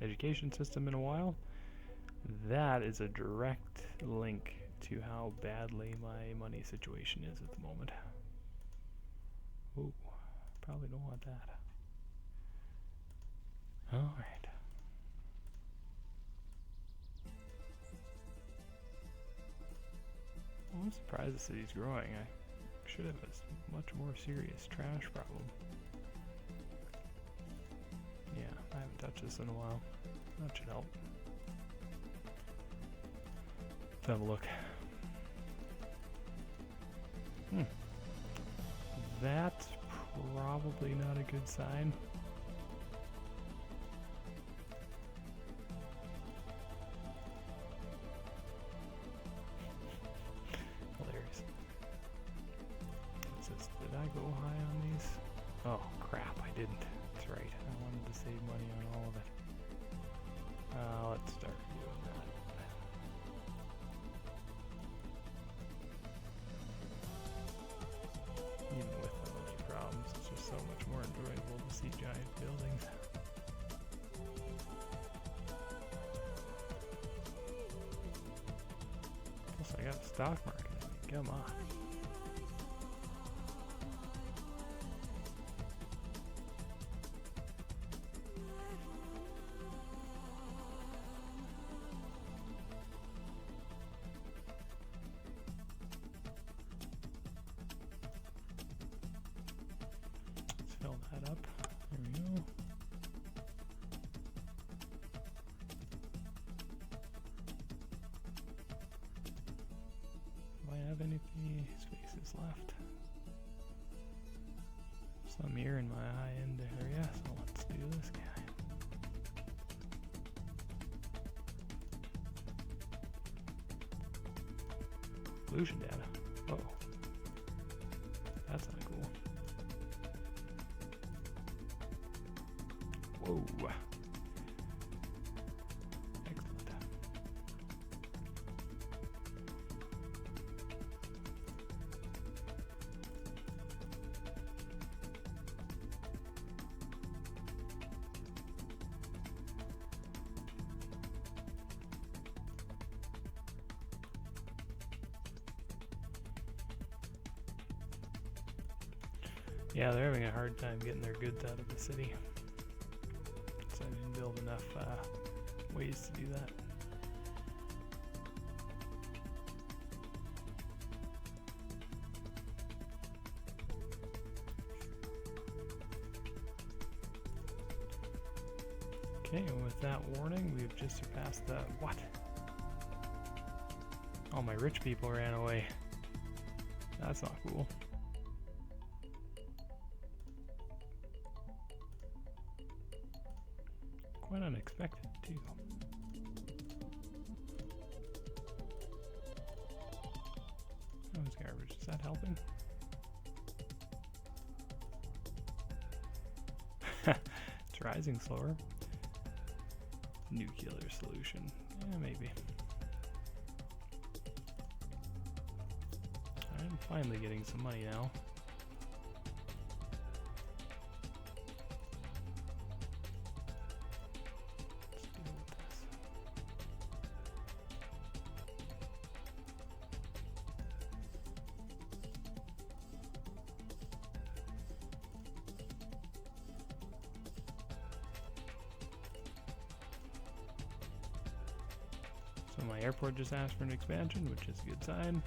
education system in a while. That is a direct link to how badly my money situation is at the moment. Ooh, probably don't want that. Alright. Well, I'm surprised the city's growing. I should have a much more serious trash problem. Yeah, I haven't touched this in a while. That should help. Let's have a look. That's probably not a good sign. Hilarious. It says, did I go high on these? Oh crap, I didn't. That's right. I wanted to save money on all of it. Let's start doing that. Even with the money problems, it's just so much more enjoyable to see giant buildings. Plus I got a stock market. I mean, come on. Fill that up. There we go. Do I have any spaces left? Some here in my high-end area, so let's do this guy. Pollution data. Oh, that's not cool. Whoa. Excellent. Yeah, they're having a hard time getting their goods out of the city. So I didn't build enough ways to do that. Okay, and with that warning, we've just surpassed the... What? All my rich people ran away. That's not cool. Quite unexpected, too. Oh, it's garbage. Is that helping? It's rising slower. Nuclear solution. Yeah, maybe. I'm finally getting some money now. So my airport just asked for an expansion, which is a good sign.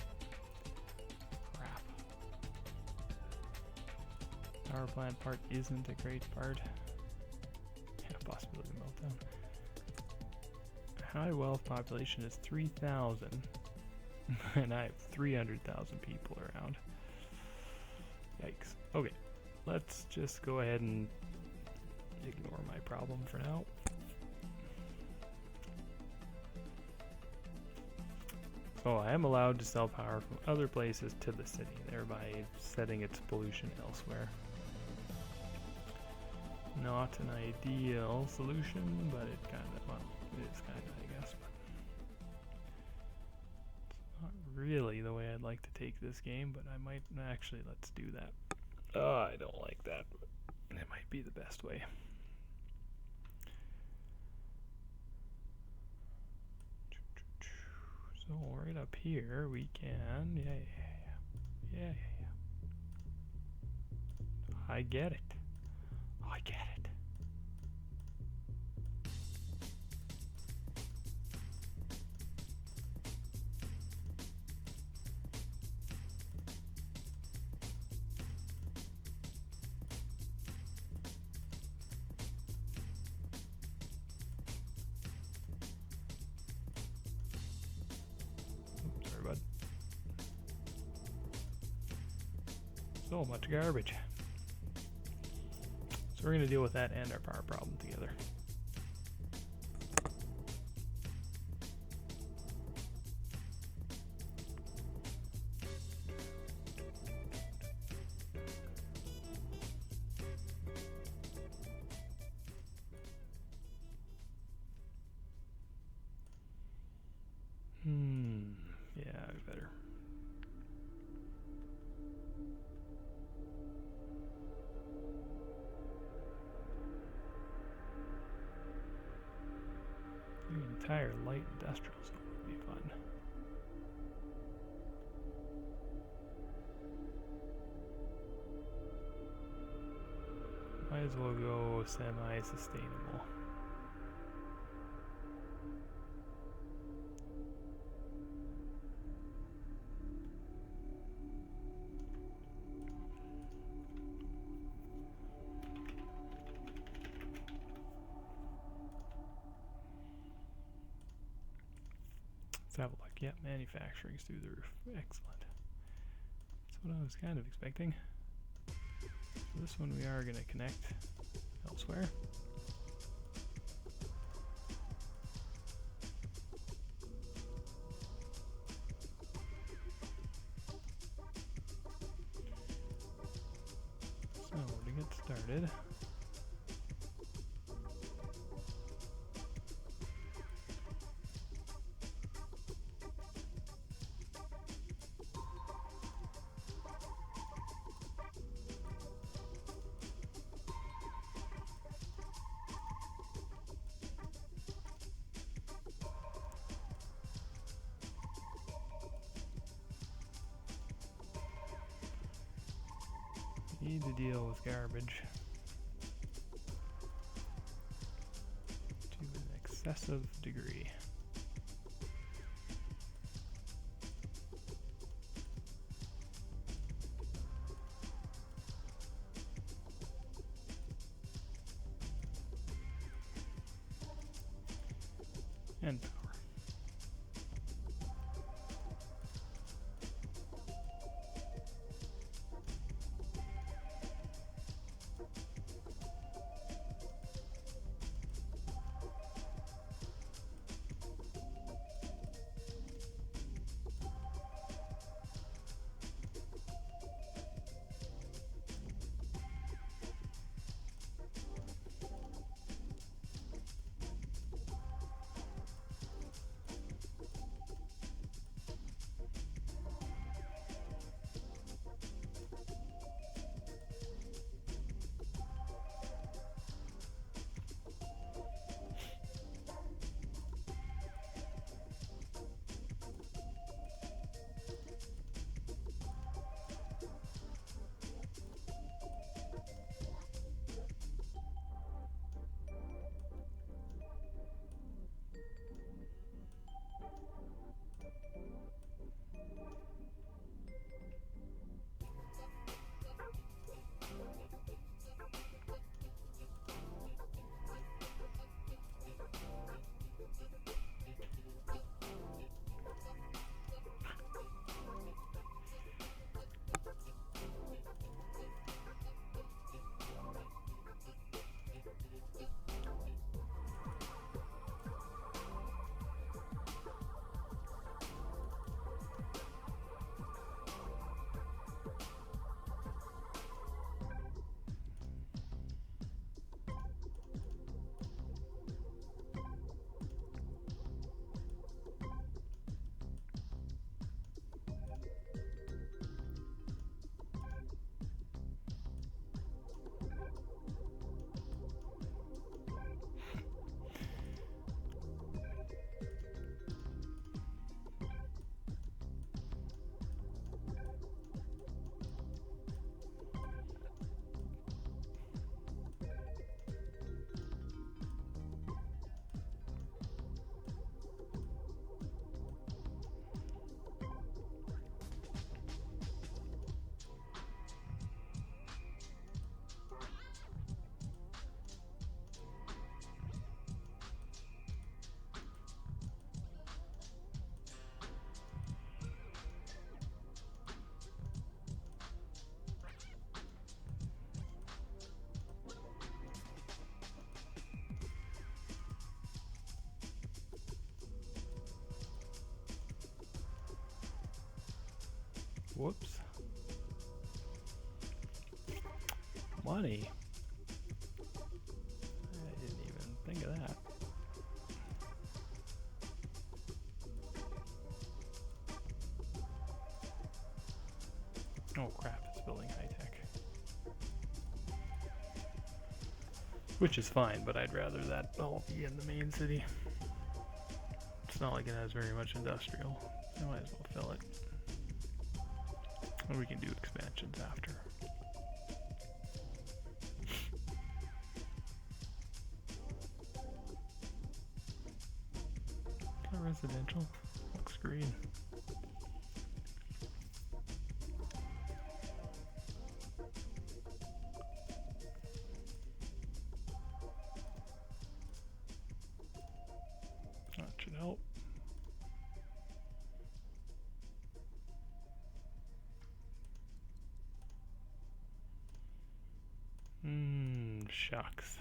Crap. Power plant part isn't a great part. Yeah, possibility meltdown. High wealth population is 3,000. And I have 300,000 people around. Yikes. Okay, let's just go ahead and ignore my problem for now. So I am allowed to sell power from other places to the city, thereby setting its pollution elsewhere. Not an ideal solution, but it kind of, well, it is kind of, I guess. really the way I'd like to take this game, but I might actually, let's do that. Oh, I don't like that, but it might be the best way. So right up here we can, yeah. I get it. I get it. Oops, sorry, bud. So much garbage. So we're going to deal with that and our power problem together. Yeah, I better. The entire light industrial zone would be fun. Might as well go semi-sustainable. Let's have a look. Yeah, manufacturing's through the roof. Excellent. That's what I was kind of expecting. So this one we are going to connect elsewhere. So to get started, need to deal with garbage to an excessive degree. And power. Whoops. Money. I didn't even think of that. Oh crap, it's building high tech. Which is fine, but I'd rather that all be in the main city. It's not like it has very much industrial. I might as well fill it. And we can do expansions after. Not residential. Looks green. That should help. Shucks.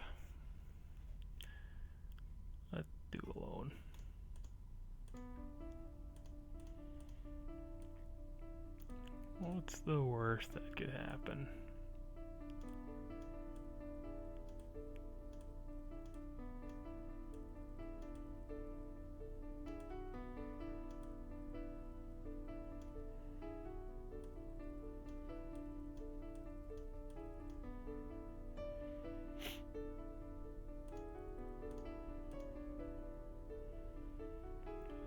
Let's do alone. What's the worst that could happen?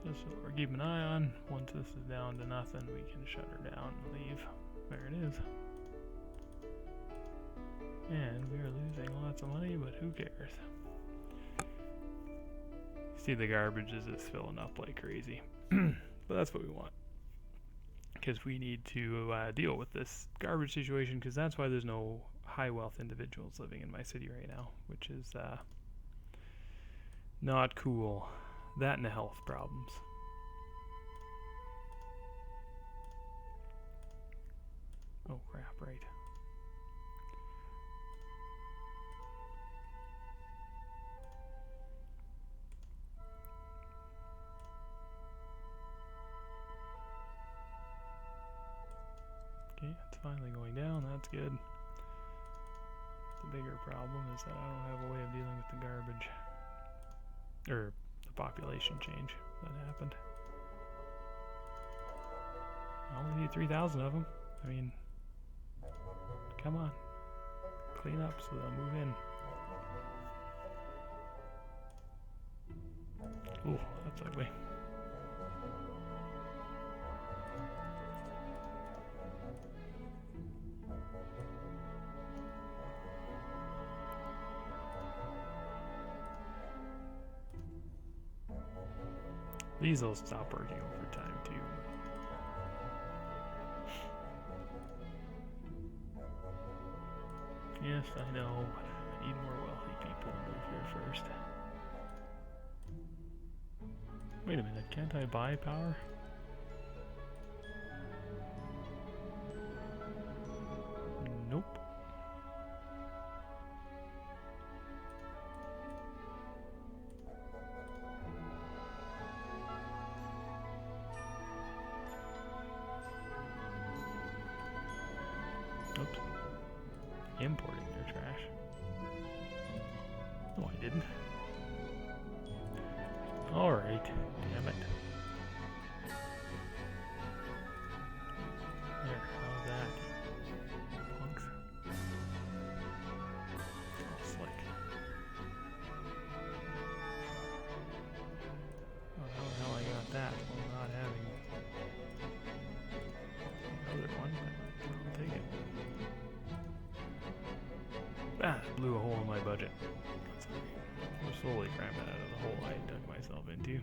This is what we're keeping an eye on. Once this is down to nothing, we can shut her down and leave. There it is. And we are losing lots of money, but who cares? See, the garbage is just filling up like crazy. But that's what we want. Because we need to deal with this garbage situation, because that's why there's no high wealth individuals living in my city right now, which is not cool. That and the health problems. Oh crap, right. Okay, it's finally going down, that's good. The bigger problem is that I don't have a way of dealing with the garbage. Or the population change that happened. I only need 3,000 of them. I mean, come on. Clean up so they'll move in. Ooh, that's ugly. These will stop working over time too. Yes, I know, but I need more wealthy people to move here first. Wait a minute, can't I buy power? Nope. Oops. Importing their trash. No, I didn't. Alright, damn it. There, how's that? Punks. Oh, slick. Oh, how the hell I got that while not having the other one, but I'll take it. Ah, blew a hole in my budget. We're slowly cramming out of the hole I dug myself into.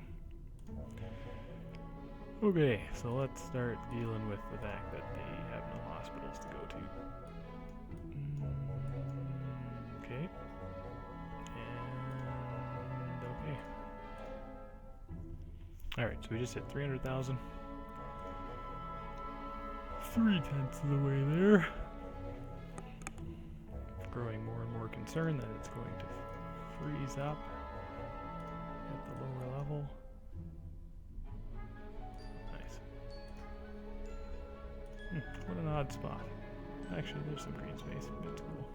Okay, so let's start dealing with the fact that they have no hospitals to go to. Okay. And okay. Alright, so we just hit 300,000. 3/10 of the way there. Growing more and more concerned that it's going to freeze up at the lower level. Nice. What an odd spot. Actually, there's some green space. That's cool.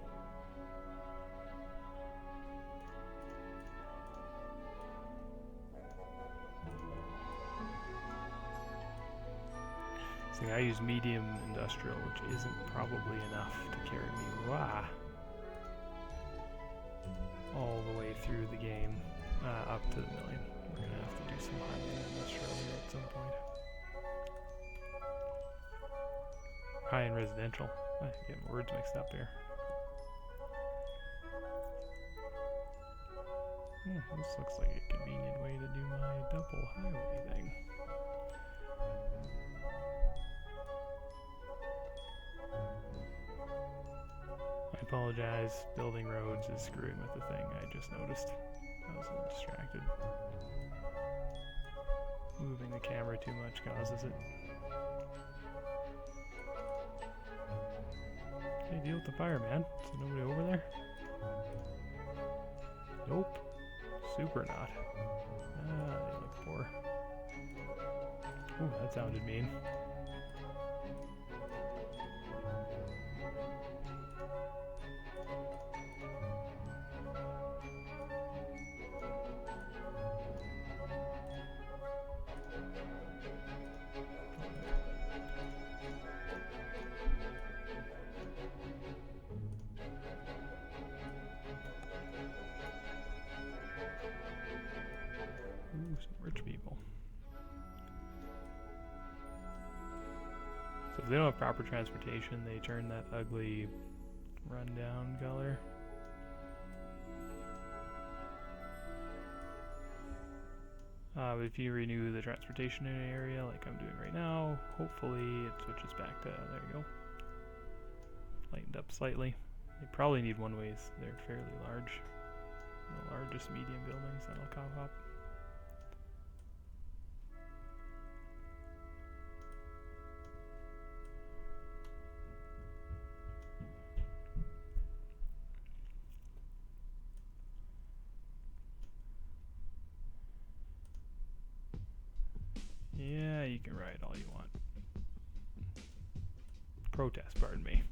See, I use medium industrial, which isn't probably enough to carry me all the way through the game, up to the million. We're gonna have to do some high-end industrial here at some point. High-end residential. I get my words mixed up here. This looks like a convenient way to do my double highway thing. I apologize, building roads is screwing with the thing, I just noticed. I was a little distracted. Moving the camera too much causes it. Okay, deal with the fire, man. Is there nobody over there? Nope. Super not. Ah, they look poor. Ooh, that sounded mean. Ooh, some rich people. So if they don't have proper transportation, they turn that ugly rundown color. If you renew the transportation in an area like I'm doing right now, hopefully it switches back to, there you go, lightened up slightly. They probably need one-ways, they're fairly large. The largest medium buildings that'll come up. Yeah, you can ride all you want. Protest, pardon me.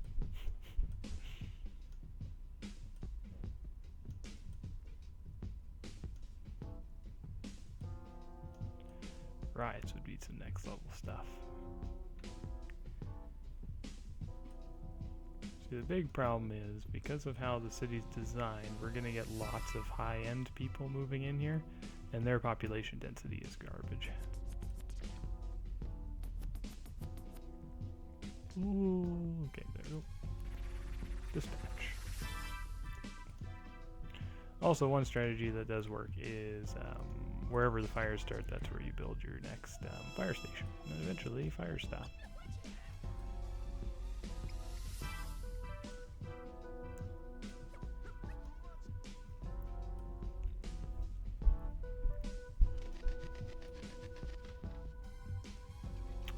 Rides would be some next level stuff. See, the big problem is, because of how the city's designed, we're going to get lots of high-end people moving in here, and their population density is garbage. Ooh, okay, there we go. Dispatch. Also, one strategy that does work is wherever the fires start, that's where you build your next fire station, and eventually fire stop.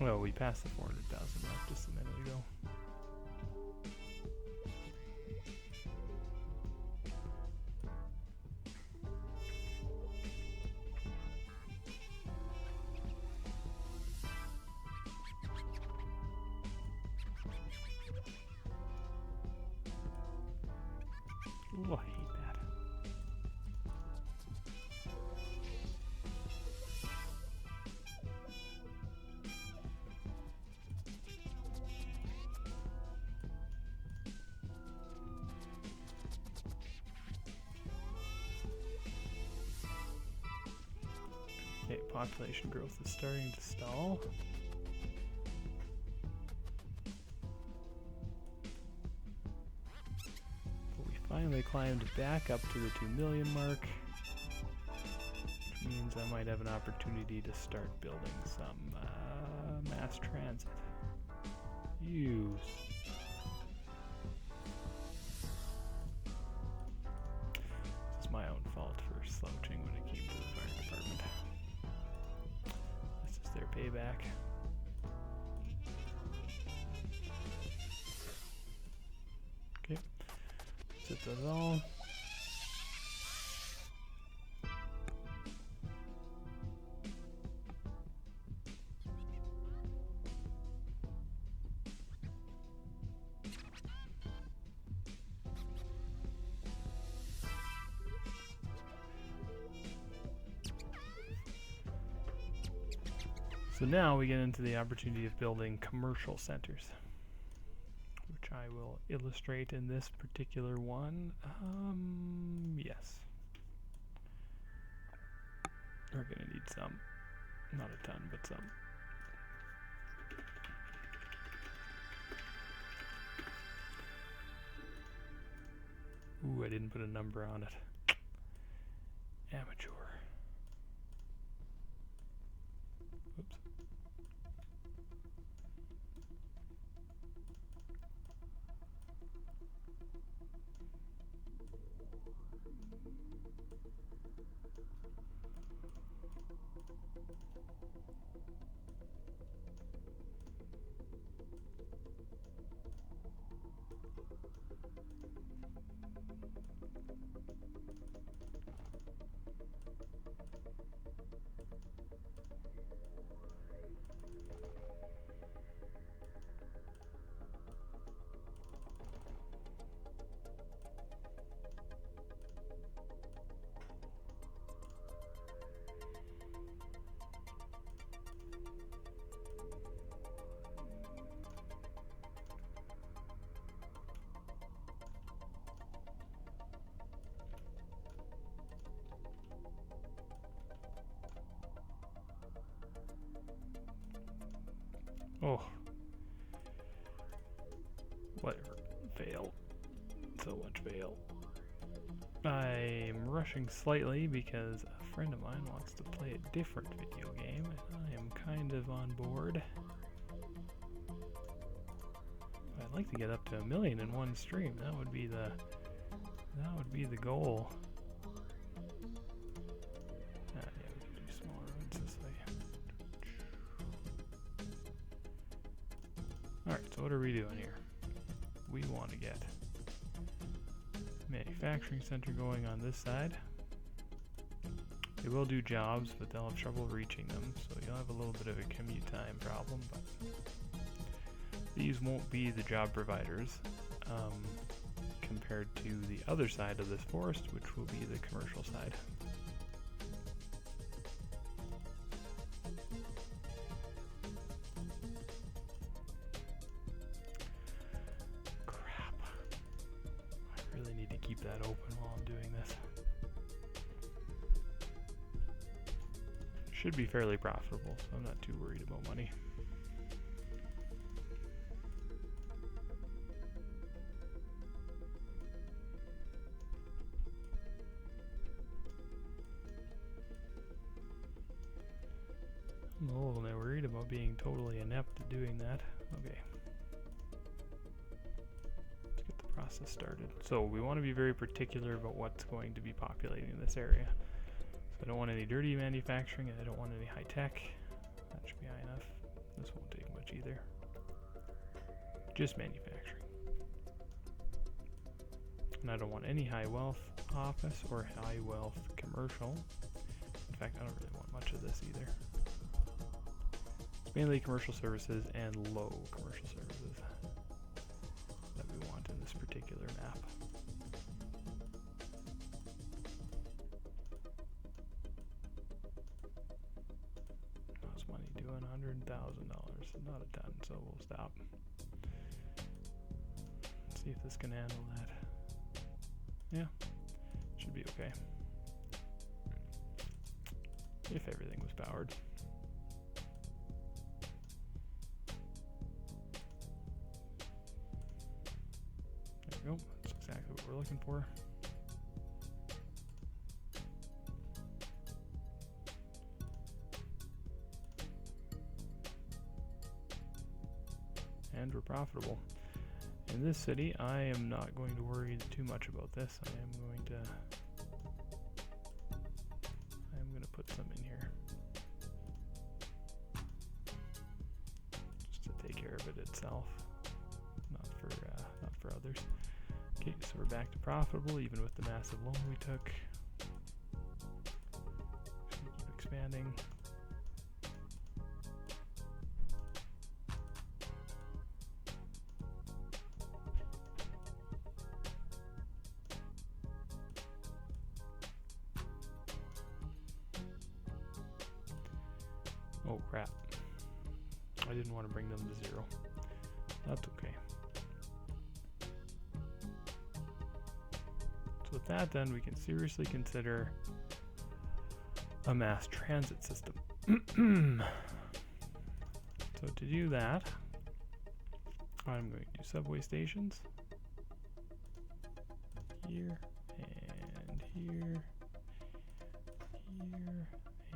Well, we passed the 400,000 mark just a minute ago. Ooh, I hate that. Okay, population growth is starting to stall. But we finally climbed back up to the 2 million mark, which means I might have an opportunity to start building some mass transit. Use. This is my own fault for slouching when it came to the fire department. This is their payback. Okay, set those all. So now we get into the opportunity of building commercial centers, which I will illustrate in this particular one. Yes. We're gonna need some. Not a ton, but some. Ooh, I didn't put a number on it. Amateur. Oops. Oh. Whatever. Fail. So much fail. I'm rushing slightly because a friend of mine wants to play a different video game, and I am kind of on board. I'd like to get up to 1 million in one stream. That would be the goal. Yeah, we can do smaller ones this way. Alright, so what are we doing here? We want to get manufacturing center going on this side. They will do jobs, but they'll have trouble reaching them, so you'll have a little bit of a commute time problem, but these won't be the job providers compared to the other side of this forest, which will be the commercial side. Crap. I really need to keep that open while I'm doing this. Should be fairly profitable, so I'm not too worried about money. I'm a little bit worried about being totally inept at doing that. Okay. Let's get the process started. So we want to be very particular about what's going to be populating this area. So I don't want any dirty manufacturing, and I don't want any high tech. That should be high enough. This won't take much either. Just manufacturing. And I don't want any high wealth office or high wealth commercial. In fact, I don't really want much of this either. It's mainly commercial services and low commercial services that we want in this particular map. How's money doing? $100,000. Not a ton, so we'll stop. Let's see if this can handle that. Yeah, should be okay. If everything was powered. There we go. That's exactly what we're looking for. And we're profitable. In this city, I am not going to worry too much about this. I am going to put some in here just to take care of it itself, not for others. Okay, so we're back to profitable even with the massive loan we took. Just gonna keep expanding. Oh crap. I didn't want to bring them to 0. That's okay. So with that, then, we can seriously consider a mass transit system. So to do that, I'm going to do subway stations. Here, and here, here,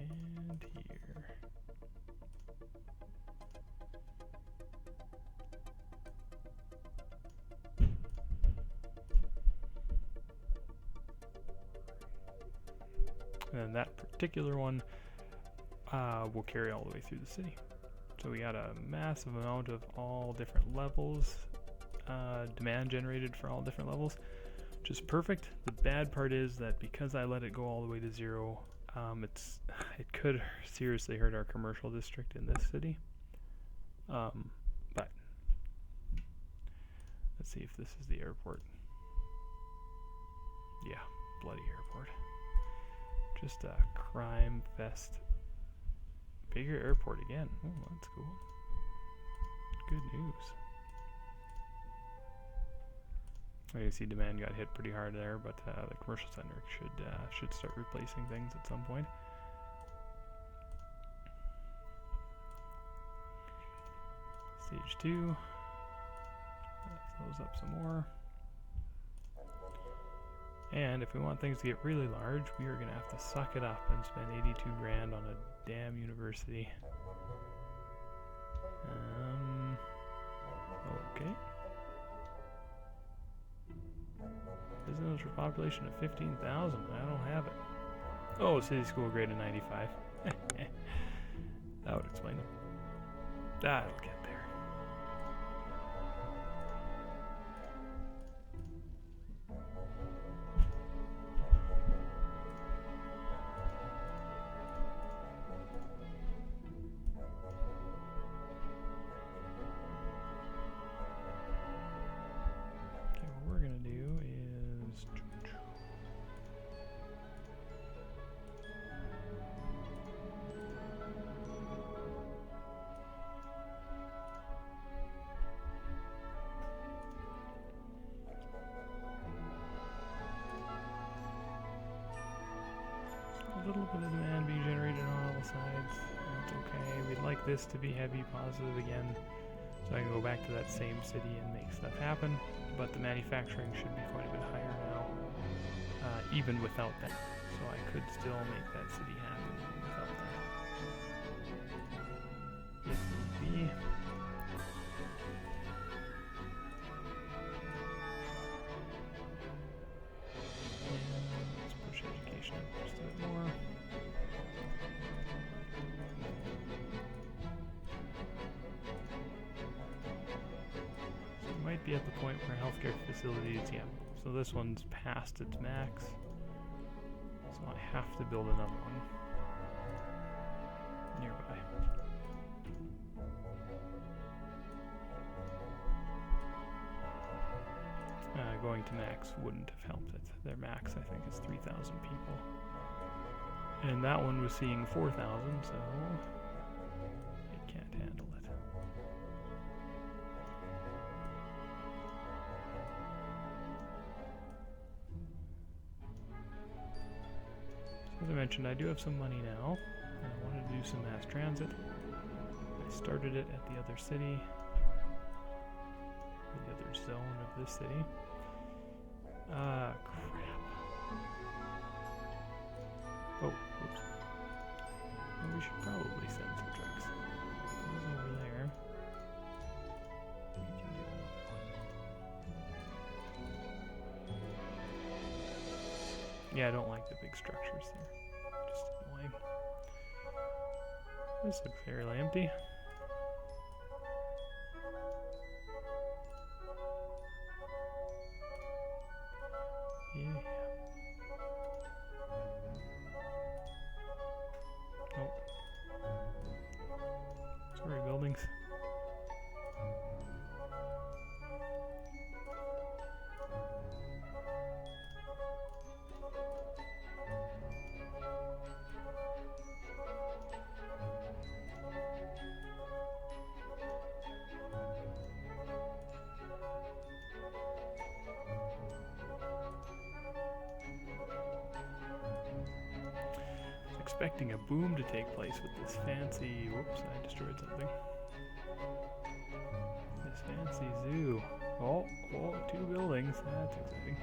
and here. And that particular one will carry all the way through the city. So we got a massive amount of all different levels, demand generated for all different levels, which is perfect. The bad part is that because I let it go all the way to 0, it could seriously hurt our commercial district in this city. But let's see if this is the airport. Yeah, bloody airport. Just a crime fest. Bigger airport again. Oh, that's cool. Good news. Oh, you see demand got hit pretty hard there, but the commercial center should start replacing things at some point. Stage 2. Let's close up some more. And if we want things to get really large, we are going to have to suck it up and spend 82 grand on a damn university. Okay. Visitors for population of 15,000. I don't have it. Oh, city school grade of 95. That would explain it. That'll get there. A little bit of demand being generated on all sides. That's okay. We'd like this to be heavy positive again, so I can go back to that same city and make stuff happen. But the manufacturing should be quite a bit higher now, even without that. So I could still make that city happen without that. If need be. Might be at the point where healthcare facilities, yeah. So this one's past its max. So I have to build another one nearby. Going to max wouldn't have helped it. Their max, I think, is 3,000 people. And that one was seeing 4,000, so it can't handle it. As I mentioned, I do have some money now, and I wanted to do some mass transit. I started it at the other city, or the other zone of this city. Crap. Oh, oops. Well, we should probably send some trucks. Those over there. We can do another one. Yeah, I don't like the big structures there. Just annoying. This looks fairly empty. Yeah. Nope. Sorry, buildings. expecting a boom to take place with this fancy... Whoops, I destroyed something. This fancy zoo. Oh, 2 buildings. That's exciting.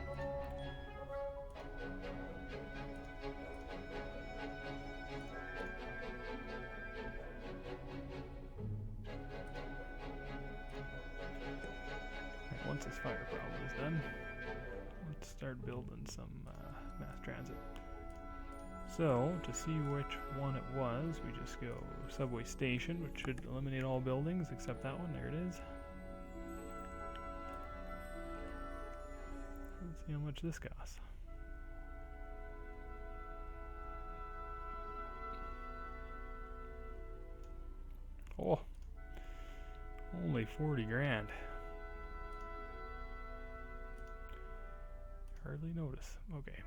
Right, once this fire problem is done, let's start building some mass transit. So, to see which one it was, we just go subway station, which should eliminate all buildings except that one. There it is. Let's see how much this costs. Oh, only 40 grand. Hardly notice. Okay.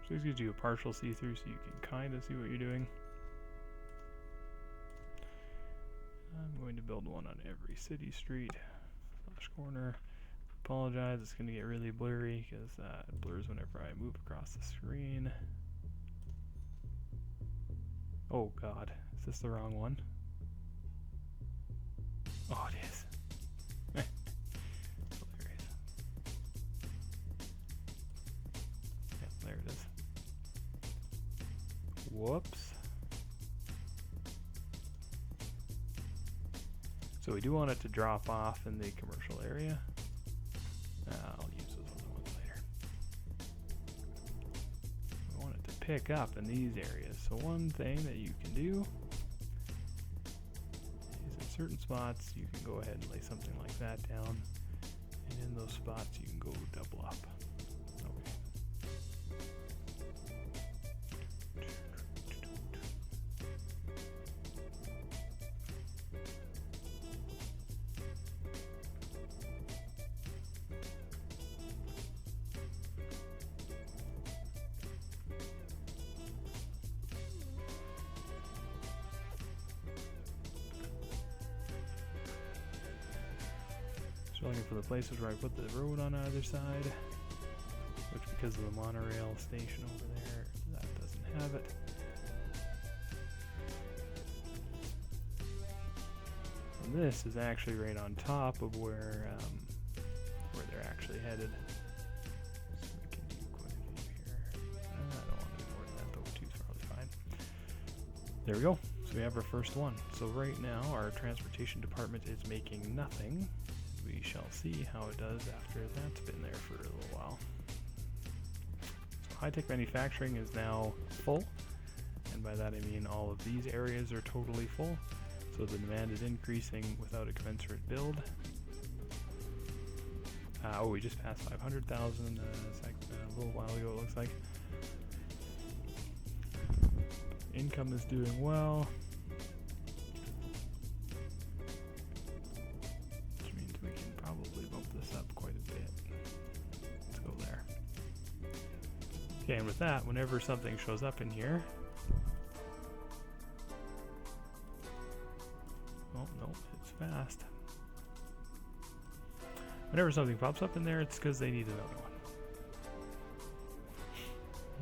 So this gives you a partial see-through so you can kind of see what you're doing. I'm going to build one on every city street. Flash corner. Apologize, it's going to get really blurry because it blurs whenever I move across the screen. Oh god, is this the wrong one? Oh, it is. Hilarious. Yep, there it is. Whoops. So we do want it to drop off in the commercial area. I'll use those other ones later. We want it to pick up in these areas. So one thing that you can do is in certain spots you can go ahead and lay something like that down, and in those spots you can go double up. Okay. Just looking for the places where I put the road on either side, which because of the monorail station over there, that doesn't have it. And this is actually right on top of where they're actually headed. So we can do quite a few here. I don't want to do more than that though, 2's probably fine. There we go. So we have our first one. So right now our transportation department is making nothing. We shall see how it does after that's been there for a little while. So high-tech manufacturing is now full, and by that I mean all of these areas are totally full, so the demand is increasing without a commensurate build. Oh, we just passed 500,000 a little while ago, it looks like. Income is doing well. Okay, and with that, whenever something shows up in here... Oh, no, it's fast. Whenever something pops up in there, it's because they need another one.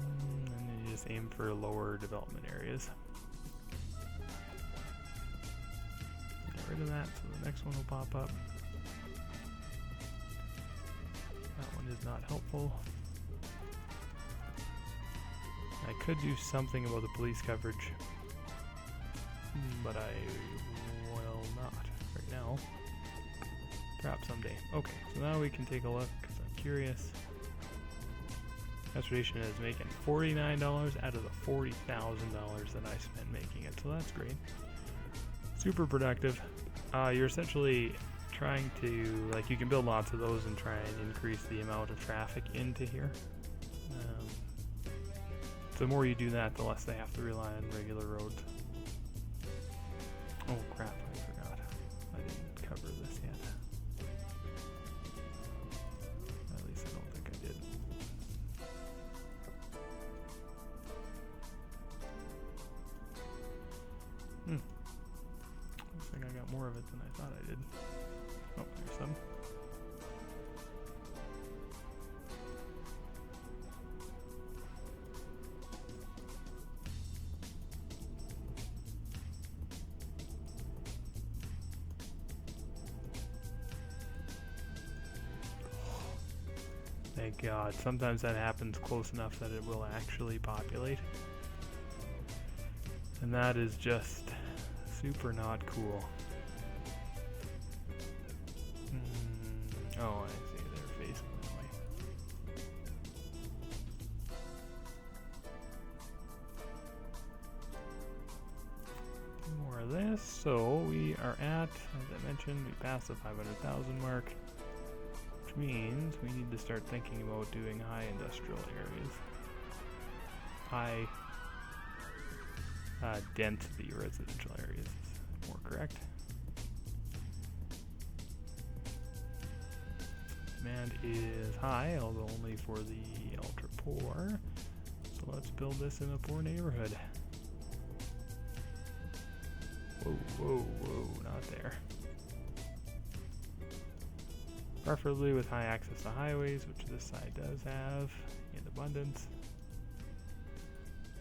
And then you just aim for lower development areas. Get rid of that, so the next one will pop up. That one is not helpful. I could do something about the police coverage, but I will not right now. Perhaps someday. Okay, so now we can take a look, because I'm curious. Transportation is making $49 out of the $40,000 that I spent making it, so that's great. Super productive. You're essentially trying to, like, you can build lots of those and try and increase the amount of traffic into here. The more you do that, the less they have to rely on regular roads. Oh crap, I forgot. I didn't cover this yet. At least I don't think I did. Looks like I got more of it than I thought I did. Oh, there's some. Thank God. Sometimes that happens close enough that it will actually populate. And that is just super not cool. Oh, I see. They're facing that way. More of this. So we are at, as I mentioned, we passed the 500,000 mark. Which means we need to start thinking about doing high industrial areas. High density residential areas is more correct. Demand is high, although only for the ultra poor. So let's build this in a poor neighborhood. Whoa, whoa, whoa, not there. Preferably with high access to highways, which this side does have in abundance.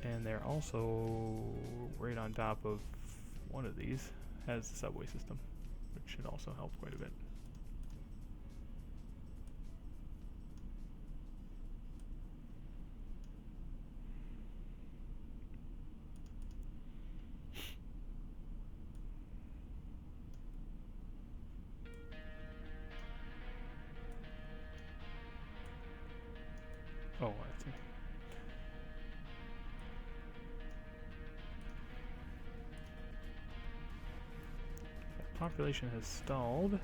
And they're also right on top of one of these, has the subway system, which should also help quite a bit. Oh, I see. Population has stalled,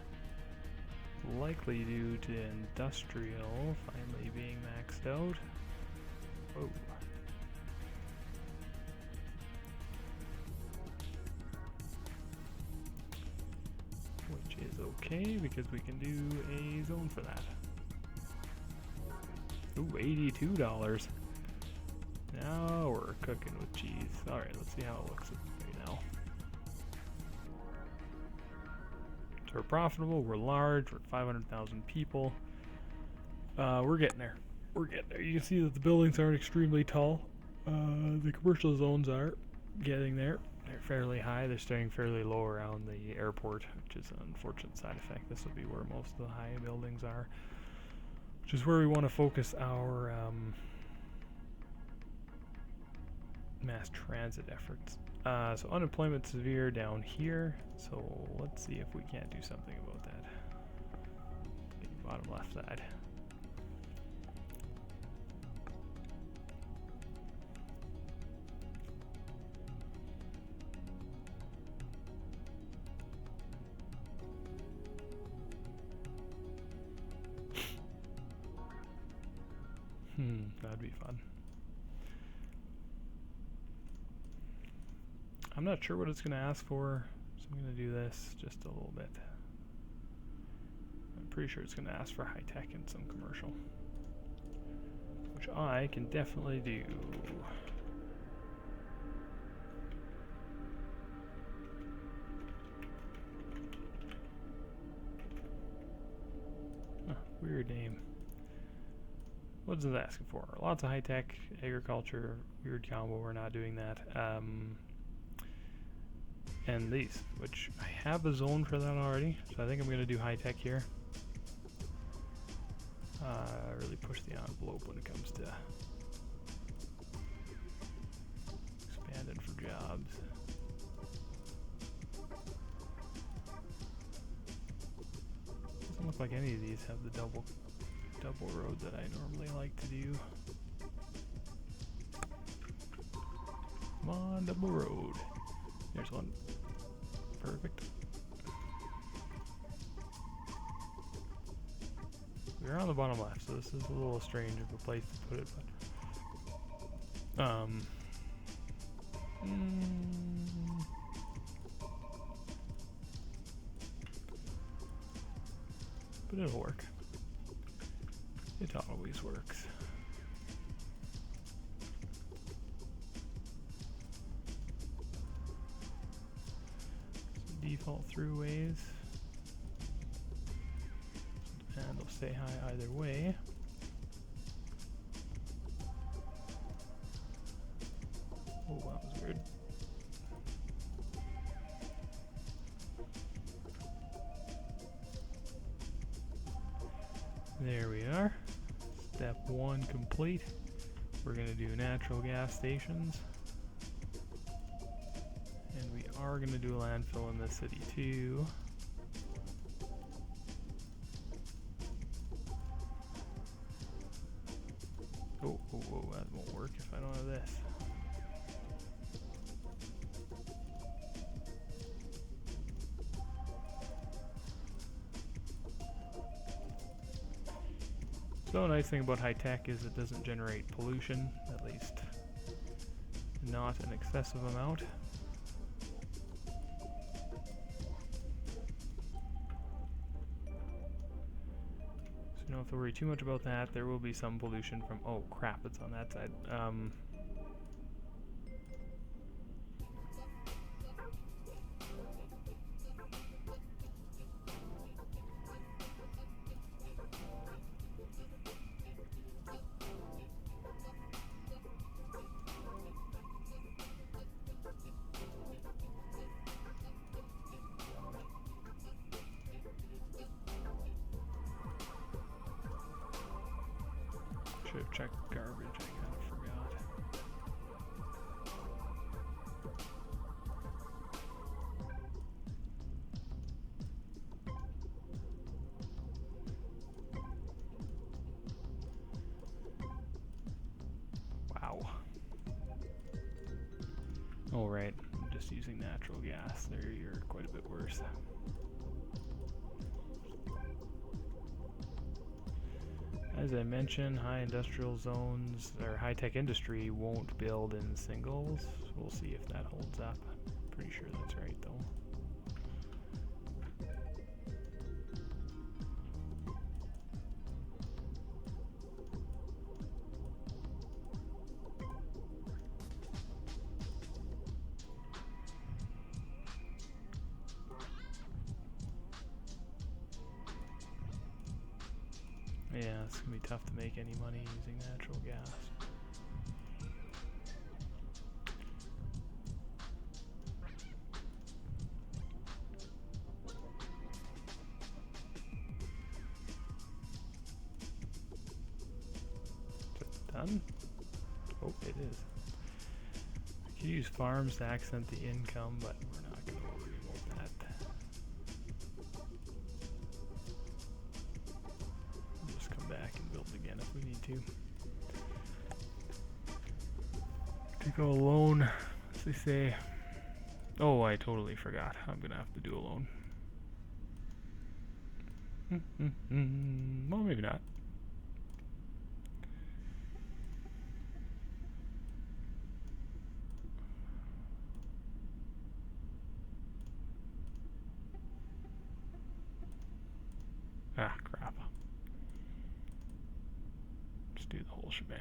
likely due to industrial finally being maxed out. Oh. Which is okay because we can do a zone for that. Ooh, $82. Now we're cooking with cheese. Alright, let's see how it looks right now. So we're profitable, we're large, we're 500,000 people. We're getting there. We're getting there. You can see that the buildings aren't extremely tall. The commercial zones are getting there. They're fairly high. They're staying fairly low around the airport, which is an unfortunate side effect. This will be where most of the high buildings are, which is where we want to focus our mass transit efforts. So unemployment severe down here. So let's see if we can't do something about that. The bottom left side. That'd be fun. I'm not sure what it's going to ask for, so I'm going to do this just a little bit. I'm pretty sure it's going to ask for high tech and some commercial, which I can definitely do. Huh, weird name. What is it asking for? Lots of high tech, agriculture, weird combo, we're not doing that. And these, which I have a zone for that already, so I think I'm going to do high tech here. Really push the envelope when it comes to expanding for jobs. Doesn't look like any of these have the double road that I normally like to do. Come on, double road. There's one. Perfect. We're on the bottom left, so this is a little strange of a place to put it, but but it'll work. It always works. Some default throughways. And they'll stay high either way. Oh, that was weird. There we are. step 1 complete. We're going to do natural gas stations. And we are going to do a landfill in this city too. Oh, that won't work if I don't have this. So a nice thing about high tech is it doesn't generate pollution, at least not an excessive amount. So you don't have to worry too much about that. There will be some pollution from, oh crap, it's on that side. Should have checked garbage, I kind of forgot. Wow. Oh right, I'm just using natural gas. There you're quite a bit worse. As I mentioned, high industrial zones or high-tech industry won't build in singles. We'll see if that holds up. Pretty sure that's right though. Yeah, it's gonna be tough to make any money using natural gas. Is it done? Oh, it is. I could use farms to accent the income, but we're not gonna worry about that. Back and build again if we need to. To go alone, as they say. Oh, I totally forgot. I'm gonna have to do a loan. Well, maybe not. Ah, crap. Do the whole shebang.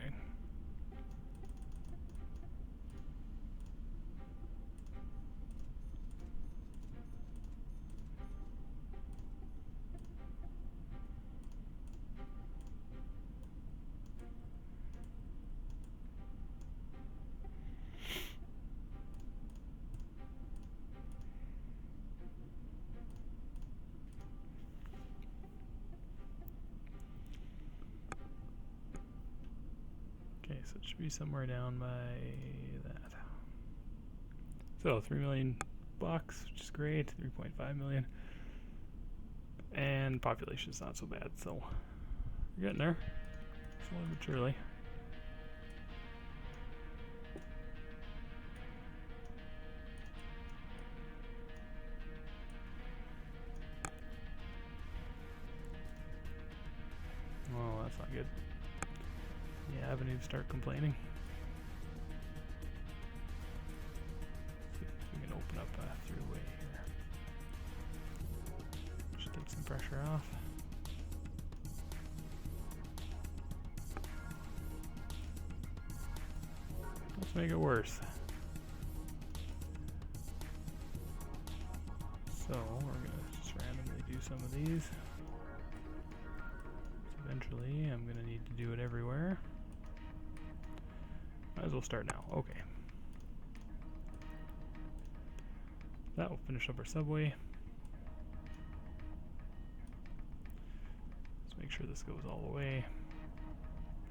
Okay, so it should be somewhere down by that. So 3 million bucks, which is great. 3.5 million, and population's not so bad. So we're getting there, slowly but surely. Oh, that's not good. Yeah, Avenue to start complaining. See if we can open up a throughway here. Just take some pressure off. Let's make it worse. So we're gonna just randomly do some of these. Eventually, I'm gonna need to do it everywhere. Might as well start now. Okay. That will finish up our subway. Let's make sure this goes all the way.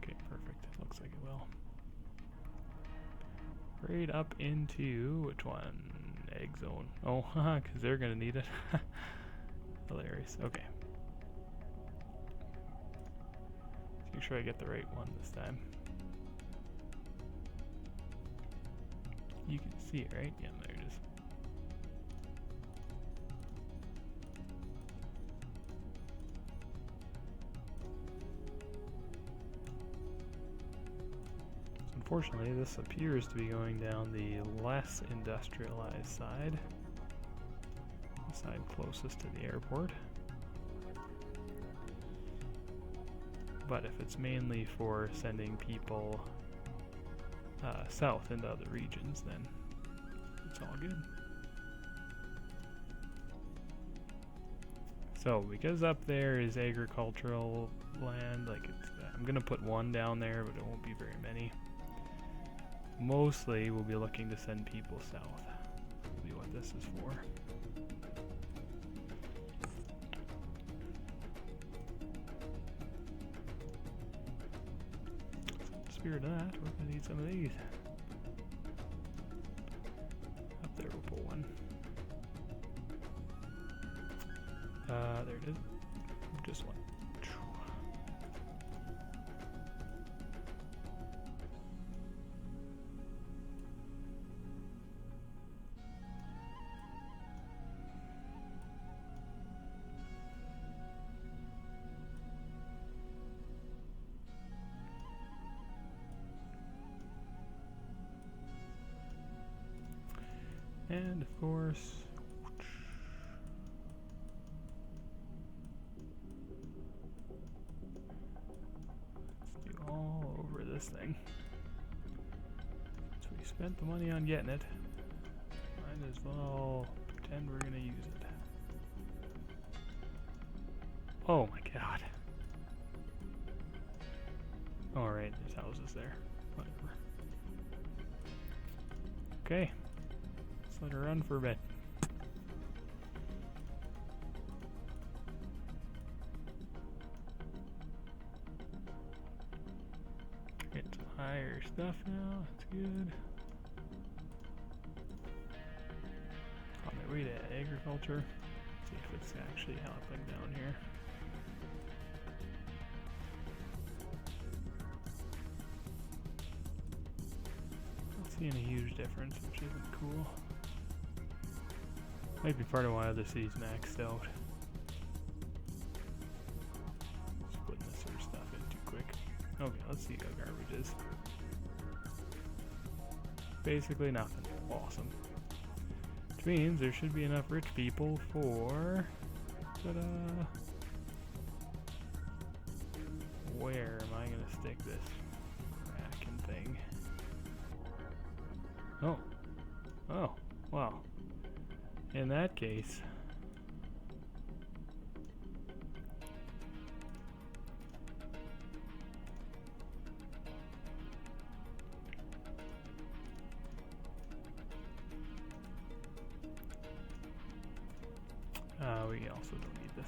Okay, perfect. Looks like it will. Right up into which one? Egg zone. Oh, haha, because they're gonna need it. Hilarious. Okay. Let's make sure I get the right one this time. You can see it, right? Yeah, there it is. Unfortunately, this appears to be going down the less industrialized side, the side closest to the airport. But if it's mainly for sending people south into other regions, then it's all good. So, because up there is agricultural land, like I'm gonna put one down there, but it won't be very many. Mostly, we'll be looking to send people south. That'll be what this is for. So, in the spirit of that, we're gonna need some of these. Up there, we'll put one. There it is. Just one. And of course, let's do all over this thing. So we spent the money on getting it. Might as well pretend we're gonna use it. Oh my god. Alright, there's houses there. Whatever. Okay. Let her run for a bit. Get some higher stuff now. That's good. On my way to agriculture. See if it's actually helping down here. Not seeing a huge difference, which isn't cool. Might be part of why other cities maxed out. Just putting this sort of stuff in too quick. Okay, let's see how garbage is. Basically nothing. Awesome. Which means there should be enough rich people for... Ta-da! Where am I going to stick this racking thing? Oh. Oh, wow. In that case, we also don't need this.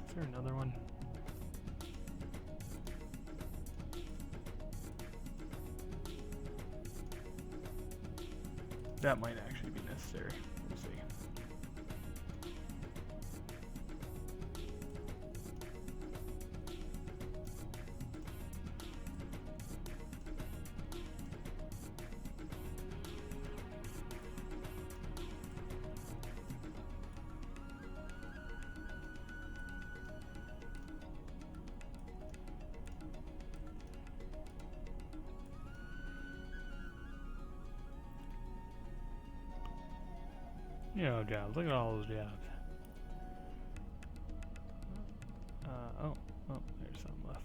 Is there another one? That might actually be necessary. We'll see. You know, jobs. Look at all those jobs. Oh, there's some left.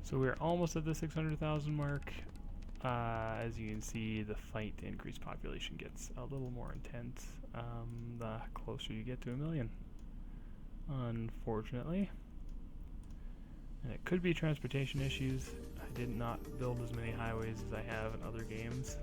So we're almost at the 600,000 mark. as you can see, the fight to increase population gets a little more intense the closer you get to 1 million, unfortunately. And it could be transportation issues. I did not build as many highways as I have in other games.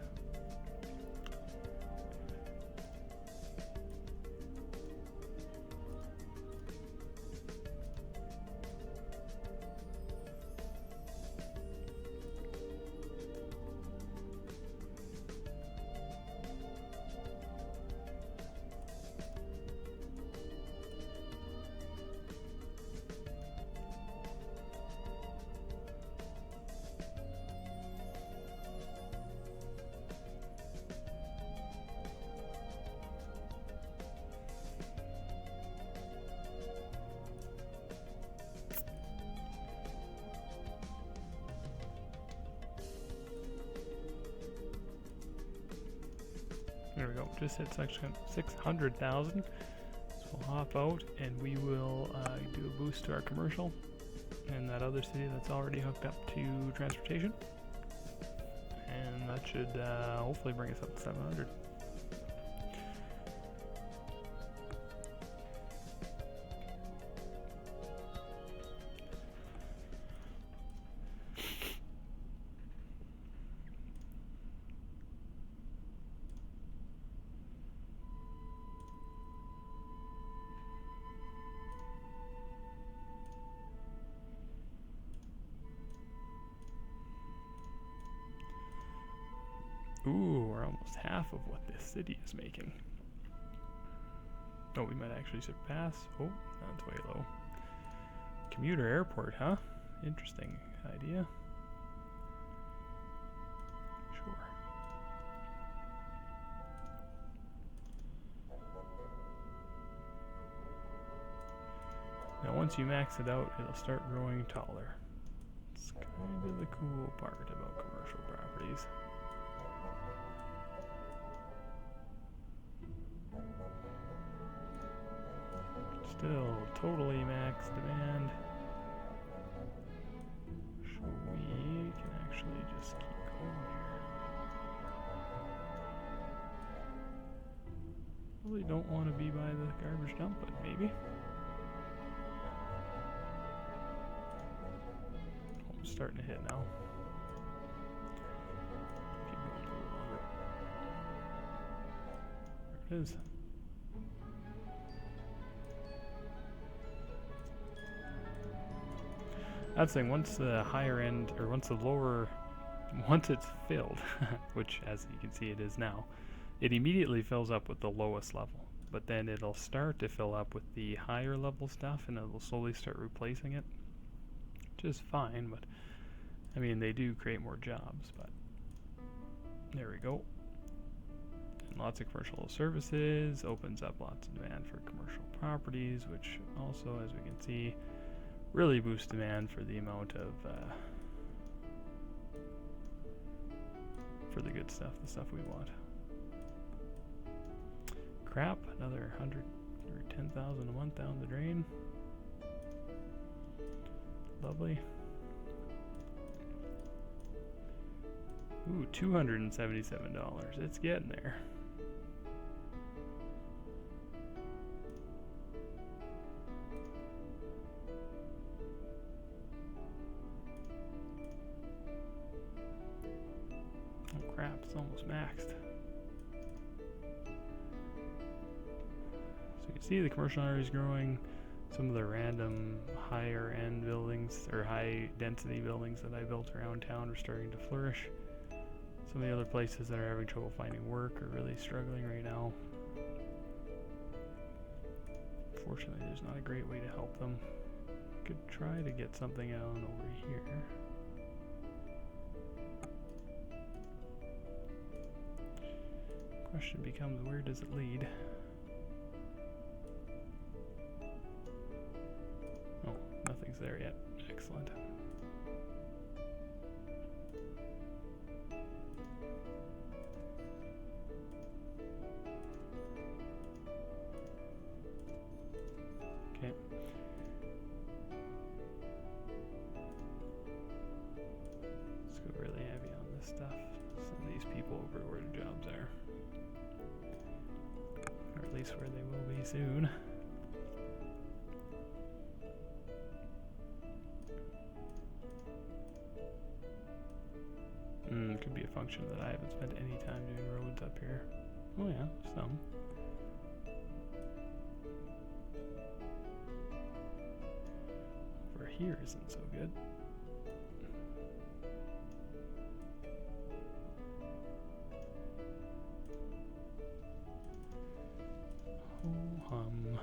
There we go, just hit section 600,000. So we'll hop out and we will do a boost to our commercial in that other city that's already hooked up to transportation. And that should hopefully bring us up to 700. Ooh, we're almost half of what this city is making. Oh, we might actually surpass. Oh, that's way low. Commuter airport, huh? Interesting idea. Sure. Now once you max it out, it'll start growing taller. It's kind of the cool part about commercial properties. Still totally max demand. So we can actually just keep going here. Really don't want to be by the garbage dump, but maybe. Oh, I'm starting to hit now. Keep going a little longer. There it is. That's the thing, once the higher end, or once it's filled, which as you can see it is now, it immediately fills up with the lowest level. But then it'll start to fill up with the higher level stuff and it'll slowly start replacing it. Which is fine, but I mean they do create more jobs, but there we go. And lots of commercial services, opens up lots of demand for commercial properties, which also, as we can see, really boosts demand for the amount of for the good stuff, the stuff we want. Crap, another 100 or 10,000 a month down the drain. Lovely. Ooh, $277. It's getting there. Oh crap, it's almost maxed. So you can see the commercial area is growing. Some of the random higher end buildings or high density buildings that I built around town are starting to flourish. Some of the other places that are having trouble finding work are really struggling right now. Fortunately, there's not a great way to help them. Could try to get something on over here. Question becomes, where does it lead? Oh, nothing's there yet. Excellent. Okay. Let's go really heavy on this stuff. these people over where the jobs are. Or at least where they will be soon. Could be a function that I haven't spent any time doing roads up here. Oh yeah, some. Over here isn't so good. Oh hum.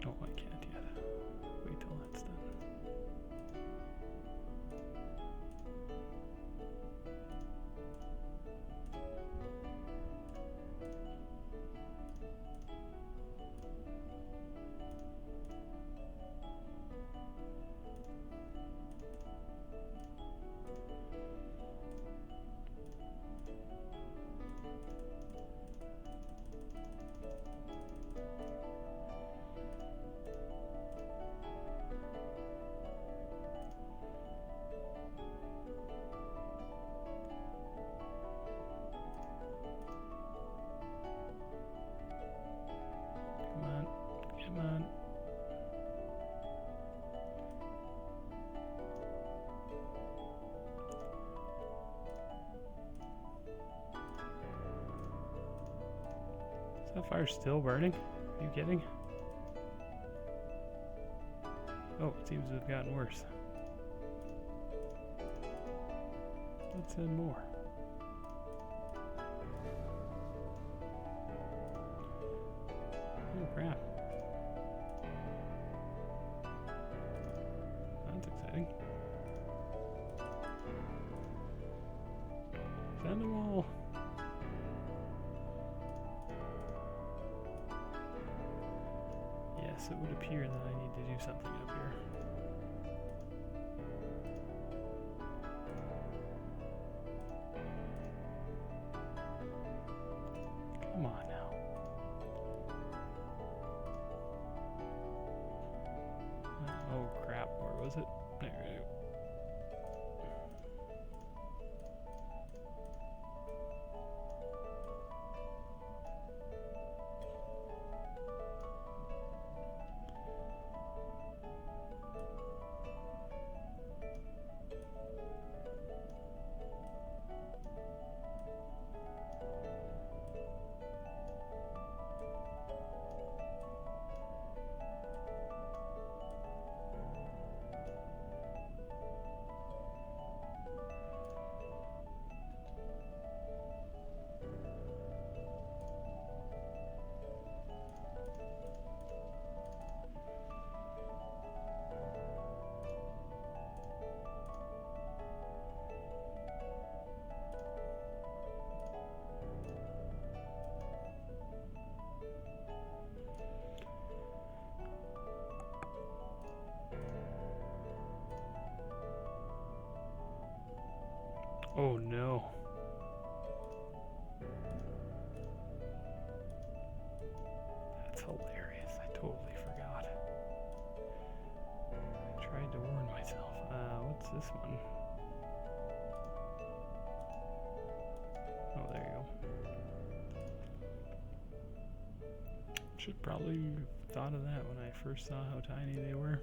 Oh, I can't yet. Wait till that's done. Come on. Is that fire still burning? Are you kidding? Oh, it seems to have gotten worse. Let's send more. Oh crap. That's exciting. Send them all. Yes, it would appear that I need to do something up here. Come on now. Oh crap, where was it? There we go. Oh no. That's hilarious. I totally forgot. I tried to warn myself. What's this one? Oh, there you go. Should probably have thought of that when I first saw how tiny they were.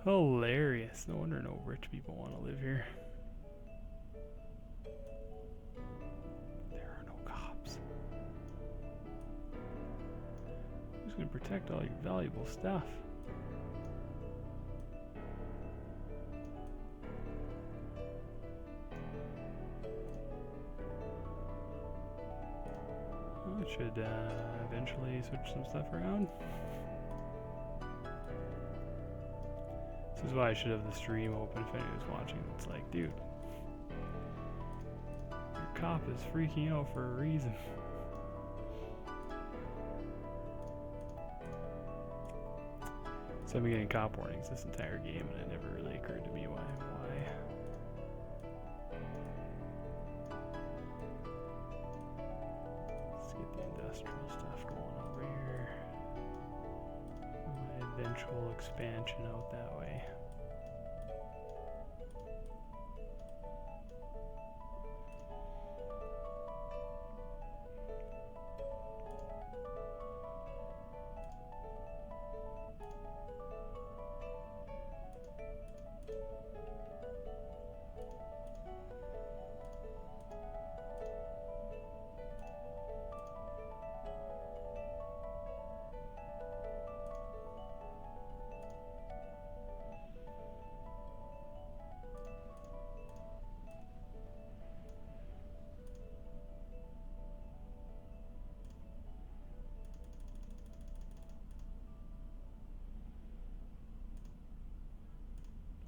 Hilarious. No wonder no rich people want to live here. There are no cops. Who's going to protect all your valuable stuff? Well, I should eventually switch some stuff around. This is why I should have the stream open if anyone's watching. It's like, dude, your cop is freaking out for a reason. So I've been getting cop warnings this entire game, and it never really occurred to me why. Let's get the industrial stuff going over here. My eventual expansion out that way.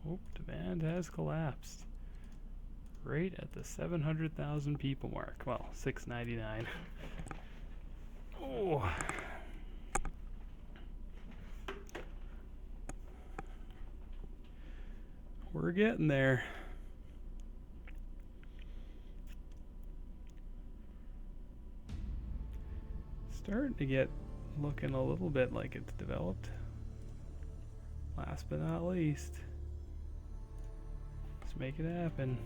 Oh, demand has collapsed. Right at the 700,000 people mark. Well, 699. Oh. We're getting there. Starting to get looking a little bit like it's developed. Last but not least. Let's make it happen.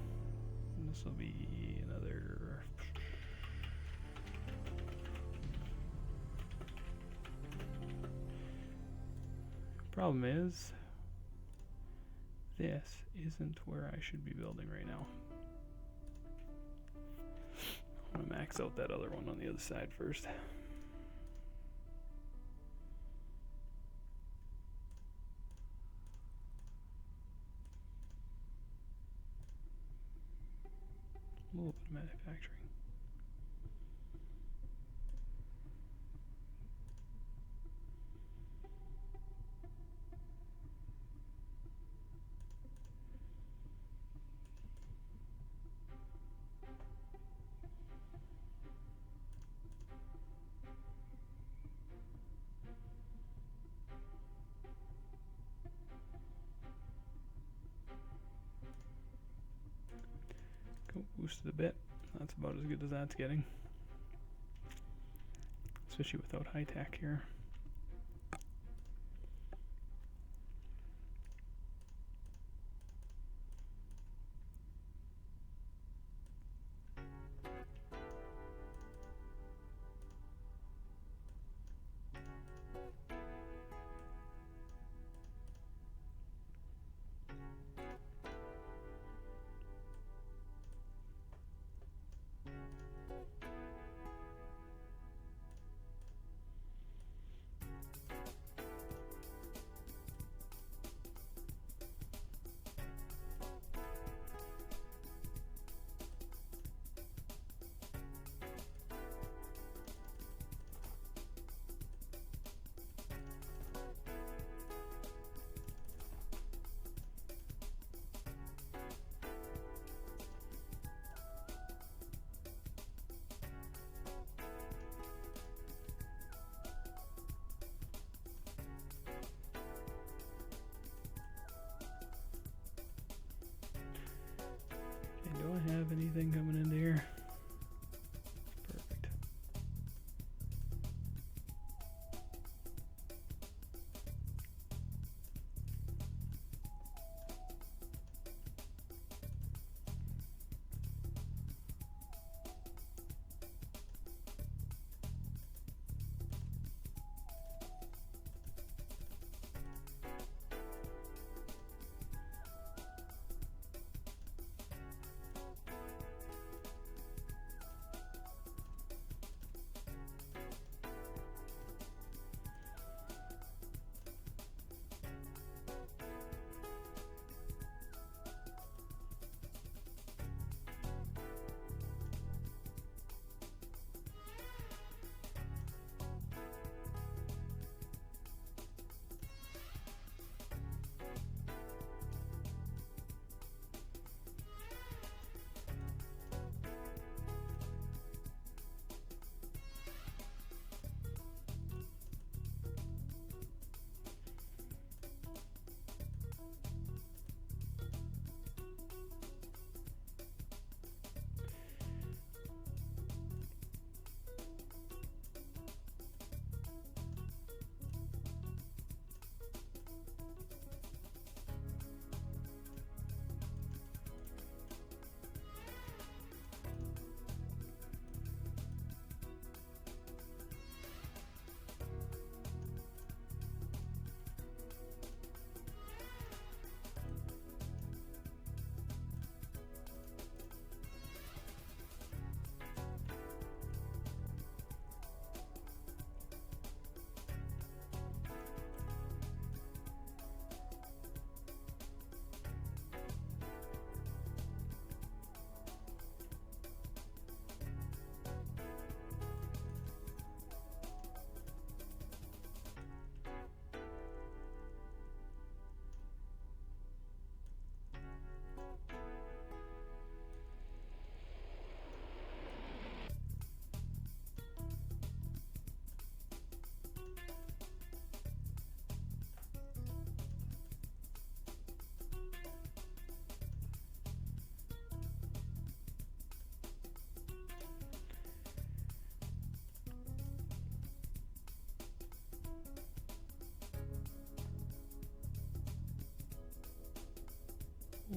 This will be another. Problem is, this isn't where I should be building right now. I'm gonna max out that other one on the other side first. A little bit of manufacturing. Go boosted a bit. That's about as good as that's getting. Especially without high tech here.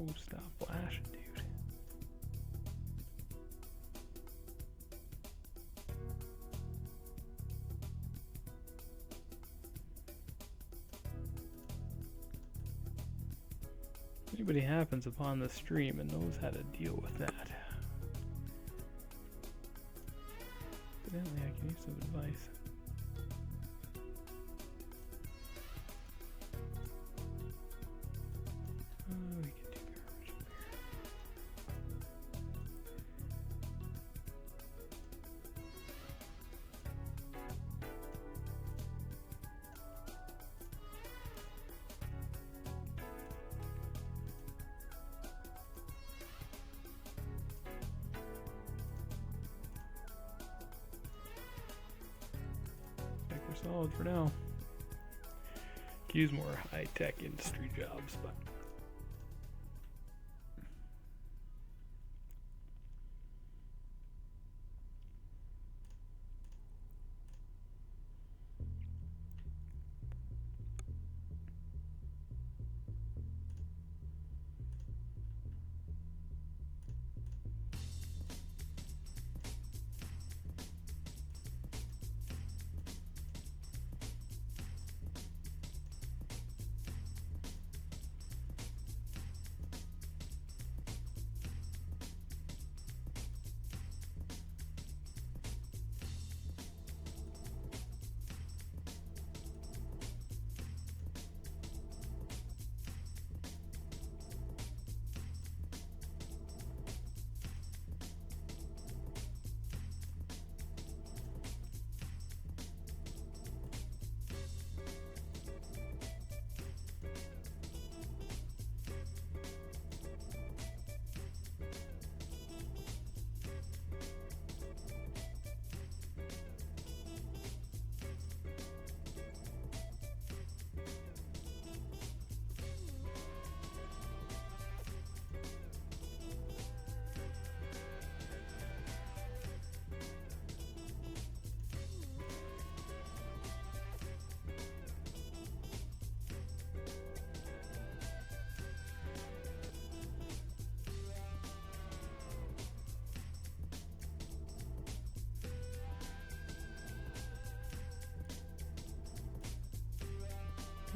Oh, stop flashing, dude. If anybody happens upon the stream and knows how to deal with that, evidently I can use some advice. We can do garbage up here. I think we're solid for now. Could use more high-tech industry jobs, but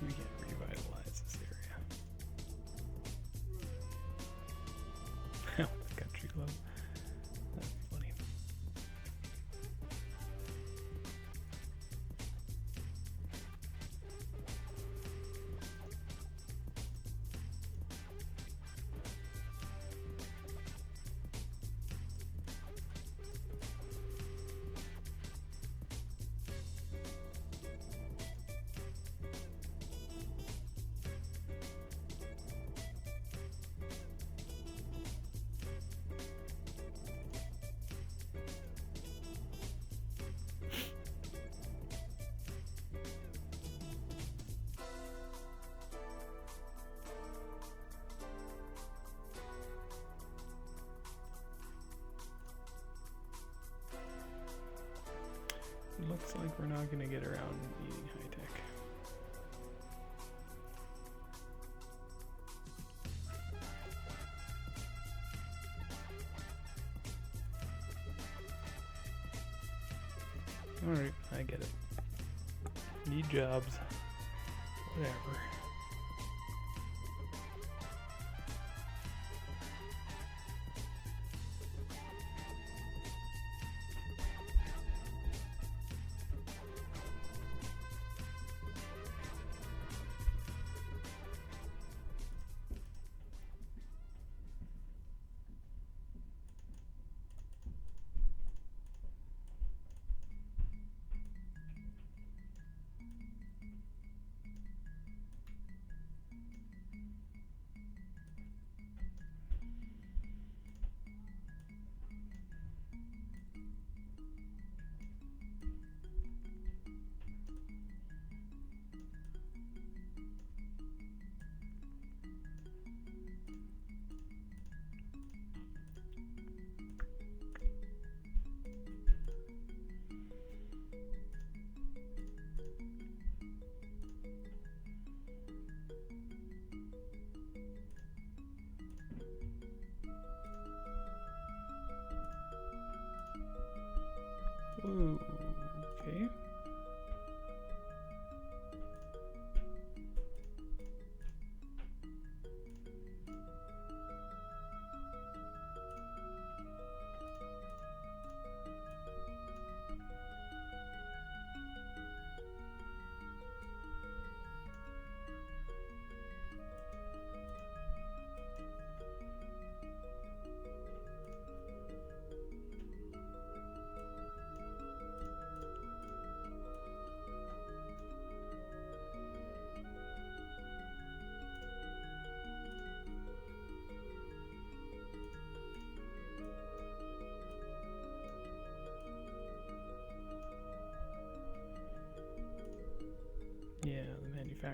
we can revitalize this area. The country club. That'd be funny. It looks like we're not going to get around eating high tech. Alright, I get it. Need jobs. Whatever.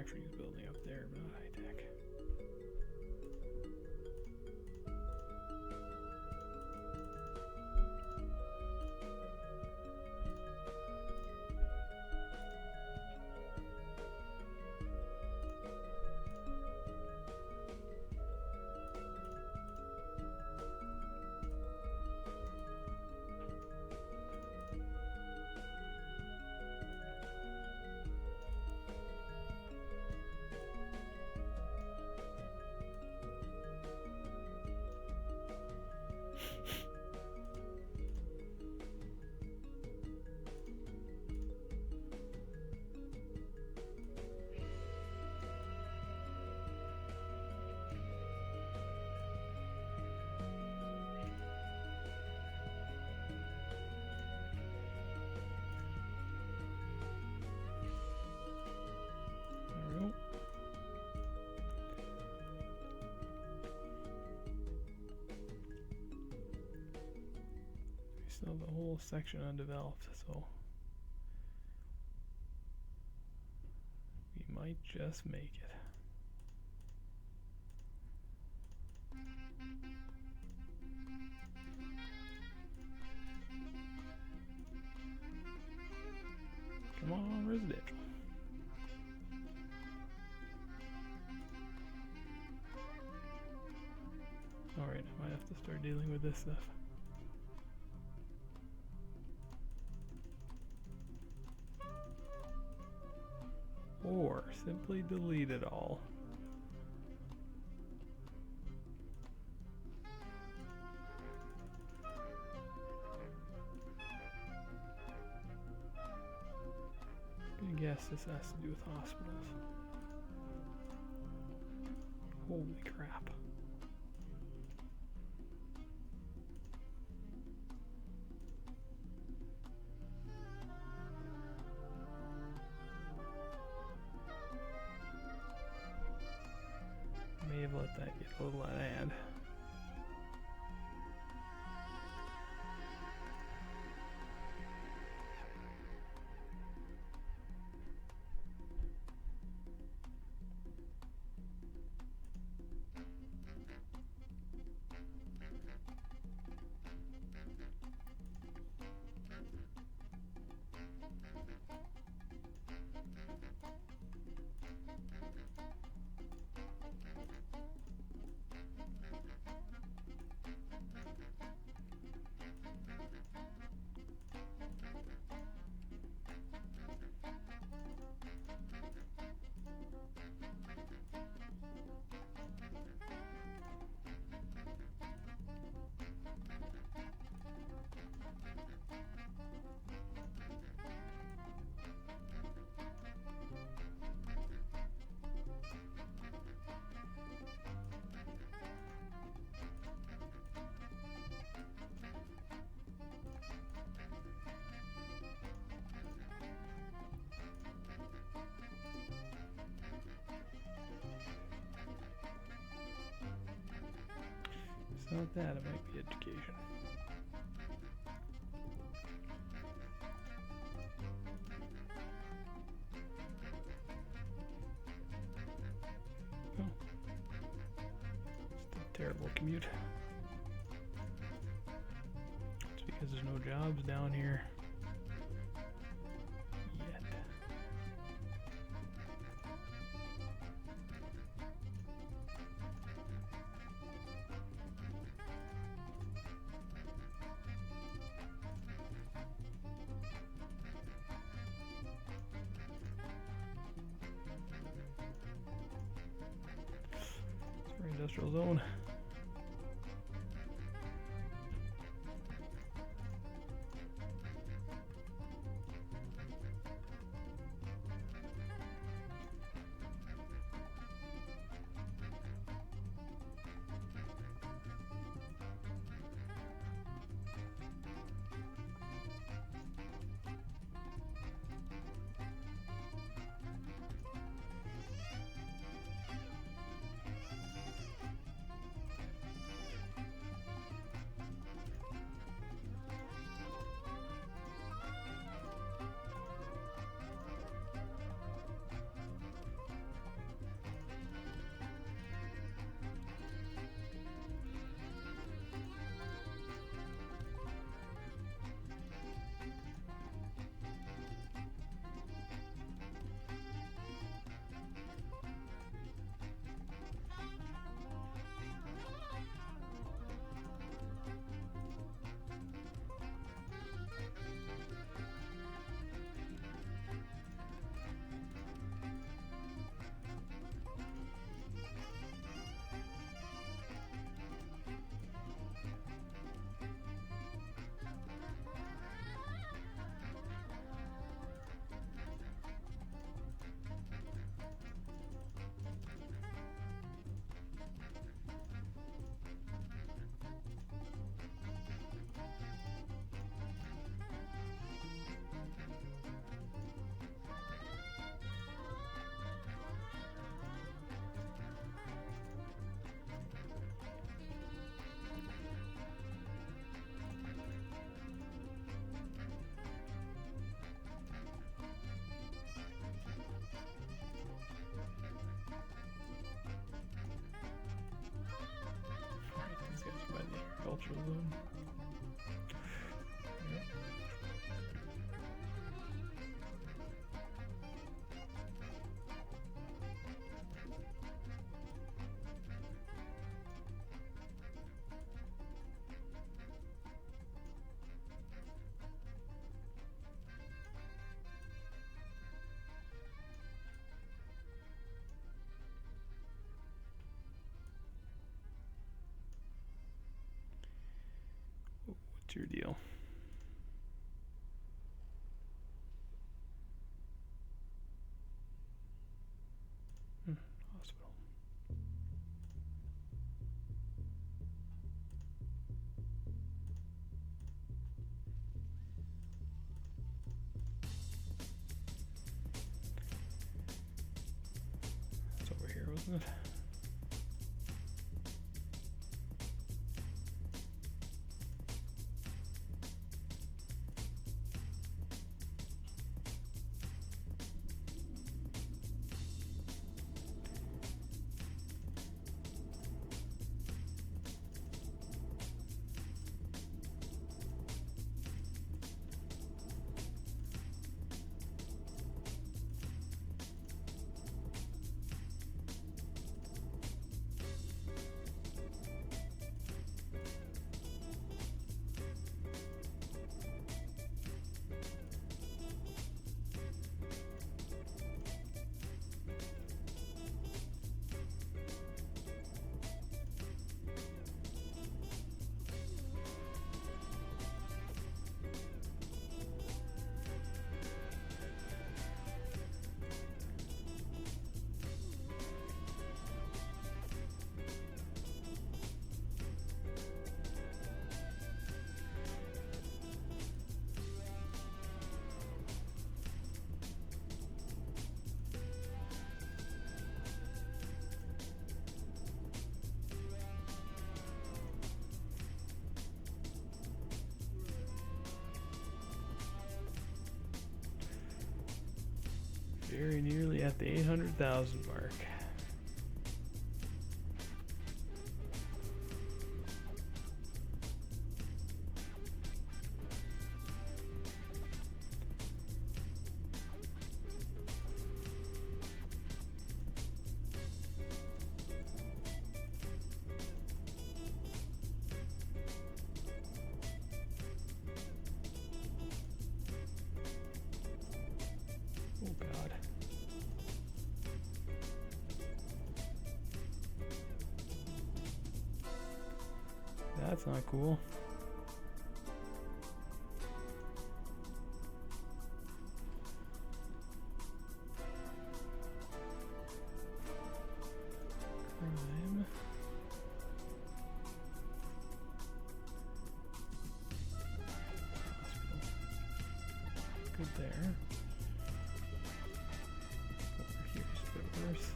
Demolishing is building up there, but not high tech. Still the whole section undeveloped, so we might just make it. Come on, residential. Alright, I might have to start dealing with this stuff. Or simply delete it all. I guess this has to do with hospitals. Holy crap. May have let that get a little out of hand. It's not that, it might be education. Oh. It's a terrible commute. It's because there's no jobs down here. Yet. Industrial zone. on. Yep. What's your deal? Hospital. It's over here, wasn't it? Very nearly at the 800,000 mark. Oh God. That's not cool. Crime. Hospital. Good there. Over here's a bit worse.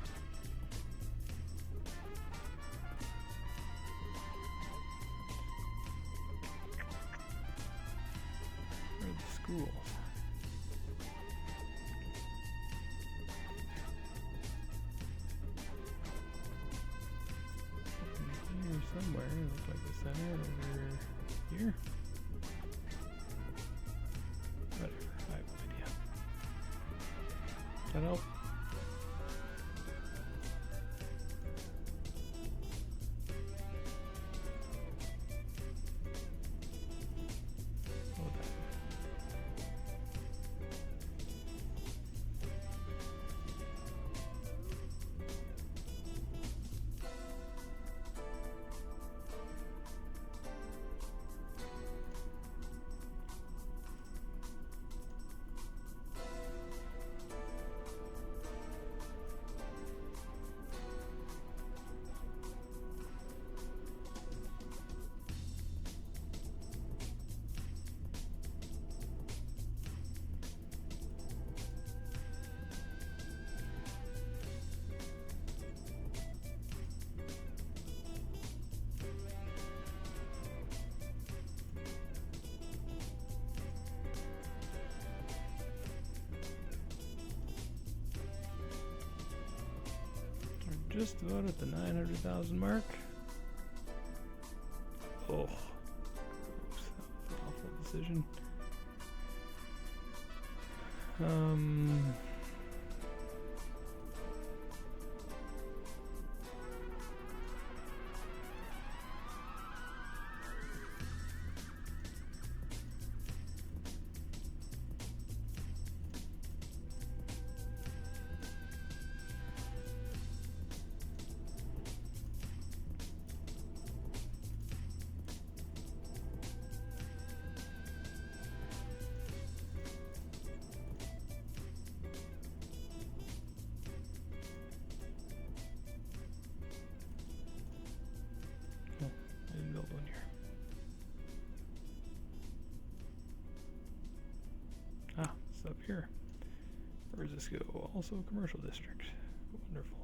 Where are the schools? Here somewhere. It looks like the center over here. Whatever. I have no idea. Does that help? Oh, that. Just about at the 900,000 mark. Oh, decision. I didn't build one here. Ah, it's up here. Where does this go? Also a commercial district. Wonderful.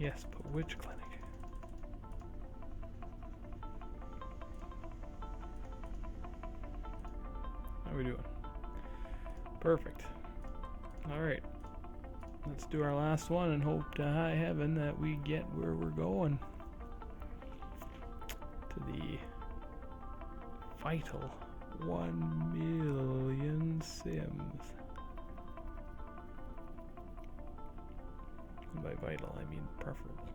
Yes, but which clinic? How are we doing? Perfect. Alright. Let's do our last one and hope to high heaven that we get where we're going. To the vital 1 million Sims. And by vital, I mean preferable.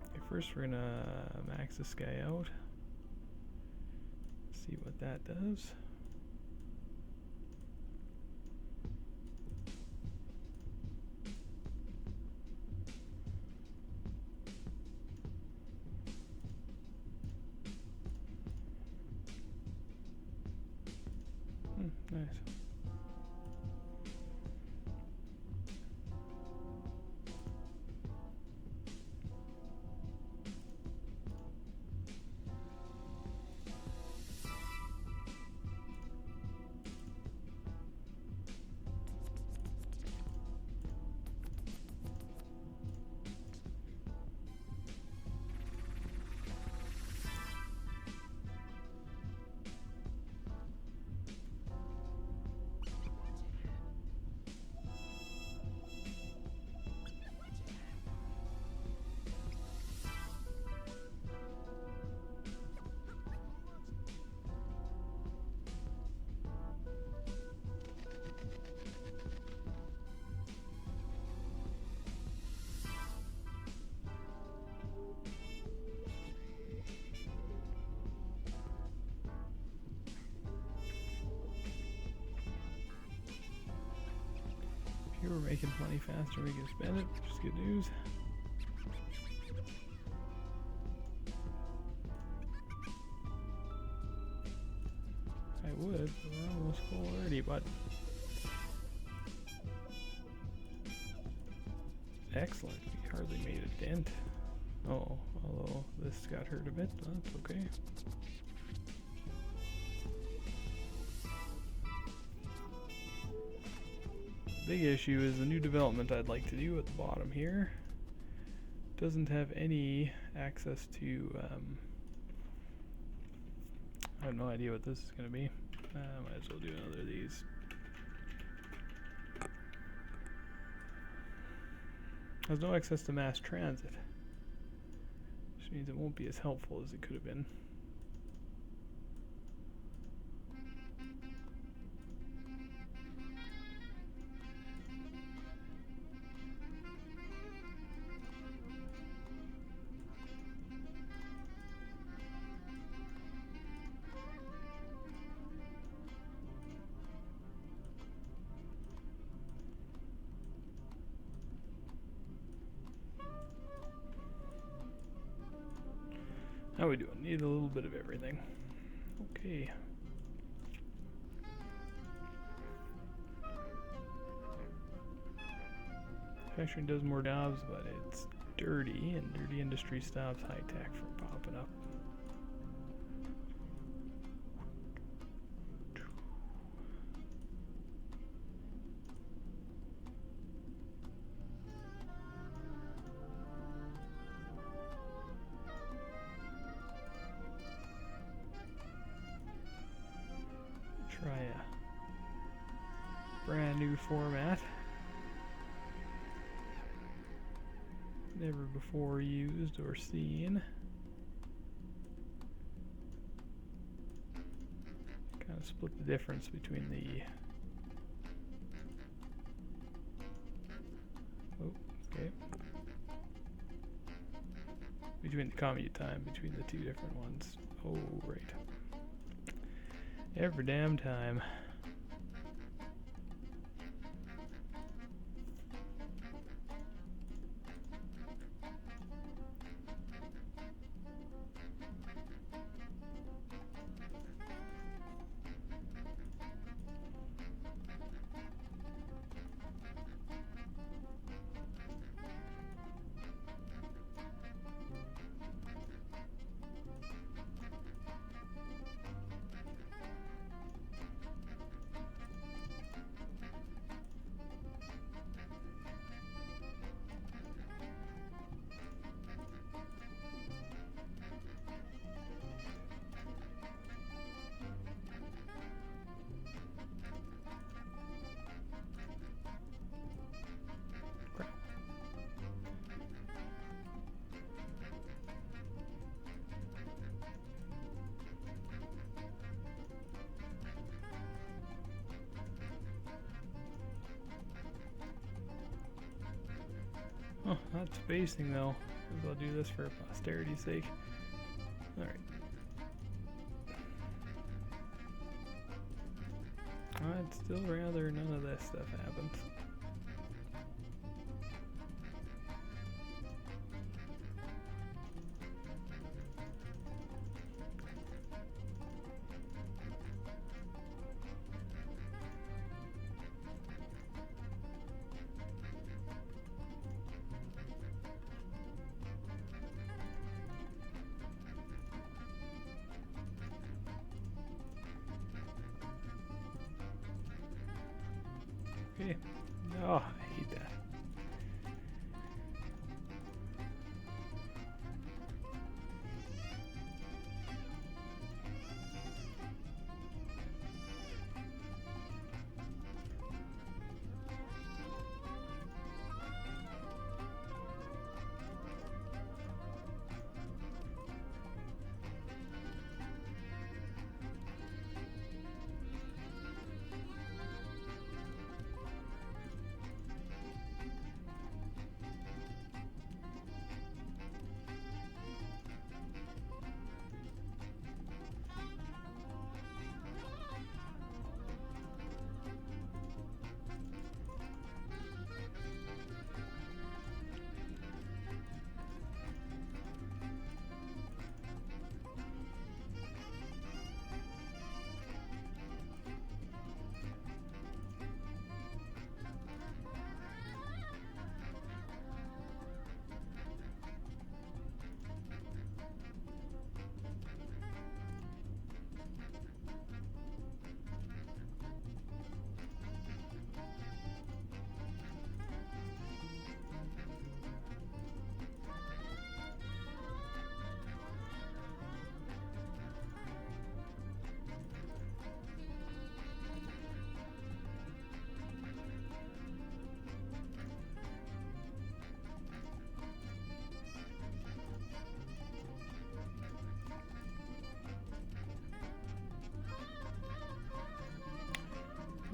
Okay, first we're gonna max this guy out. See what that does. Nice. Here we're making money faster, we can spend it, which is good news. I would, but we're almost full already, but excellent, we hardly made a dent. Oh, although this got hurt a bit, but that's okay. Big issue is the new development I'd like to do at the bottom here doesn't have any access to I have no idea what this is going to be. Might as well do another of these. Has no access to mass transit, which means it won't be as helpful as it could have been. How we doing? Need a little bit of everything. Okay. Manufacturing does more jobs, but it's dirty, and dirty industry stops high tech from popping up. Try a brand new format. Never before used or seen. Kind of split the difference between the... Oh, okay. Between the commute time between the two different ones. Oh, right. Every damn time. Oh, not spacing though, because I'll do this for posterity's sake. Alright. I'd still rather none of this stuff happens. Okay. Oh, I hate that.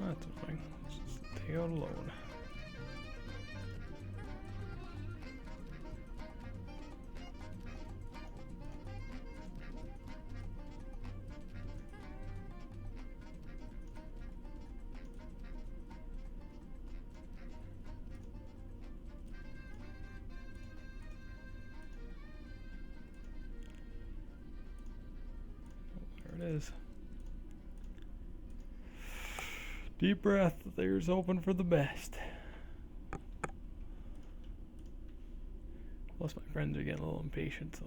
That's annoying. Let's just take out a load. There it is. Deep breath, there's hoping for the best. Plus my friends are getting a little impatient, so.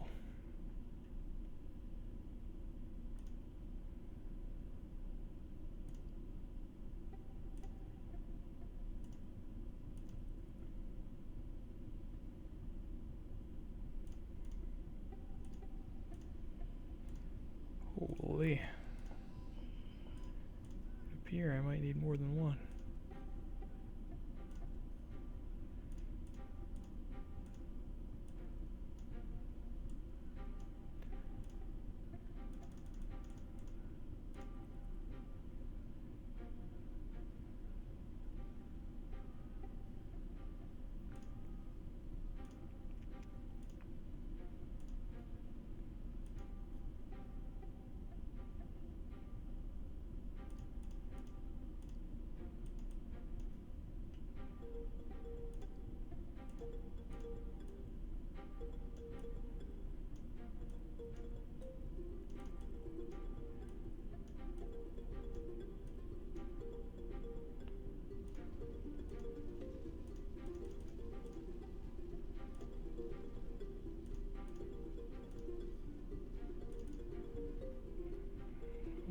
Holy. It appears I might need more than one.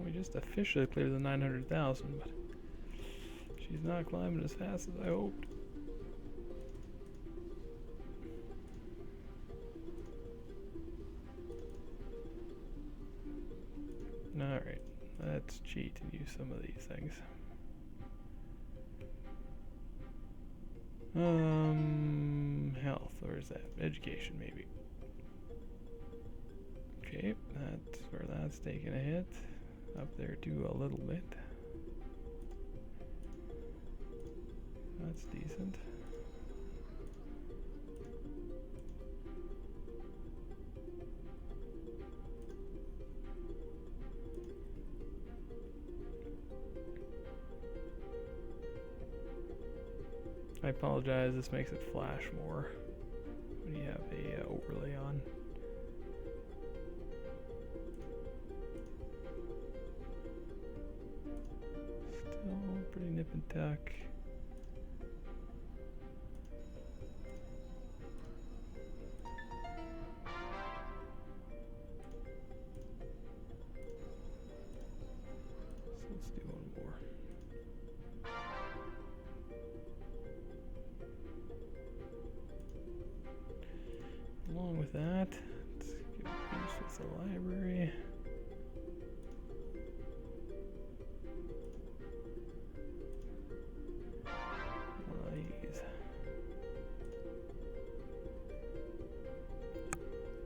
We just officially cleared the 900,000, but she's not climbing as fast as I hoped. Alright, let's cheat and use some of these things. Health, or is that education maybe? Okay, that's where that's taking a hit. Up there too a little bit. That's decent. I apologize, this makes it flash more when you have a overlay on. Still pretty nip and tuck. So let's do one more. Along with that, let's get a boost with the library.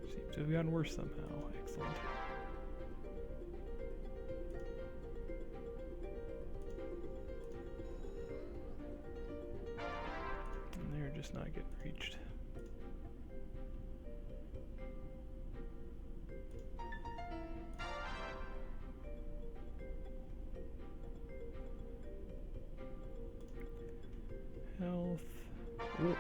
Seems to have gotten worse somehow. Excellent. And they're just not getting reached. Health. Ooh.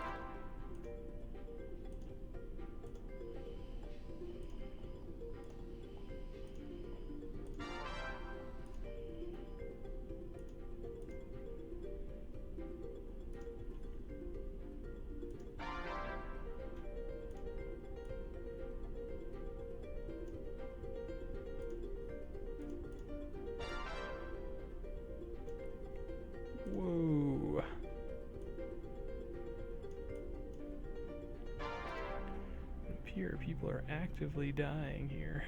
Whoa. It appears people are actively dying here.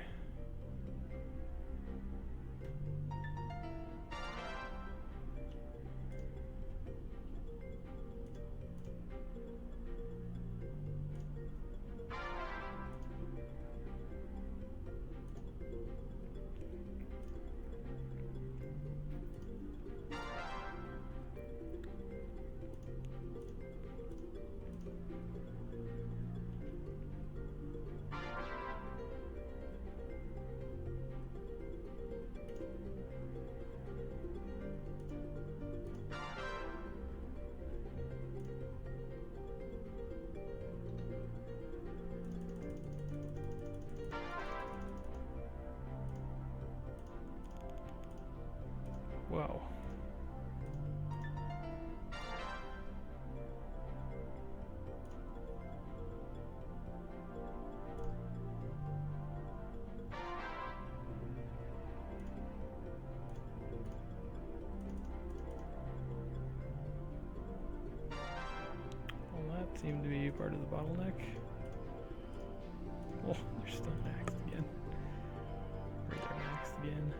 seem to be part of the bottleneck. Oh, they're still maxed again. Or they're maxed again.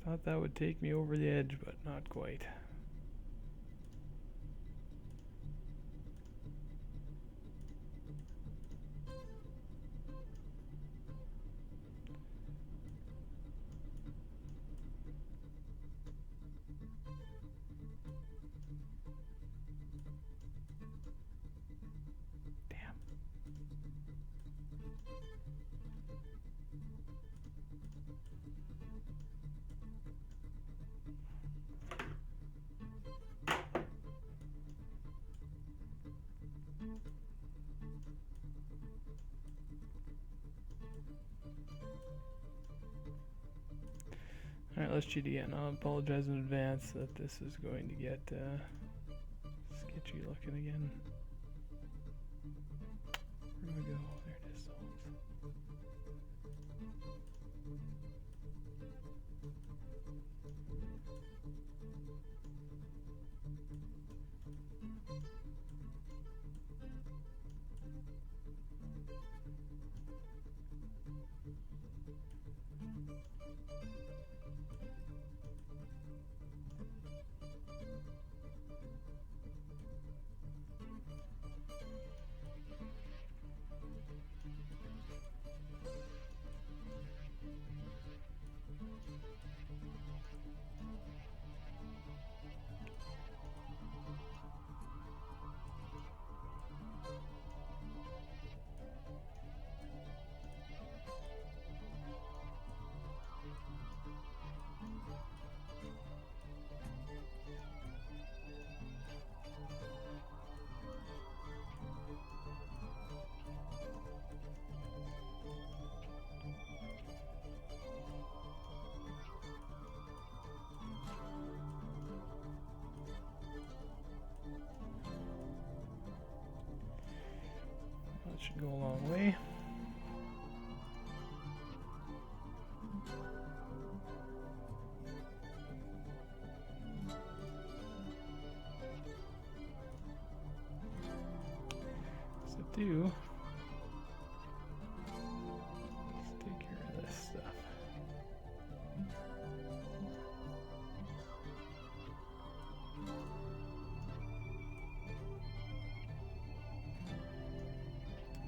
Thought that would take me over the edge, but not quite. Alright, let's cheat again. I'll apologize in advance that this is going to get sketchy looking again. Where do we go? There it is. That should go a long way. So let's take care of this stuff.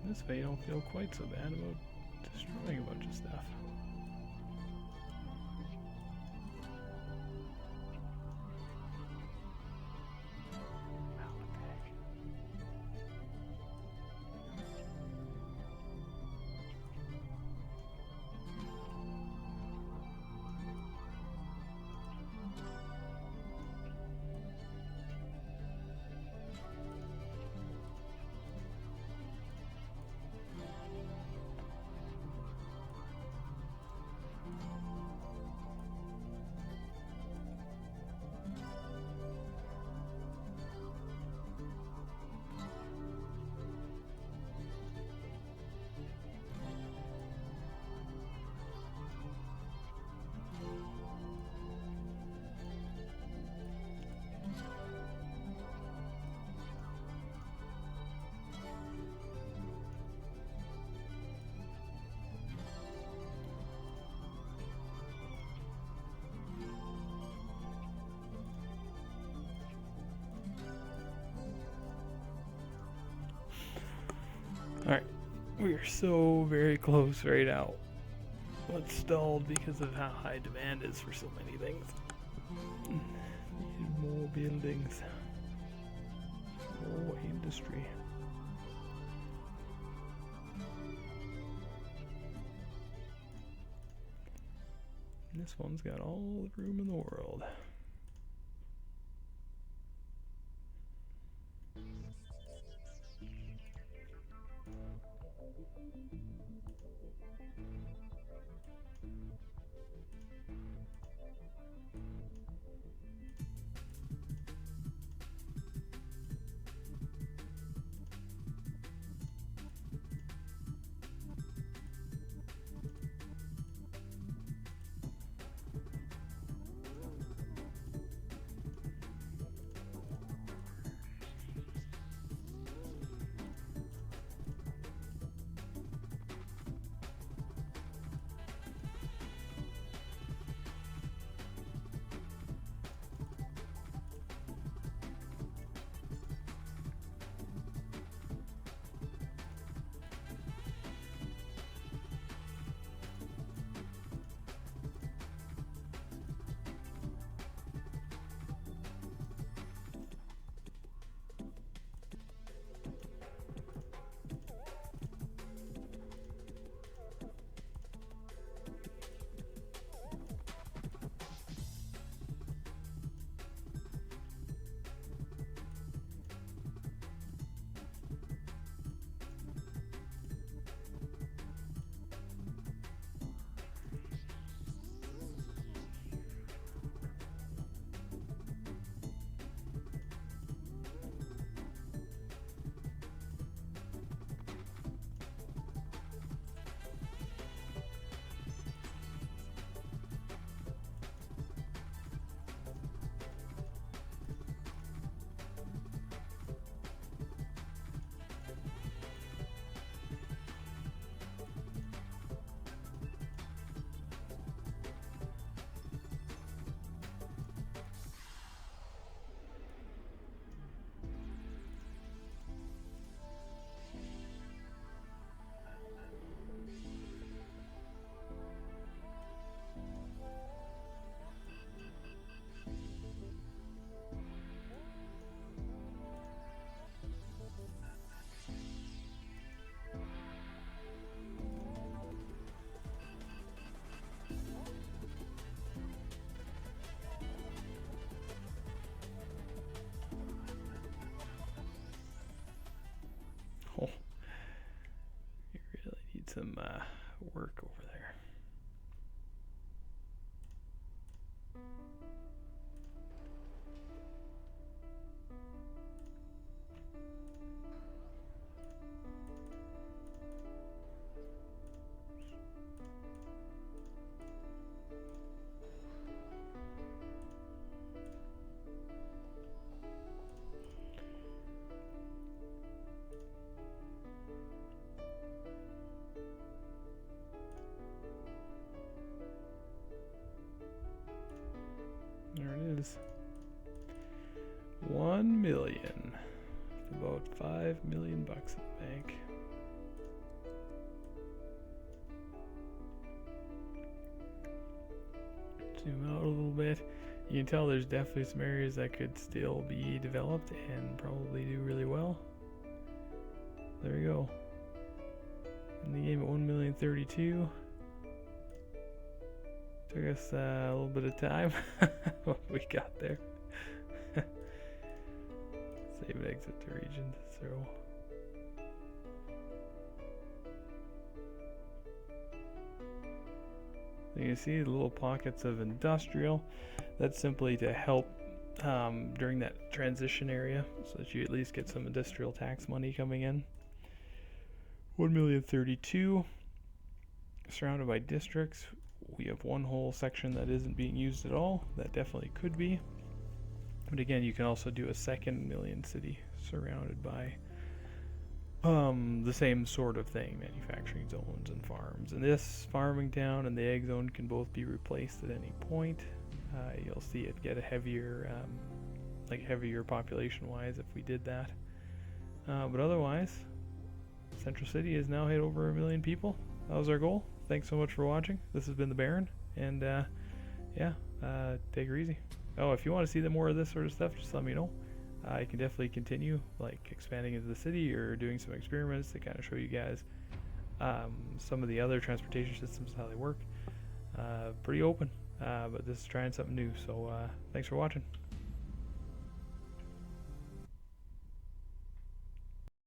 This way you don't feel quite so bad about destroying a bunch of stuff. Wow, what the heck? Alright, we are so very close right now. It's stalled because of how high demand is for so many things. Need more buildings. More industry. This one's got all the room in the world. Oh, you really need some work over there. There it is. 1 million. About 5 million bucks in the bank. Zoom out a little bit. You can tell there's definitely some areas that could still be developed and probably do really well. There we go. In the game at 1,032,000. Took us a little bit of time. We got there. Save and exit to region 0. You can see the little pockets of industrial. That's simply to help during that transition area, so that you at least get some industrial tax money coming in. 1,032,000. Surrounded by districts. We have one whole section that isn't being used at all. That definitely could be. But again, you can also do a second million city surrounded by the same sort of thing, manufacturing zones and farms. And this farming town and the egg zone can both be replaced at any point. You'll see it get a heavier, heavier population-wise if we did that. But otherwise, Central City has now hit over 1 million people. That was our goal. Thanks so much for watching. This has been TheBaron, and yeah, take her easy. Oh, if you want to see more of this sort of stuff, just let me know. I can definitely continue, like, expanding into the city or doing some experiments to kind of show you guys some of the other transportation systems, how they work. Pretty open, but this is trying something new, so thanks for watching.